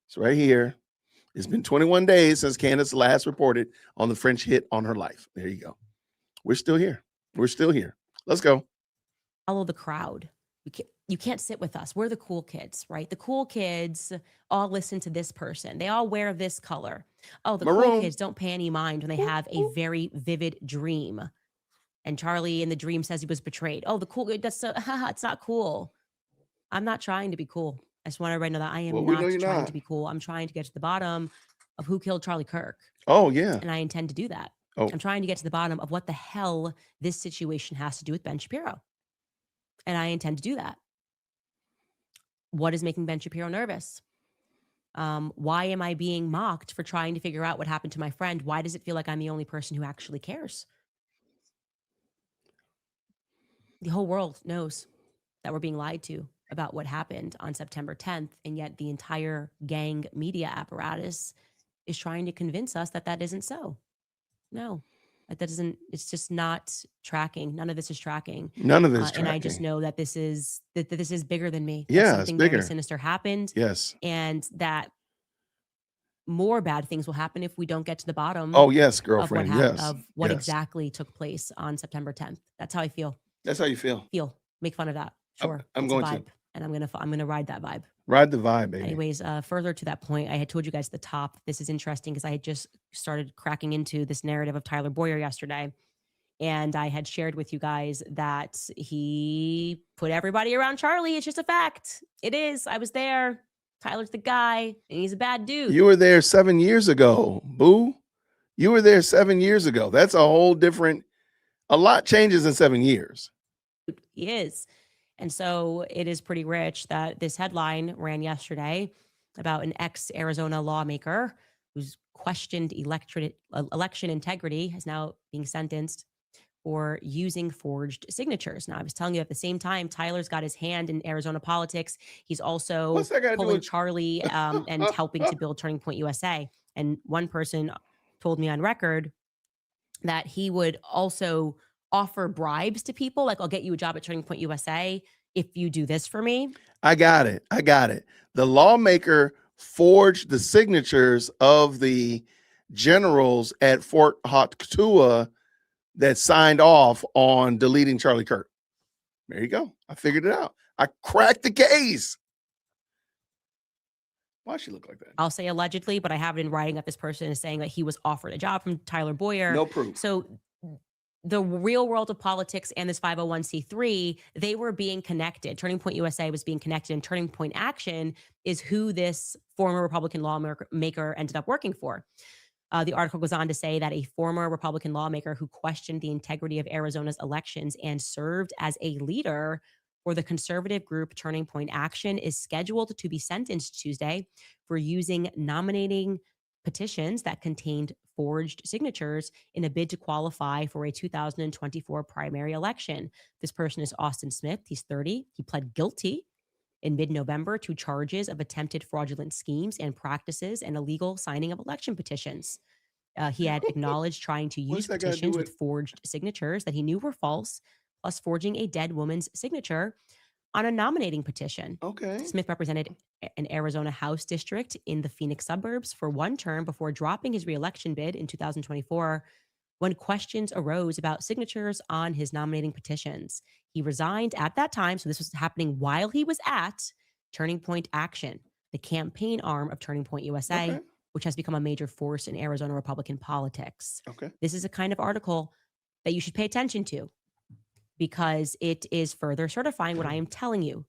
It's right here. It's been 21 days since Candace last reported on the French hit on her life. There you go. We're still here. We're still here. Let's go. Follow the crowd. You can't sit with us. We're the cool kids, right? The cool kids all listen to this person. They all wear this color. Oh, the cool kids don't pay any mind when they have a very vivid dream. And Charlie in the dream says he was betrayed. Oh, the cool, that's so, it's not cool. I'm not trying to be cool. I just want everybody to know that I am not trying to be cool. I'm trying to get to the bottom of who killed Charlie Kirk. Oh, yeah. And I intend to do that. Oh. I'm trying to get to the bottom of what the hell this situation has to do with Ben Shapiro. And I intend to do that. What is making Ben Shapiro nervous? Why am I being mocked for trying to figure out what happened to my friend? Why does it feel like I'm the only person who actually cares? The whole world knows that we're being lied to about what happened on September 10th. And yet the entire gang media apparatus is trying to convince us that that isn't so. No, that isn't, it's just not tracking. None of this is tracking. None of this tracking. And I just know that this is bigger than me. Yeah, something it's bigger. Very sinister happened. Yes. And that more bad things will happen if we don't get to the bottom. Oh, yes, girlfriend. Of what yes. exactly took place on September 10th. That's how I feel. That's how you feel. Make fun of that. Sure. I'm going to. And I'm going to ride that vibe. Ride the vibe, baby. Anyways, further to that point, I had told you guys at the top, this is interesting because I had just started cracking into this narrative of Tyler Boyer yesterday. And I had shared with you guys that he put everybody around Charlie. It's just a fact. It is. I was there. Tyler's the guy, and he's a bad dude. You were there 7 years ago, boo. You were there 7 years ago. That's a whole different, a lot changes in 7 years. He is. And so it is pretty rich that this headline ran yesterday about an ex-Arizona lawmaker who's questioned election integrity is now being sentenced for using forged signatures. Now, I was telling you at the same time, Tyler's got his hand in Arizona politics. He's also pulling Charlie and helping to build Turning Point USA. And one person told me on record that he would also offer bribes to people. Like, I'll get you a job at Turning Point USA if you do this for me. I got it. The lawmaker forged the signatures of the generals at Fort Hottua that signed off on deleting Charlie Kirk. There you go. I figured it out. I cracked the case. Why she look like that? I'll say allegedly, but I have it in writing that this person is saying that he was offered a job from Tyler Boyer. No proof. So the real world of politics and this 501c3, they were being connected. Turning Point USA was being connected, and Turning Point Action is who this former Republican lawmaker ended up working for. The article goes on to say that a former Republican lawmaker who questioned the integrity of Arizona's elections and served as a leader or the conservative group Turning Point Action, is scheduled to be sentenced Tuesday for using nominating petitions that contained forged signatures in a bid to qualify for a 2024 primary election. This person is Austin Smith. He's 30. He pled guilty in mid-November to charges of attempted fraudulent schemes and practices and illegal signing of election petitions. He had acknowledged trying to use petitions with forged signatures that he knew were false, plus forging a dead woman's signature on a nominating petition. Okay. Smith represented an Arizona House district in the Phoenix suburbs for one term before dropping his reelection bid in 2024 when questions arose about signatures on his nominating petitions. He resigned at that time, so this was happening while he was at Turning Point Action, the campaign arm of Turning Point USA, Okay. which has become a major force in Arizona Republican politics. Okay. This is a kind of article that you should pay attention to because it is further certifying what I am telling you.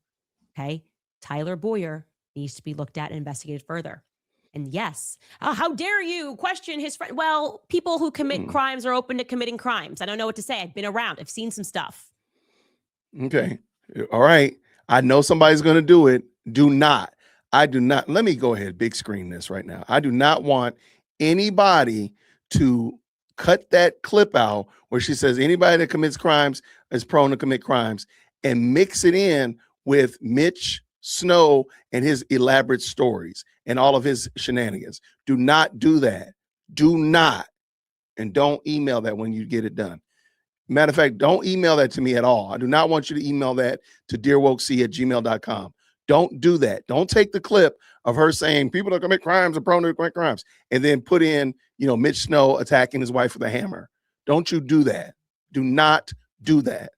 Okay. Tyler Boyer needs to be looked at and investigated further. And yes, how dare you question his friend? Well, people who commit crimes are open to committing crimes. I don't know what to say. I've been around. I've seen some stuff. Okay. All right. I know somebody's going to do it. I do not. Let me go ahead, big screen this right now. I do not want anybody to cut that clip out where she says anybody that commits crimes is prone to commit crimes and mix it in with Mitch Snow and his elaborate stories and all of his shenanigans. Do not do that. Do not. And don't email that when you get it done. Matter of fact, don't email that to me at all. I do not want you to email that to dearwokec@gmail.com. Don't do that. Don't take the clip of her saying people that commit crimes are prone to commit crimes and then put in, Mitch Snow attacking his wife with a hammer. Don't you do that. Do not do that.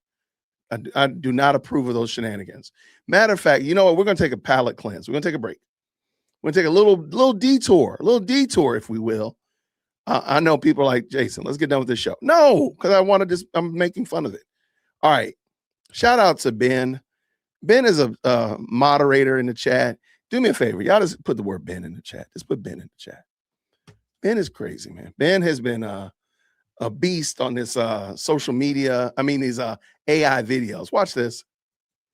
I do not approve of those shenanigans. Matter of fact, you know what? We're going to take a palate cleanse. We're going to take a break. We're going to take a little detour, if we will. I know people are like, Jason, let's get done with this show. No, because I'm making fun of it. All right. Shout out to Ben. Ben is a moderator in the chat. Do me a favor. Y'all just put the word Ben in the chat. Just put Ben in the chat. Ben is crazy, man. Ben has been a beast on this social media. These AI videos. Watch this.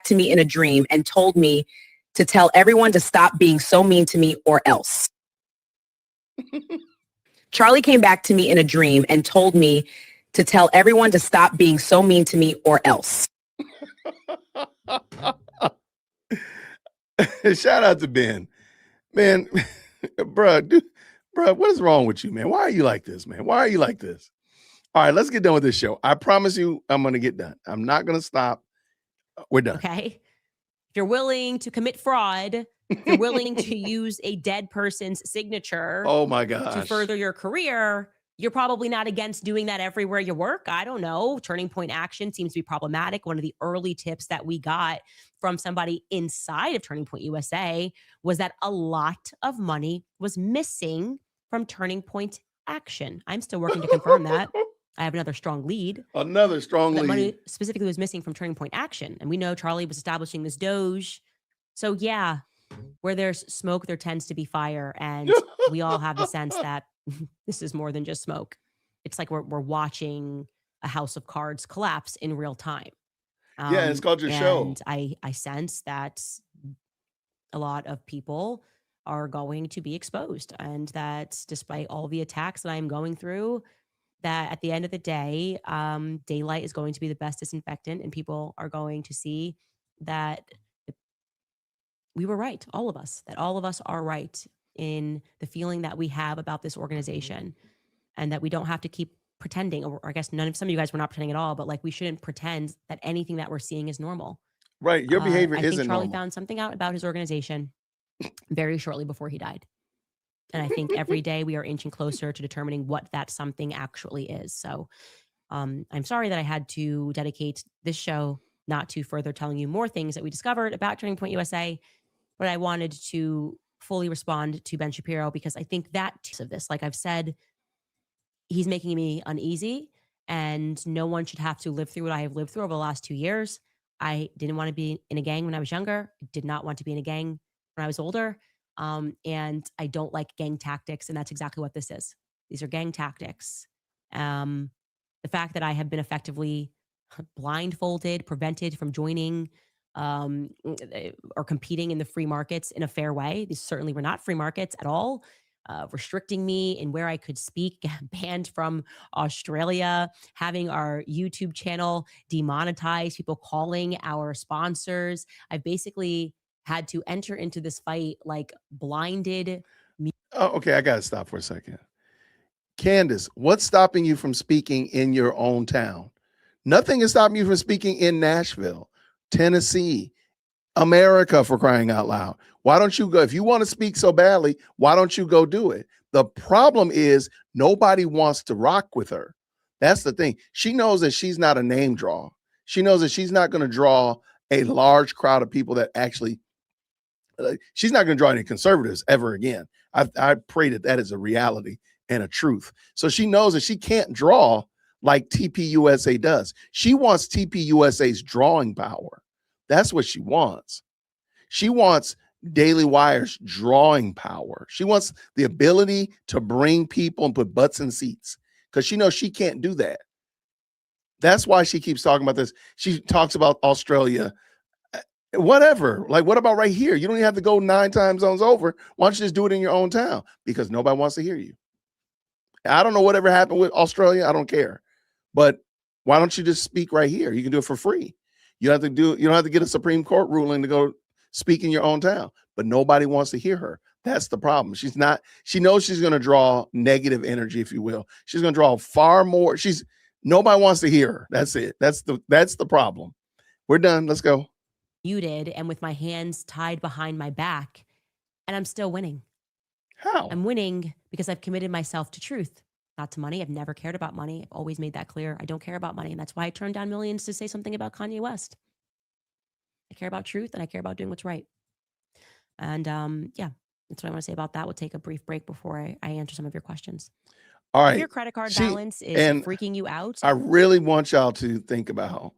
To me in a dream and told me to tell everyone to stop being so mean to me or else. Charlie came back to me in a dream and told me to tell everyone to stop being so mean to me or else. Shout out to Ben. Man, bruh, what is wrong with you, man? Why are you like this, man? Why are you like this? All right, let's get done with this show. I promise you I'm going to get done. I'm not going to stop. We're done. Okay. If you're willing to commit fraud, if you're willing to use a dead person's signature oh my gosh, to further your career, you're probably not against doing that everywhere you work. I don't know. Turning Point Action seems to be problematic. One of the early tips that we got from somebody inside of Turning Point USA was that a lot of money was missing from Turning Point Action. I'm still working to confirm that. I have another strong lead. Another strong lead. Money specifically was missing from Turning Point Action. And we know Charlie was establishing this Doge. So yeah, where there's smoke, there tends to be fire. And we all have the sense that this is more than just smoke. It's like we're watching a house of cards collapse in real time. Yeah, it's called your show. And I sense that a lot of people are going to be exposed. And that despite all the attacks that I'm going through, that at the end of the day, daylight is going to be the best disinfectant, and people are going to see that we were right, all of us, that all of us are right in the feeling that we have about this organization, and that we don't have to keep pretending, or I guess some of you guys were not pretending at all, but like we shouldn't pretend that anything that we're seeing is normal. Right. Your behavior I isn't think Charlie normal. found something out about his organization very shortly before he died. And I think every day we are inching closer to determining what that something actually is. So I'm sorry that I had to dedicate this show not to further telling you more things that we discovered about Turning Point USA, but I wanted to fully respond to Ben Shapiro because I think that of this, like I've said, he's making me uneasy, and no one should have to live through what I have lived through over the last 2 years. I didn't want to be in a gang when I was younger. I did not want to be in a gang when I was older. And I don't like gang tactics. And that's exactly what this is. These are gang tactics. The fact that I have been effectively blindfolded, prevented from joining or competing in the free markets in a fair way. These certainly were not free markets at all. Restricting me in where I could speak, banned from Australia, having our YouTube channel demonetized, people calling our sponsors. I basically had to enter into this fight like blinded. Oh, okay, I got to stop for a second. Candace, what's stopping you from speaking in your own town? Nothing is stopping you from speaking in Nashville, Tennessee, America, for crying out loud. Why don't you go? If you want to speak so badly, why don't you go do it? The problem is nobody wants to rock with her. That's the thing. She knows that she's not a name draw. She knows that she's not going to draw a large crowd of people that actually, she's not going to draw any conservatives ever again. I pray that is a reality and a truth. So she knows that she can't draw like TPUSA does. She wants TPUSA's drawing power. That's what she wants. She wants Daily Wire's drawing power. She wants the ability to bring people and put butts in seats because she knows she can't do that. That's why she keeps talking about this. She talks about Australia. Whatever. Like, what about right here? You don't even have to go 9 time zones over. Why don't you just do it in your own town? Because nobody wants to hear you. I don't know whatever happened with Australia. I don't care. But why don't you just speak right here? You can do it for free. You don't have to get a Supreme Court ruling to go speak in your own town. But nobody wants to hear her. That's the problem. She knows she's going to draw negative energy, if you will. She's going to draw far more. Nobody wants to hear her. That's it. That's the problem. We're done. Let's go. Muted and with my hands tied behind my back, and I'm still winning. How? I'm winning because I've committed myself to truth, not to money. I've never cared about money. I've always made that clear. I don't care about money, and that's why I turned down millions to say something about Kanye West. I care about truth, and I care about doing what's right. And yeah, that's what I want to say about that. We'll take a brief break before I answer some of your questions. All right. If your credit card balance is freaking you out, I really want y'all to think about.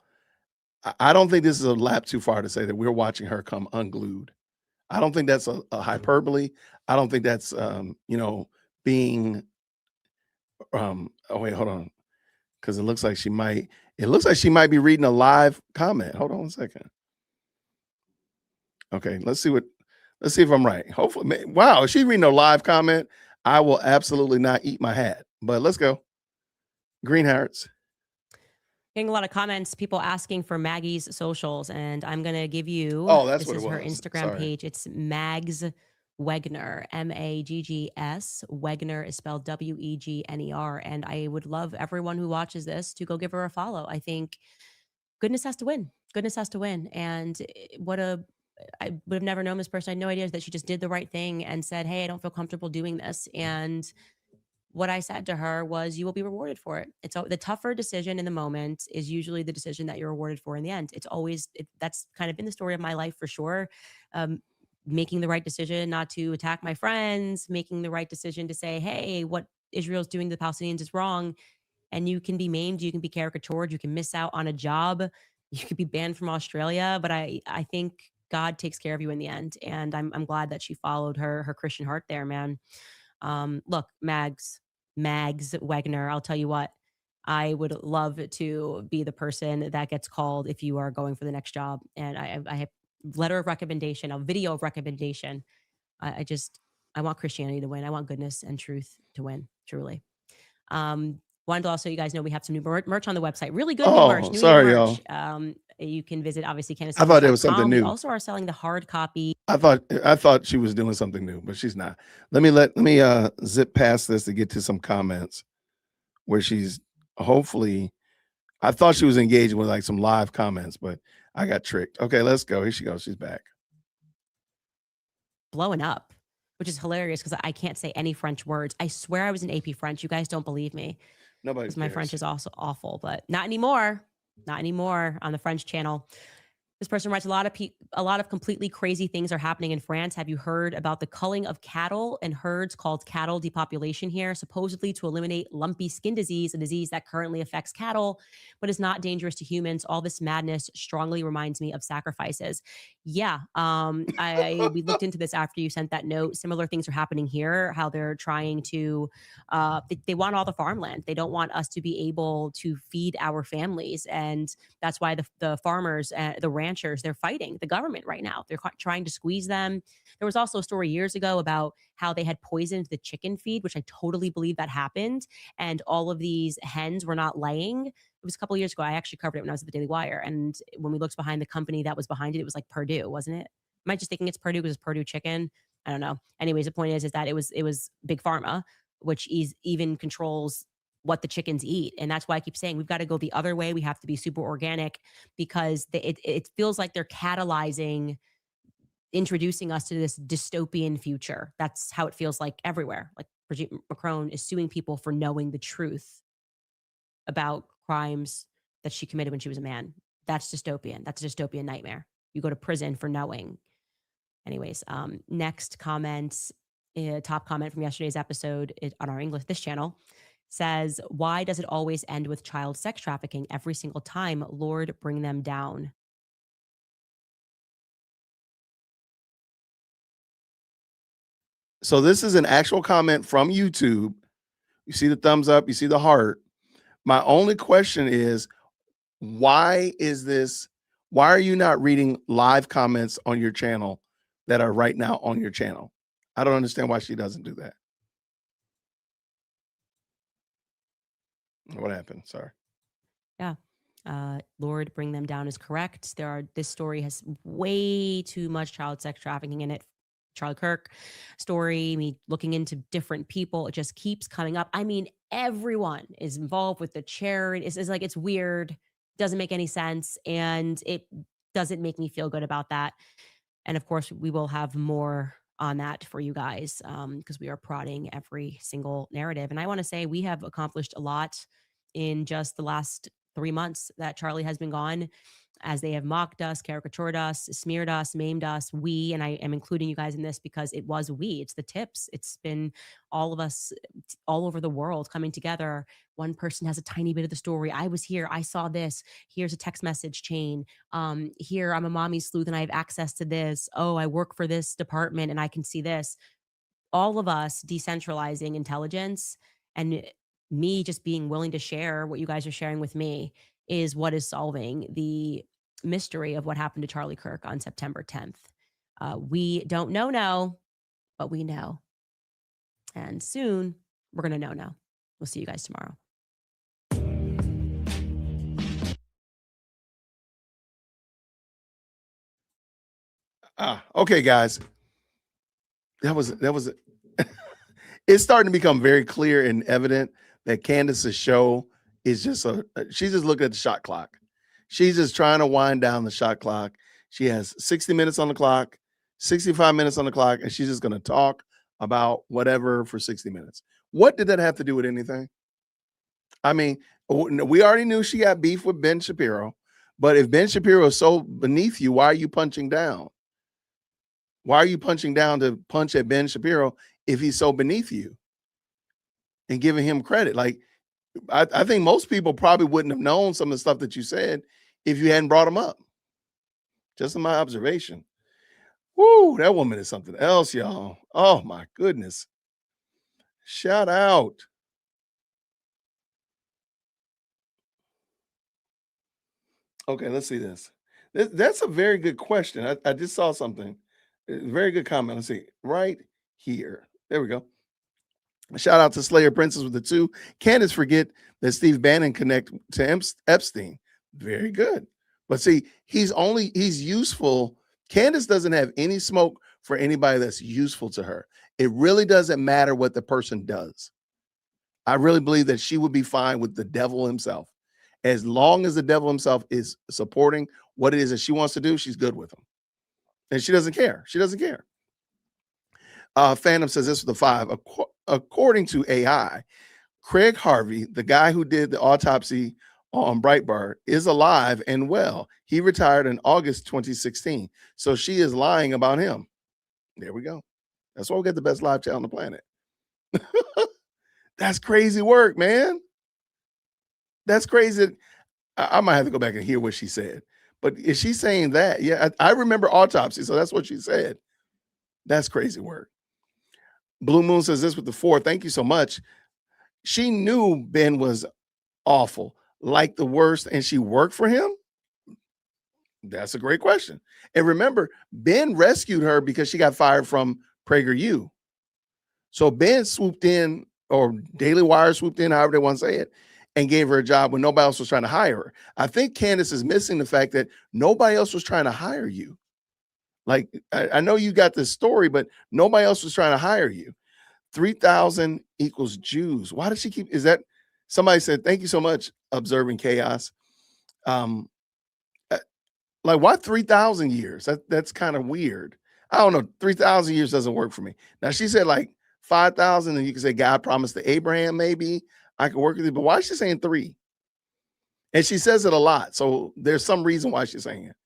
I don't think this is a lap too far to say that we're watching her come unglued. I don't think that's a hyperbole. I don't think that's being oh wait, hold on. Because it looks like she might be reading a live comment. Hold on a second. Okay, let's see if I'm right. Hopefully, wow, if she's reading a live comment, I will absolutely not eat my hat. But let's go. Green Hearts. Getting a lot of comments, people asking for Maggie's socials, and I'm gonna give you. Oh, that's this what is it her was. Instagram Sorry. page. It's Mags Wegner, Maggs. Wegner is spelled Wegner, and I would love everyone who watches this to go give her a follow. I think goodness has to win. Goodness has to win, and I would have never known this person. I had no idea that she just did the right thing and said, "Hey, I don't feel comfortable doing this," and what I said to her was, you will be rewarded for it. It's the tougher decision in the moment is usually the decision that you're rewarded for in the end. It's always, that's kind of been the story of my life for sure. Making the right decision not to attack my friends, making the right decision to say, hey, what Israel's doing to the Palestinians is wrong. And you can be maimed, you can be caricatured, you can miss out on a job, you could be banned from Australia. But I think God takes care of you in the end. And I'm glad that she followed her Christian heart there, man. Look, Mags Wegner, I'll tell you what, I would love to be the person that gets called if you are going for the next job. And I have letter of recommendation, a video of recommendation. I want Christianity to win. I want goodness and truth to win, truly. Wanted to also, you guys know we have some new merch on the website. Really good new merch. New sorry, year merch. You can visit, obviously, Candace. I thought there was something new. We also are selling the hard copy. I thought she was doing something new, but she's not. Let me zip past this to get to some comments where she's hopefully. I thought she was engaging with like some live comments, but I got tricked. Okay, let's go. Here she goes. She's back. Blowing up, which is hilarious because I can't say any French words. I swear I was in AP French. You guys don't believe me. Nobody. My French is also awful, but not anymore. Not anymore on the French channel. This person writes, a lot of completely crazy things are happening in France. Have you heard about the culling of cattle and herds called cattle depopulation here, supposedly to eliminate lumpy skin disease, a disease that currently affects cattle, but is not dangerous to humans? All this madness strongly reminds me of sacrifices. Yeah, we looked into this after you sent that note. Similar things are happening here, how they're trying to, they want all the farmland. They don't want us to be able to feed our families. And that's why the farmers, the ranchers, ranchers, they're fighting the government right now. They're trying to squeeze them. There was also a story years ago about how they had poisoned the chicken feed, which I totally believe that happened. And all of these hens were not laying. It was a couple of years ago. I actually covered it when I was at the Daily Wire. And when we looked behind the company that was behind it, it was like Purdue, wasn't it? Am I just thinking it's Purdue because it's Purdue chicken? I don't know. Anyways, the point is that it was Big Pharma, which even controls what the chickens eat. And that's why I keep saying we've got to go the other way. We have to be super organic because it feels like they're catalyzing, introducing us to this dystopian future. That's how it feels like everywhere. Like Brigitte Macron is suing people for knowing the truth about crimes that she committed when she was a man. That's dystopian. That's a dystopian nightmare. You go to prison for knowing. Anyways, next comment, top comment from yesterday's episode on our English This channel says, why does it always end with child sex trafficking every single time? Lord, bring them down. So this is an actual comment from YouTube. You see the thumbs up, you see the heart. My only question is, why are you not reading live comments on your channel that are right now on your channel? I don't understand why she doesn't do that. What happened? Sorry. Yeah. Lord, bring them down is correct. This story has way too much child sex trafficking in it. Charlie Kirk story, me looking into different people, it just keeps coming up. I mean, everyone is involved with the charity. It's like, it's weird, doesn't make any sense, and it doesn't make me feel good about that. And of course, we will have more on that for you guys because we are prodding every single narrative. And I want to say we have accomplished a lot in just the last 3 months that Charlie has been gone, as they have mocked us, caricatured us, smeared us, maimed us. We, and I am including you guys in this because it was we, it's the tips. It's been all of us all over the world coming together. One person has a tiny bit of the story. I was here. I saw this. Here's a text message chain. Here, I'm a mommy sleuth and I have access to this. Oh, I work for this department and I can see this. All of us decentralizing intelligence and me just being willing to share what you guys are sharing with me is what is solving the mystery of what happened to Charlie Kirk on September 10th. We don't know, but we know. And soon we're going to know. We'll see you guys tomorrow. Okay, guys. That was it's starting to become very clear and evident that Candace's show is just she's just looking at the shot clock. She's just trying to wind down the shot clock. She has 60 minutes on the clock, 65 minutes on the clock, and she's just going to talk about whatever for 60 minutes. What did that have to do with anything? I mean, we already knew she got beef with Ben Shapiro, but if Ben Shapiro is so beneath you, why are you punching down? Why are you punching down to punch at Ben Shapiro if he's so beneath you and giving him credit? Like, I think most people probably wouldn't have known some of the stuff that you said if you hadn't brought him up. Just in my observation. Woo, that woman is something else, y'all. Oh my goodness. Shout out. Okay, let's see this. That's a very good question. I just saw something. Very good comment. Let's see. Right here. There we go. Shout out to Slayer Princess with the 2. Candace forget that Steve Bannon connect to Epstein. Very good. But see, he's useful. Candace doesn't have any smoke for anybody that's useful to her. It really doesn't matter what the person does. I really believe that she would be fine with the devil himself. As long as the devil himself is supporting what it is that she wants to do, she's good with him. And she doesn't care. She doesn't care. Phantom says this with the 5. According to AI, Craig Harvey, the guy who did the autopsy on Breitbart, is alive and well. He retired in August 2016. So she is lying about him. There we go. That's why we get the best live chat on the planet. That's crazy work, man. That's crazy. I might have to go back and hear what she said. But is she saying that? Yeah, I remember autopsy, so that's what she said. That's crazy work. Blue Moon says this with the 4. Thank you so much. She knew Ben was awful, like the worst, and she worked for him? That's a great question. And remember, Ben rescued her because she got fired from PragerU. So Ben swooped in, or Daily Wire swooped in, however they want to say it, and gave her a job when nobody else was trying to hire her. I think Candace is missing the fact that nobody else was trying to hire you. Like, I know you got this story, but nobody else was trying to hire you. 3,000 equals Jews. Why does she keep, is that, somebody said, thank you so much, Observing Chaos. Like, why 3,000 years? That's kind of weird. I don't know. 3,000 years doesn't work for me. Now, she said like 5,000, and you can say God promised to Abraham, maybe I could work with it. But why is she saying 3? And she says it a lot. So there's some reason why she's saying it.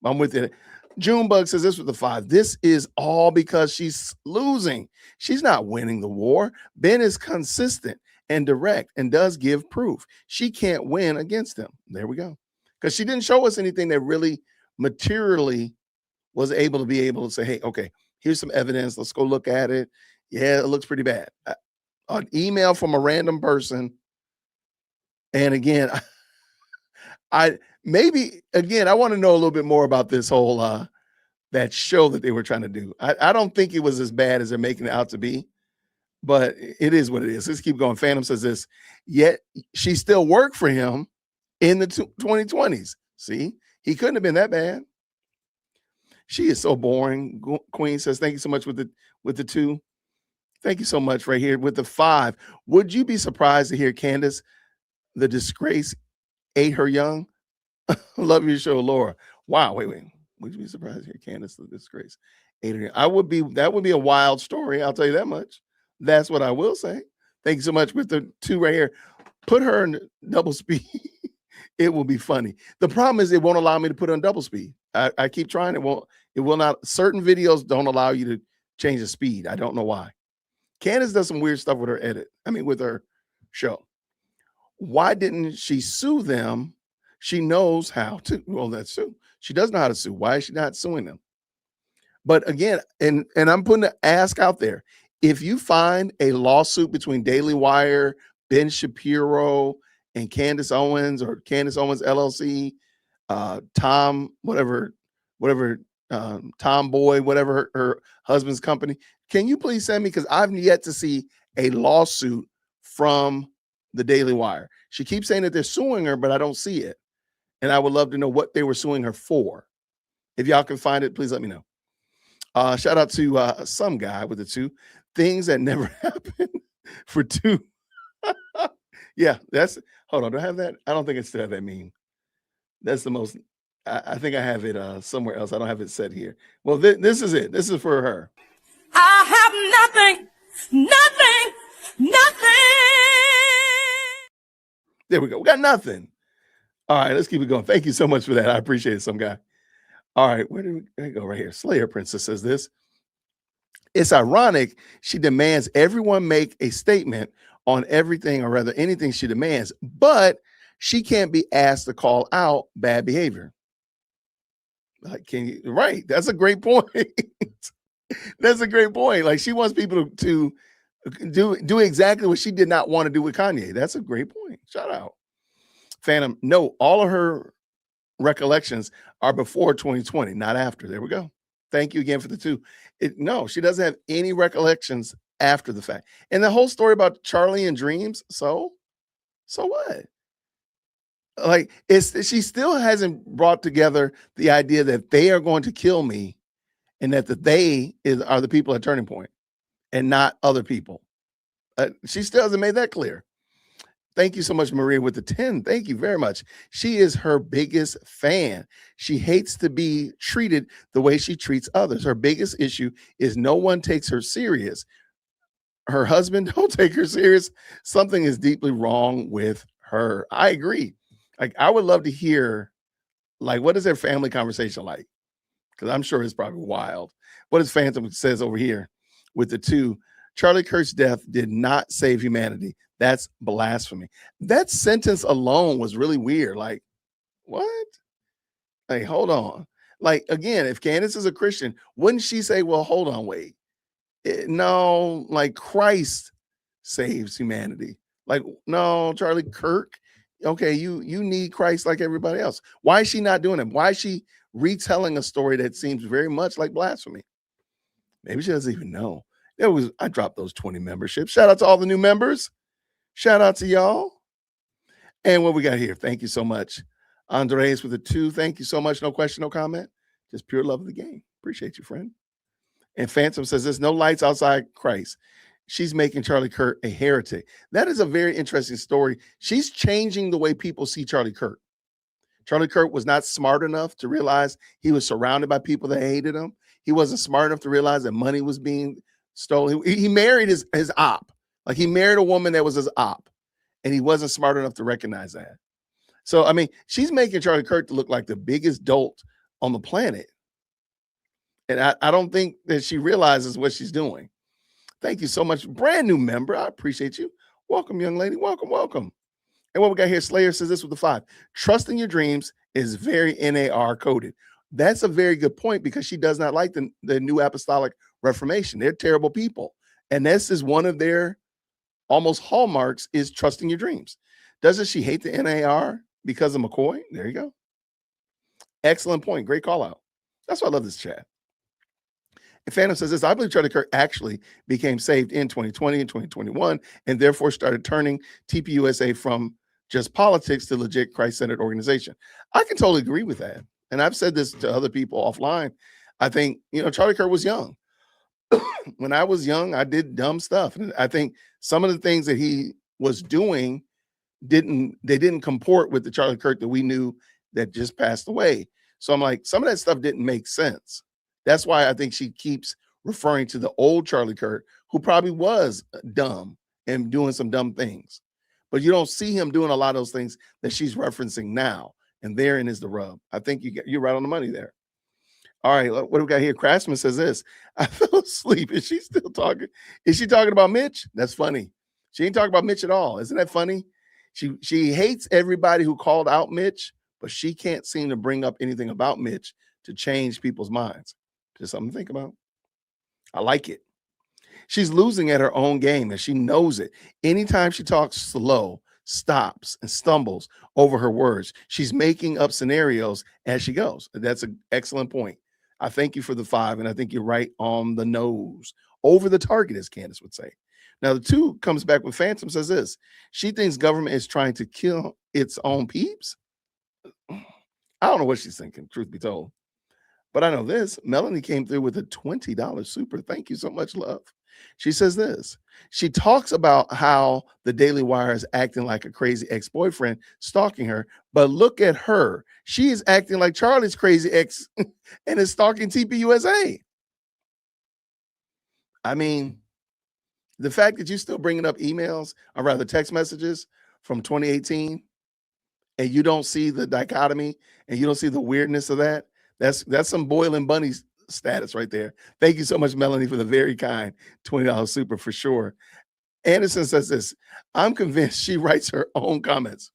I'm with it. Junebug says this with the 5. This is all because she's losing. She's not winning the war. Ben is consistent and direct and does give proof. She can't win against him. There we go. Because she didn't show us anything that really materially was able to say, hey, okay, here's some evidence. Let's go look at it. Yeah, it looks pretty bad. An email from a random person. And again, I want to know a little bit more about this whole that show that they were trying to do. I don't think it was as bad as they're making it out to be, but it is what it is. Let's keep going. Phantom says this, yet she still worked for him in the 2020s. See, he couldn't have been that bad. She is so boring. Queen says, thank you so much with the 2. Thank you so much right here with the 5. Would you be surprised to hear Candace, the disgrace, ate her young? Love your show, Laura. Wow, wait. Would you be surprised to hear Candace, the disgrace, ate her young? That would be a wild story. I'll tell you that much. That's what I will say. Thank you so much with the 2 right here. Put her in double speed. It will be funny. The problem is it won't allow me to put it on double speed. I keep trying. It will not. Certain videos don't allow you to change the speed. I don't know why. Candace does some weird stuff with her with her show. Why didn't she sue them? She knows how to. Well, that's sue. She does know how to sue. Why is she not suing them? But again, and I'm putting the ask out there. If you find a lawsuit between Daily Wire, Ben Shapiro, and Candace Owens, or Candace Owens LLC, Tom, whatever, Tomboy, whatever her husband's company, can you please send me? Because I've yet to see a lawsuit from the Daily Wire. She keeps saying that they're suing her, but I don't see it. And I would love to know what they were suing her for. If y'all can find it, please let me know. Shout out to some guy with the 2 things that never happened for 2. Yeah, hold on. Do I have that? I don't think I still have that meme. That's the most, I think I have it somewhere else. I don't have it set here. Well, this is it. This is for her. I have nothing. There we go. We got nothing. All right, let's keep it going. Thank you so much for that. I appreciate it, some guy. All right, there we go right here. Slayer Princess says this. It's ironic she demands everyone make a statement on everything, or rather anything she demands, but she can't be asked to call out bad behavior. Like, right. That's a great point. That's a great point. Like, she wants people to do exactly what she did not want to do with Kanye. That's a great point. Shout out. Phantom, no, all of her recollections are before 2020, not after. There we go. Thank you again for the 2. No, she doesn't have any recollections after the fact. And the whole story about Charlie and Dreams, so what? Like, she still hasn't brought together the idea that they are going to kill me, and that are the people at Turning Point and not other people. She still hasn't made that clear. Thank you so much, Maria, with the 10. Thank you very much. She is her biggest fan. She hates to be treated the way she treats others. Her biggest issue is no one takes her serious. Her husband don't take her serious. Something is deeply wrong with her. I agree. Like, I would love to hear, like, what is their family conversation like? Because I'm sure it's probably wild. What does Phantom says over here with the 2? Charlie Kirk's death did not save humanity. That's blasphemy. That sentence alone was really weird. Like, what? Hey, hold on. Like, again, if Candace is a Christian, wouldn't she say, well, hold on, wait. No, like, Christ saves humanity. Like, no, Charlie Kirk. Okay, you need Christ like everybody else. Why is she not doing it? Why is she retelling a story that seems very much like blasphemy. Maybe she doesn't even know. I dropped those 20 memberships. Shout out to all the new members. Shout out to y'all. And what we got here? Thank you so much. Andres with a 2. Thank you so much. No question, no comment. Just pure love of the game. Appreciate you, friend. And Phantom says there's no lights outside Christ. She's making Charlie Kirk a heretic. That is a very interesting story. She's changing the way people see Charlie Kirk. Charlie Kirk was not smart enough to realize he was surrounded by people that hated him. He wasn't smart enough to realize that money was being stolen. He married his op. Like he married a woman that was his op. And he wasn't smart enough to recognize that. So, I mean, she's making Charlie Kirk to look like the biggest dolt on the planet. And I don't think that she realizes what she's doing. Thank you so much. Brand new member. I appreciate you. Welcome, young lady. Welcome, welcome. And what we got here, Slayer says this with the 5. Trusting your dreams is very NAR coded. That's a very good point because she does not like the New Apostolic Reformation. They're terrible people. And this is one of their almost hallmarks is trusting your dreams. Doesn't she hate the NAR because of McCoy? There you go. Excellent point. Great call out. That's why I love this chat. And Phantom says this, I believe Charlie Kirk actually became saved in 2020 and 2021 and therefore started turning TPUSA from just politics to legit Christ-centered organization. I can totally agree with that. And I've said this to other people offline. I think, Charlie Kirk was young. When I was young, I did dumb stuff. And I think some of the things that he was doing didn't comport with the Charlie Kirk that we knew that just passed away. So I'm like, some of that stuff didn't make sense. That's why I think she keeps referring to the old Charlie Kirk, who probably was dumb and doing some dumb things. But you don't see him doing a lot of those things that she's referencing now. And therein is the rub. I think you're right on the money there. All right, what do we got here? Craftsman says this. I fell asleep. Is she still talking? Is she talking about Mitch? That's funny. She ain't talking about Mitch at all. Isn't that funny? She hates everybody who called out Mitch, but she can't seem to bring up anything about Mitch to change people's minds. Just something to think about. I like it. She's losing at her own game, and she knows it. Anytime she talks slow, stops, and stumbles over her words, she's making up scenarios as she goes. That's an excellent point. I thank you for the 5, and I think you're right on the nose. Over the target, as Candace would say. Now, the 2 comes back with Phantom, says this. She thinks government is trying to kill its own peeps. I don't know what she's thinking, truth be told. But I know this. Melanie came through with a $20 super. Thank you so much, love. She says this. She talks about how the Daily Wire is acting like a crazy ex-boyfriend stalking her. But look at her. She is acting like Charlie's crazy ex and is stalking TPUSA. I mean, the fact that you're still bringing up emails, or rather text messages from 2018, and you don't see the dichotomy and you don't see the weirdness of that, that's some boiling bunny status right there. Thank you so much, Melanie, for the very kind $20 super for sure. Anderson says this. I'm convinced she writes her own comments.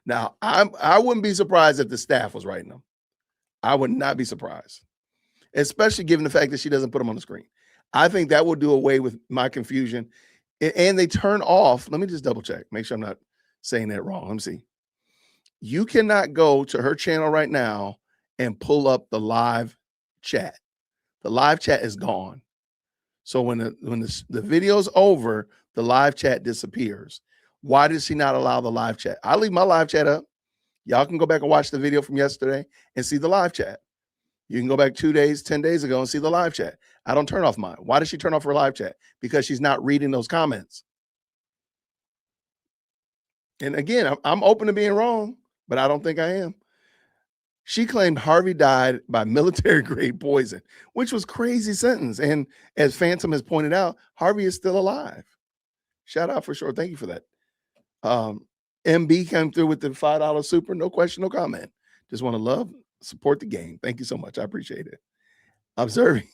Now, I wouldn't be surprised if the staff was writing them. I would not be surprised, especially given the fact that she doesn't put them on the screen. I think that will do away with my confusion. And they turn off. Let me just double check. Make sure I'm not saying that wrong. Let me see. You cannot go to her channel right now and pull up the live chat. The live chat is gone. So when the video's over, the live chat disappears. Why does she not allow the live chat? I leave my live chat up. Y'all can go back and watch the video from yesterday and see the live chat. You can go back 2 days, 10 days ago and see the live chat. I don't turn off mine. Why does she turn off her live chat? Because she's not reading those comments. And again, I'm open to being wrong, but I don't think I am. She claimed Harvey died by military-grade poison, which was crazy sentence. And as Phantom has pointed out, Harvey is still alive. Shout out for sure. Thank you for that. MB came through with the $5 super. No question, no comment. Just want to support the game. Thank you so much. I appreciate it. Observing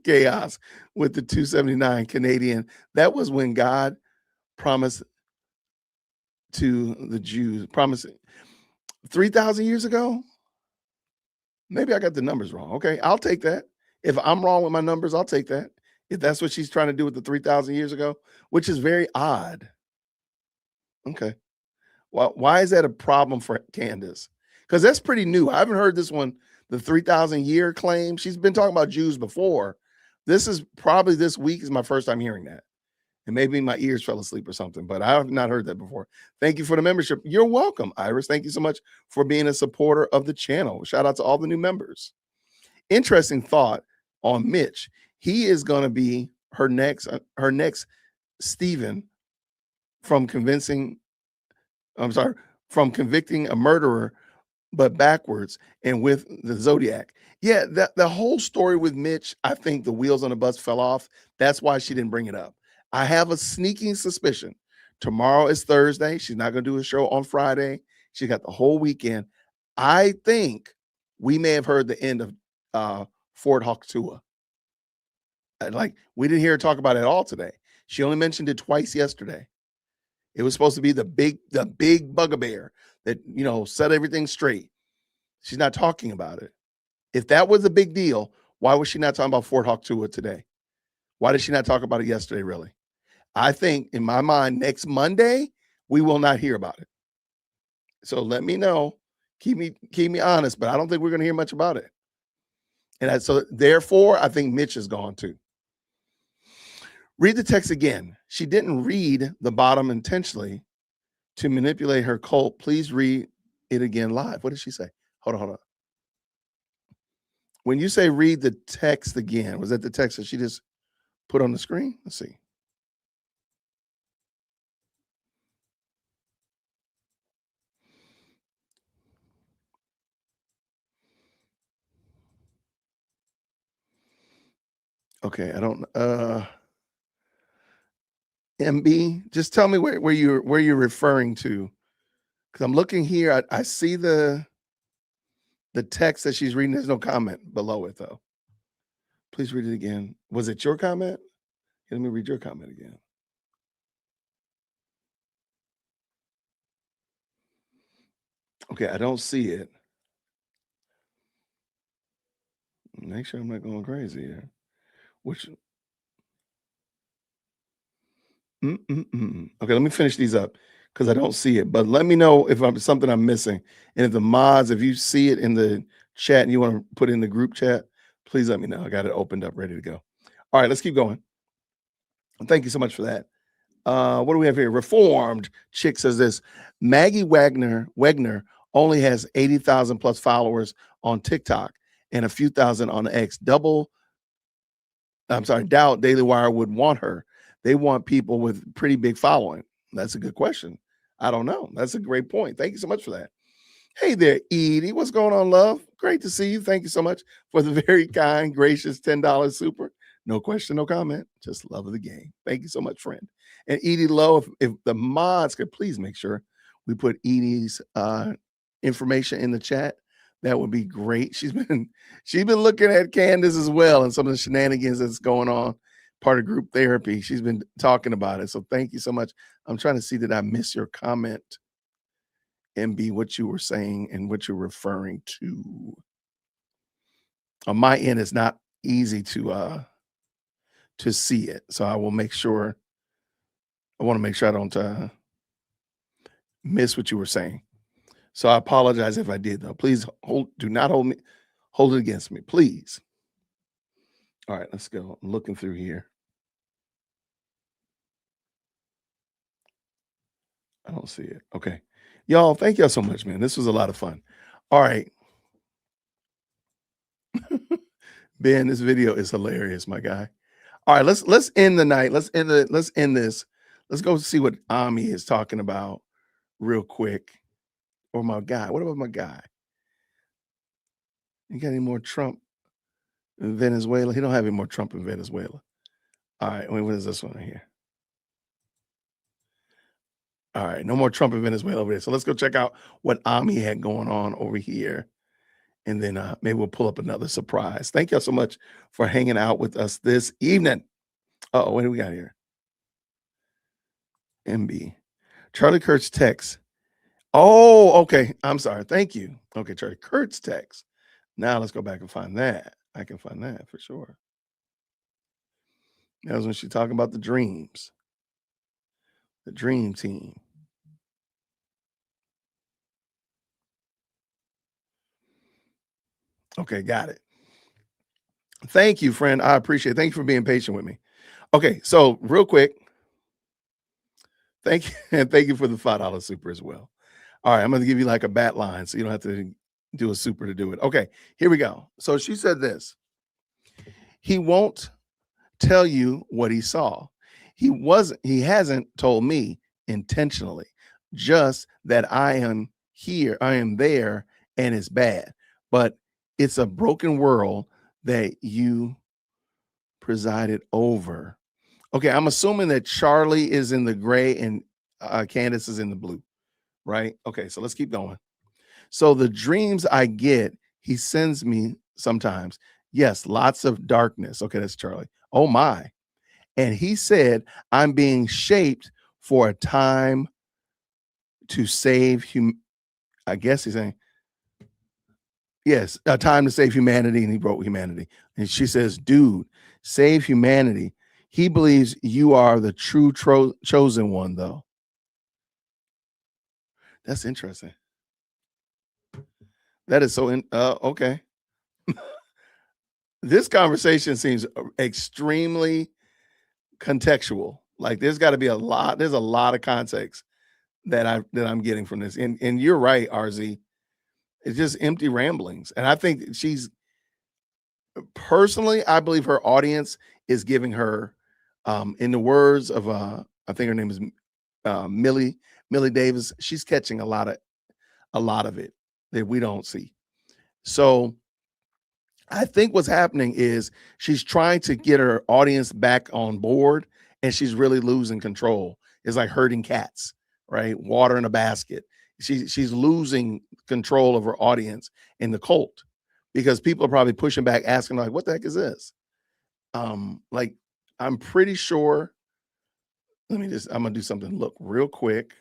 chaos with the 279 Canadian. That was when God promised to the Jews, promising 3,000 years ago. Maybe I got the numbers wrong. Okay, I'll take that. If I'm wrong with my numbers, I'll take that. If that's what she's trying to do with the 3,000 years ago, which is very odd. Okay. Well, why is that a problem for Candace? because that's pretty new. I haven't heard this one, the 3,000 year claim. She's been talking about Jews before. This is probably this week is my first time hearing that. And maybe my ears fell asleep or something, but I have not heard that before. Thank you for the membership. You're welcome, Iris. Thank you so much for being a supporter of the channel. Shout out to all the new members. Interesting thought on Mitch. He is going to be her next Stephen from convicting a murderer, but backwards and with the Zodiac. Yeah, the whole story with Mitch, I think the wheels on the bus fell off. That's why she didn't bring it up. I have a sneaking suspicion. Tomorrow is Thursday. She's not going to do a show on Friday. She got the whole weekend. I think we may have heard the end of Fort Hawktua. Like, we didn't hear her talk about it at all today. She only mentioned it twice yesterday. It was supposed to be the big bugbear that, set everything straight. She's not talking about it. If that was a big deal, why was she not talking about Fort Hawktua today? Why did she not talk about it yesterday, really? I think, in my mind, next Monday, we will not hear about it. So let me know. Keep me honest, but I don't think we're going to hear much about it. And so therefore, I think Mitch is gone too. Read the text again. She didn't read the bottom intentionally to manipulate her cult. Please read it again live. What did she say? Hold on. When you say read the text again, was that the text that she just put on the screen? Let's see. Okay, I don't MB, just tell me where you're referring to. Because I'm looking here. I see the text that she's reading. There's no comment below it, though. Please read it again. Was it your comment? Let me read your comment again. Okay, I don't see it. Make sure I'm not going crazy here. Which Okay, let me finish these up because I don't see it. But let me know if something I'm missing. And if the mods, if you see it in the chat and you want to put it in the group chat, please let me know. I got it opened up, ready to go. All right, let's keep going. Thank you so much for that. What do we have here? Reformed chick says this. Maggie Wagner only has 80,000 plus followers on TikTok and a few thousand on X. Doubt Daily Wire would want her. They want people with pretty big following. That's a good question. I don't know. That's a great point. Thank you so much for that. Hey there, Edie. What's going on, love? Great to see you. Thank you so much for the very kind, gracious $10 super. No question, no comment. Just love of the game. Thank you so much, friend. And Edie Lowe, if the mods could please make sure we put Edie's information in the chat, that would be great. She's been looking at Candace as well and some of the shenanigans that's going on, part of group therapy. She's been talking about it. So thank you so much. I'm trying to see, did I miss your comment? MB, what you were saying and what you're referring to. On my end, it's not easy to see it. So I will make sure. I want to make sure I don't miss what you were saying. So I apologize if I did, though. Please do not hold it against me, please. All right, let's go. I'm looking through here. I don't see it. Okay. Y'all, thank y'all so much, man. This was a lot of fun. All right. Ben, this video is hilarious, my guy. All right, let's end the night. Let's end this. Let's go see what Ami is talking about real quick. Or my guy. What about my guy? You got any more Trump in Venezuela? He don't have any more Trump in Venezuela. All right, wait, what is this one right here? All right, no more Trump in Venezuela over there. So let's go check out what Ami had going on over here. And then maybe we'll pull up another surprise. Thank y'all so much for hanging out with us this evening. Oh, what do we got here? MB. Charlie Kurt's text. Oh, okay. I'm sorry. Thank you. Okay, Charlie Kurt's text. Now let's go back and find that. I can find that for sure. That was when she's talking about the dreams. The dream team. Okay, got it. Thank you, friend. I appreciate it. Thank you for being patient with me. Okay, so real quick, thank you, and thank you for the $5 super as well. All right, I'm going to give you like a bat line so you don't have to do a super to do it. Okay, here we go. So she said this. He won't tell you what he saw. He hasn't told me intentionally, just that I am here, I am there, and it's bad. But it's a broken world that you presided over. Okay, I'm assuming that Charlie is in the gray and Candace is in the blue, right? Okay, so let's keep going. So the dreams I get, he sends me sometimes. Yes, lots of darkness. Okay, that's Charlie. Oh my. And he said, I'm being shaped for a time to save I guess he's saying, yes, a time to save humanity. And he wrote humanity. And she says, dude, save humanity. He believes you are the true chosen one, though. That's interesting. That is so okay. This conversation seems extremely contextual. Like there's got to be there's a lot of context that I'm getting from this. And you're right, RZ. It's just empty ramblings. And I think she's personally, I believe her audience is giving her, in the words of I think her name is Millie Davis, she's catching a lot of it that we don't see. So I think what's happening is she's trying to get her audience back on board, and she's really losing control. It's like herding cats, right? Water in a basket. She's losing control of her audience in the cult because people are probably pushing back, asking like, "What the heck is this?" Like I'm pretty sure. I'm gonna do something. Look real quick.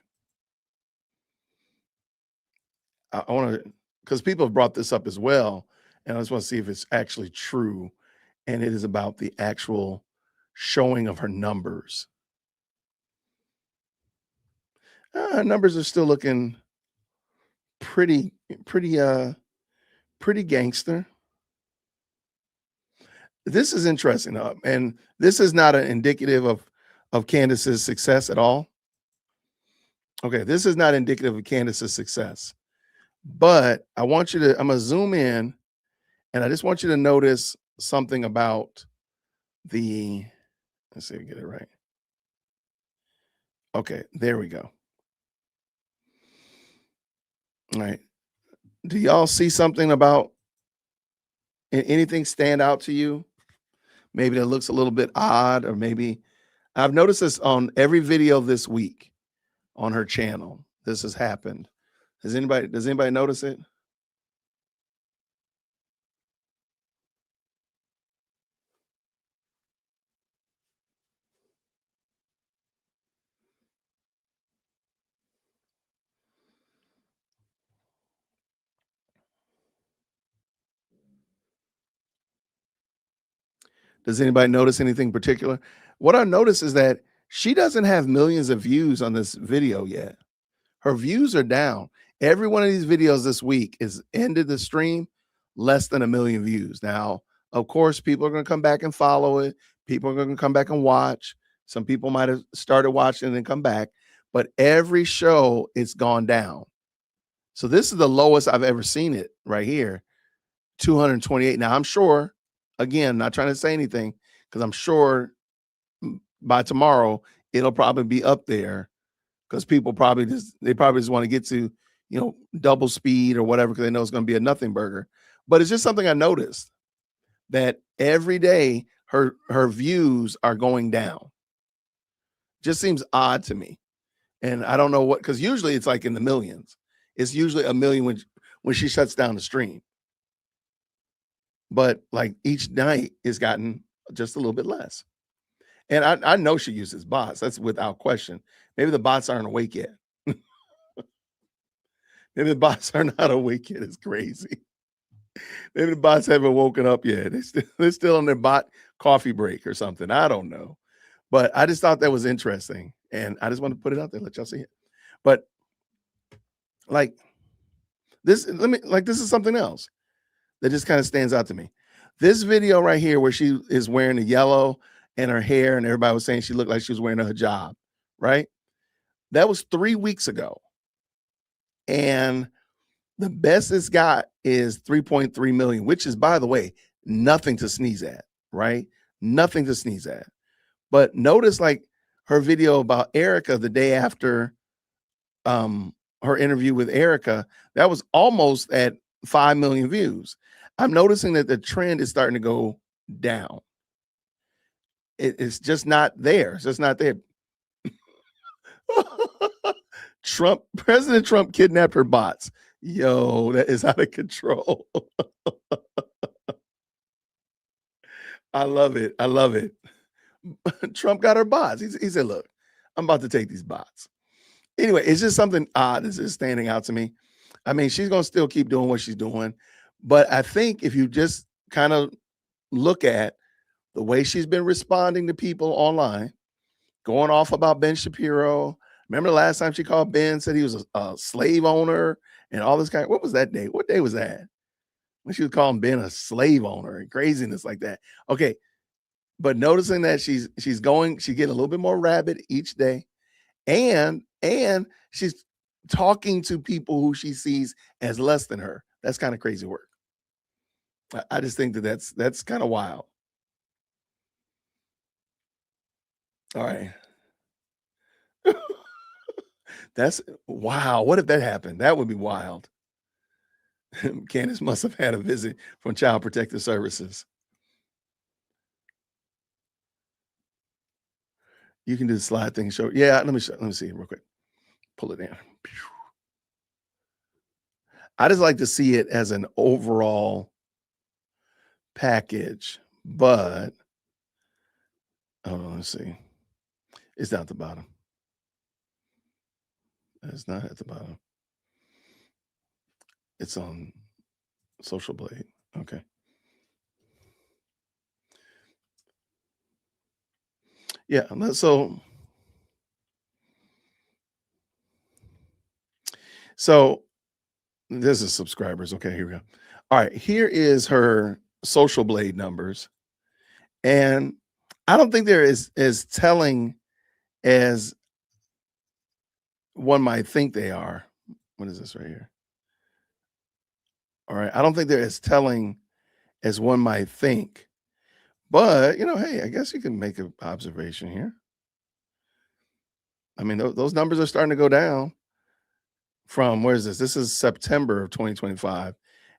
I want to, because people have brought this up as well, and I just want to see if it's actually true. And it is about the actual showing of her numbers. Numbers are still looking pretty gangster. This is interesting, and this is not an indicative of Candace's success at all. Okay, this is not indicative of Candace's success, but I'm gonna zoom in, and I just want you to notice something about let's see if I get it right. Okay, there we go. All right. Do y'all see something about anything stand out to you? Maybe that looks a little bit odd, or maybe I've noticed this on every video this week on her channel. This has happened. Does anybody notice it? Does anybody notice anything particular? What I notice is that she doesn't have millions of views on this video yet. Her views are down. Every one of these videos this week is ended the stream less than 1 million views. Now, of course, people are going to come back and follow it. People are going to come back and watch. Some people might have started watching and then come back, but every show it's gone down. So this is the lowest I've ever seen it right here, 228. Now, I'm sure, again, not trying to say anything, because I'm sure by tomorrow it'll probably be up there, because people probably just want to get to, double speed or whatever, because they know it's going to be a nothing burger. But it's just something I noticed, that every day her views are going down. Just seems odd to me. And I don't know what, because usually it's like in the millions. It's usually 1 million when she shuts down the stream. But like each night it's gotten just a little bit less. And I know she uses bots. That's without question. Maybe the bots aren't awake yet. Maybe the bots are not awake yet. It's crazy. Maybe the bots haven't woken up yet. They're still on their bot coffee break or something. I don't know. But I just thought that was interesting. And I just want to put it out there, let y'all see it. But like this, this is something else. that just kind of stands out to me. This video right here where she is wearing the yellow and her hair and everybody was saying she looked like she was wearing a hijab, right? That was 3 weeks ago. And the best it's got is 3.3 million, which is, by the way, nothing to sneeze at, right? Nothing to sneeze at. But notice like her video about Erica the day after her interview with Erica, that was almost at 5 million views. I'm noticing that the trend is starting to go down. It's just not there. It's just not there. President Trump kidnapped her bots. Yo, that is out of control. I love it. I love it. Trump got her bots. He said, look, I'm about to take these bots. Anyway, it's just something odd that's just standing out to me. I mean, she's going to still keep doing what she's doing. But I think if you just kind of look at the way she's been responding to people online, going off about Ben Shapiro. Remember the last time she called Ben, said he was a slave owner and all this kind of, what was that day? What day was that? When she was calling Ben a slave owner and craziness like that. Okay. But noticing that she's getting a little bit more rabid each day. And she's talking to people who she sees as less than her. That's kind of crazy work. I just think that's kind of wild. All right. That's wow. What if that happened? That would be wild. Candace must have had a visit from Child Protective Services. You can do the slide thing. Show. Yeah, let me see it real quick. Pull it down. I just like to see it as an overall package, but let's see. It's down at the bottom. It's not at the bottom. It's on Social Blade. Okay. Yeah, so this is subscribers. Okay, here we go. All right, here is her Social Blade numbers. And I don't think they're as telling as one might think they are. What is this right here? All right, I don't think they're as telling as one might think. But, hey, I guess you can make an observation here. I mean, those numbers are starting to go down from, where is this? This is September of 2025,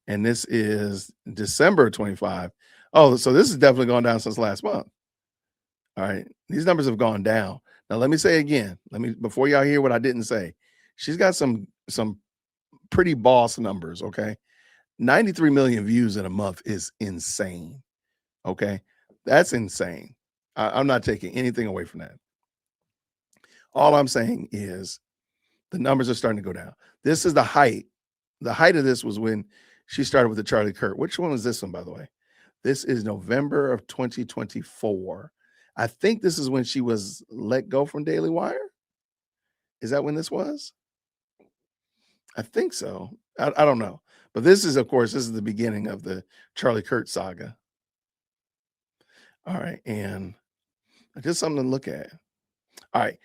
and this is December of 25. Oh, so this is definitely gone down since last month. All right, these numbers have gone down. Now, let me say again, before y'all hear what I didn't say, she's got some pretty boss numbers, okay? 93 million views in a month is insane, okay? That's insane. I'm not taking anything away from that. All I'm saying is the numbers are starting to go down. This is the height. The height of this was when she started with the Charlie Kirk. Which one was this one, by the way? This is November of 2024. I think this is when she was let go from Daily Wire. Is that when this was? I think so. I don't know. But this is, of course, this is the beginning of the Charlie Kirk saga. All right. And just something to look at. All right.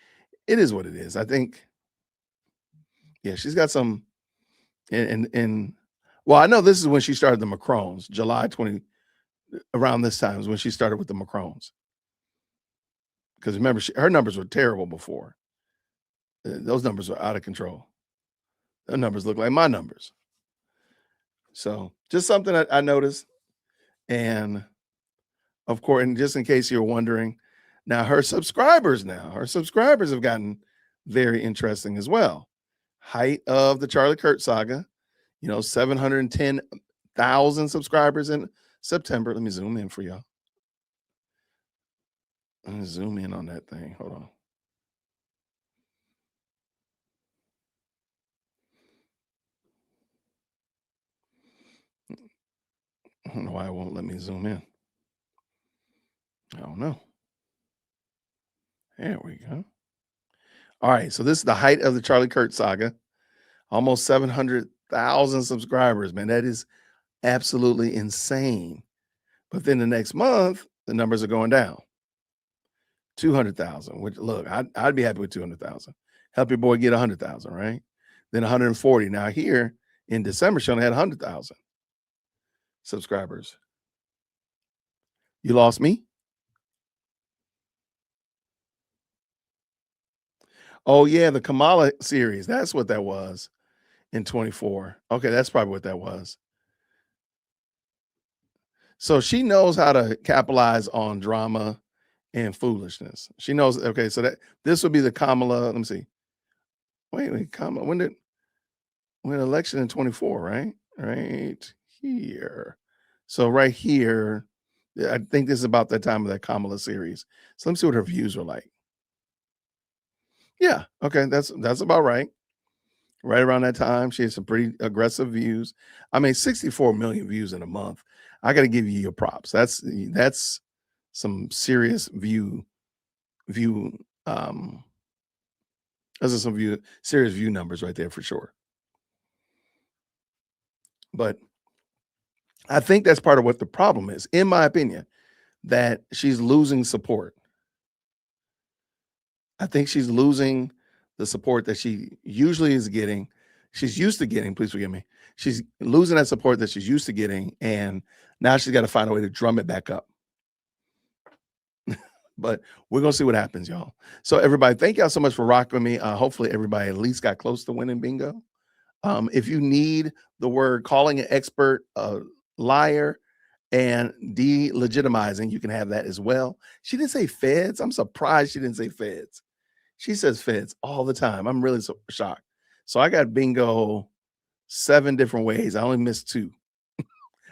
It is what it is. I think, yeah, she's got some, well, I know this is when she started the Macrons, July 20, around this time is when she started with the Macrons. Because remember, her numbers were terrible before. Those numbers were out of control. Those numbers look like my numbers. So just something I noticed. And of course, and just in case you're wondering, now her subscribers have gotten very interesting as well. Height of the Charlie Kirk saga, 710,000 subscribers in September. Let me zoom in for y'all. Let me zoom in on that thing. Hold on. I don't know why it won't let me zoom in. I don't know. There we go. All right. So this is the height of the Charlie Kirk saga. Almost 700,000 subscribers, man. That is absolutely insane. But then the next month, the numbers are going down. 200,000, which look, I'd be happy with 200,000. Help your boy get 100,000, right? Then 140. Now here in December, she only had 100,000 subscribers. You lost me? Oh yeah, the Kamala series. That's what that was in 24. Okay, that's probably what that was. So she knows how to capitalize on drama and foolishness. She knows. Okay, so that this would be the Kamala. Let me see. Wait, Kamala. When election in 24, right? Right here. So right here, I think this is about the time of that Kamala series. So let me see what her views are like. Yeah, okay, that's about right. Right around that time, she had some pretty aggressive views. I mean, 64 million views in a month. I got to give you your props. That's some serious those are some serious view numbers right there for sure. But I think that's part of what the problem is, in my opinion, that she's losing support. I think she's losing the support that she usually is getting. She's used to getting, please forgive me. She's losing that support that she's used to getting, and now she's got to find a way to drum it back up. But we're going to see what happens, y'all. So everybody, thank y'all so much for rocking with me. Hopefully everybody at least got close to winning bingo. If you need the word calling an expert a liar and delegitimizing, you can have that as well. She didn't say feds. I'm surprised she didn't say feds. She says feds all the time. I'm really so shocked. So I got bingo 7 different ways. I only missed 2.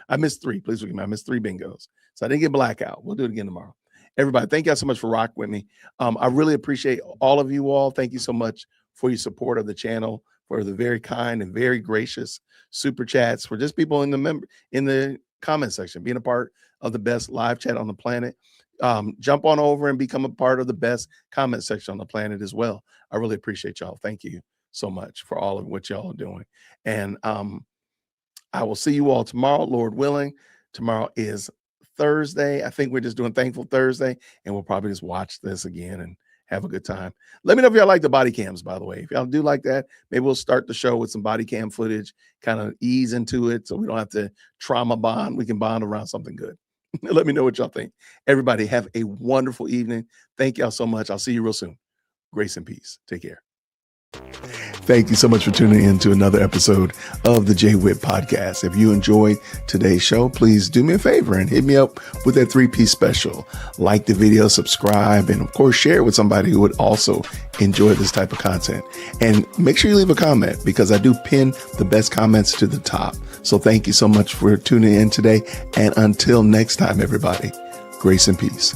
I missed 3. Please forgive me. I missed 3 bingos. So I didn't get blackout. We'll do it again tomorrow. Everybody, thank y'all so much for rocking with me. I really appreciate all of you all. Thank you so much for your support of the channel, for the very kind and very gracious super chats, for just people in the comment section, being a part of the best live chat on the planet. Jump on over and become a part of the best comment section on the planet as well. I really appreciate y'all. Thank you so much for all of what y'all are doing. And I will see you all tomorrow, Lord willing. Tomorrow is Thursday. I think we're just doing Thankful Thursday, and we'll probably just watch this again and have a good time. Let me know if y'all like the body cams, by the way. If y'all do like that, maybe we'll start the show with some body cam footage, kind of ease into it so we don't have to trauma bond. We can bond around something good. Let me know what y'all think. Everybody have a wonderful evening. Thank y'all so much. I'll see you real soon. Grace and peace. Take care. Thank you so much for tuning in to another episode of the Jay Whitt Podcast. If you enjoyed today's show, please do me a favor and hit me up with that 3-piece special. Like the video, subscribe, and of course, share it with somebody who would also enjoy this type of content. And make sure you leave a comment, because I do pin the best comments to the top. So thank you so much for tuning in today. And until next time, everybody, grace and peace.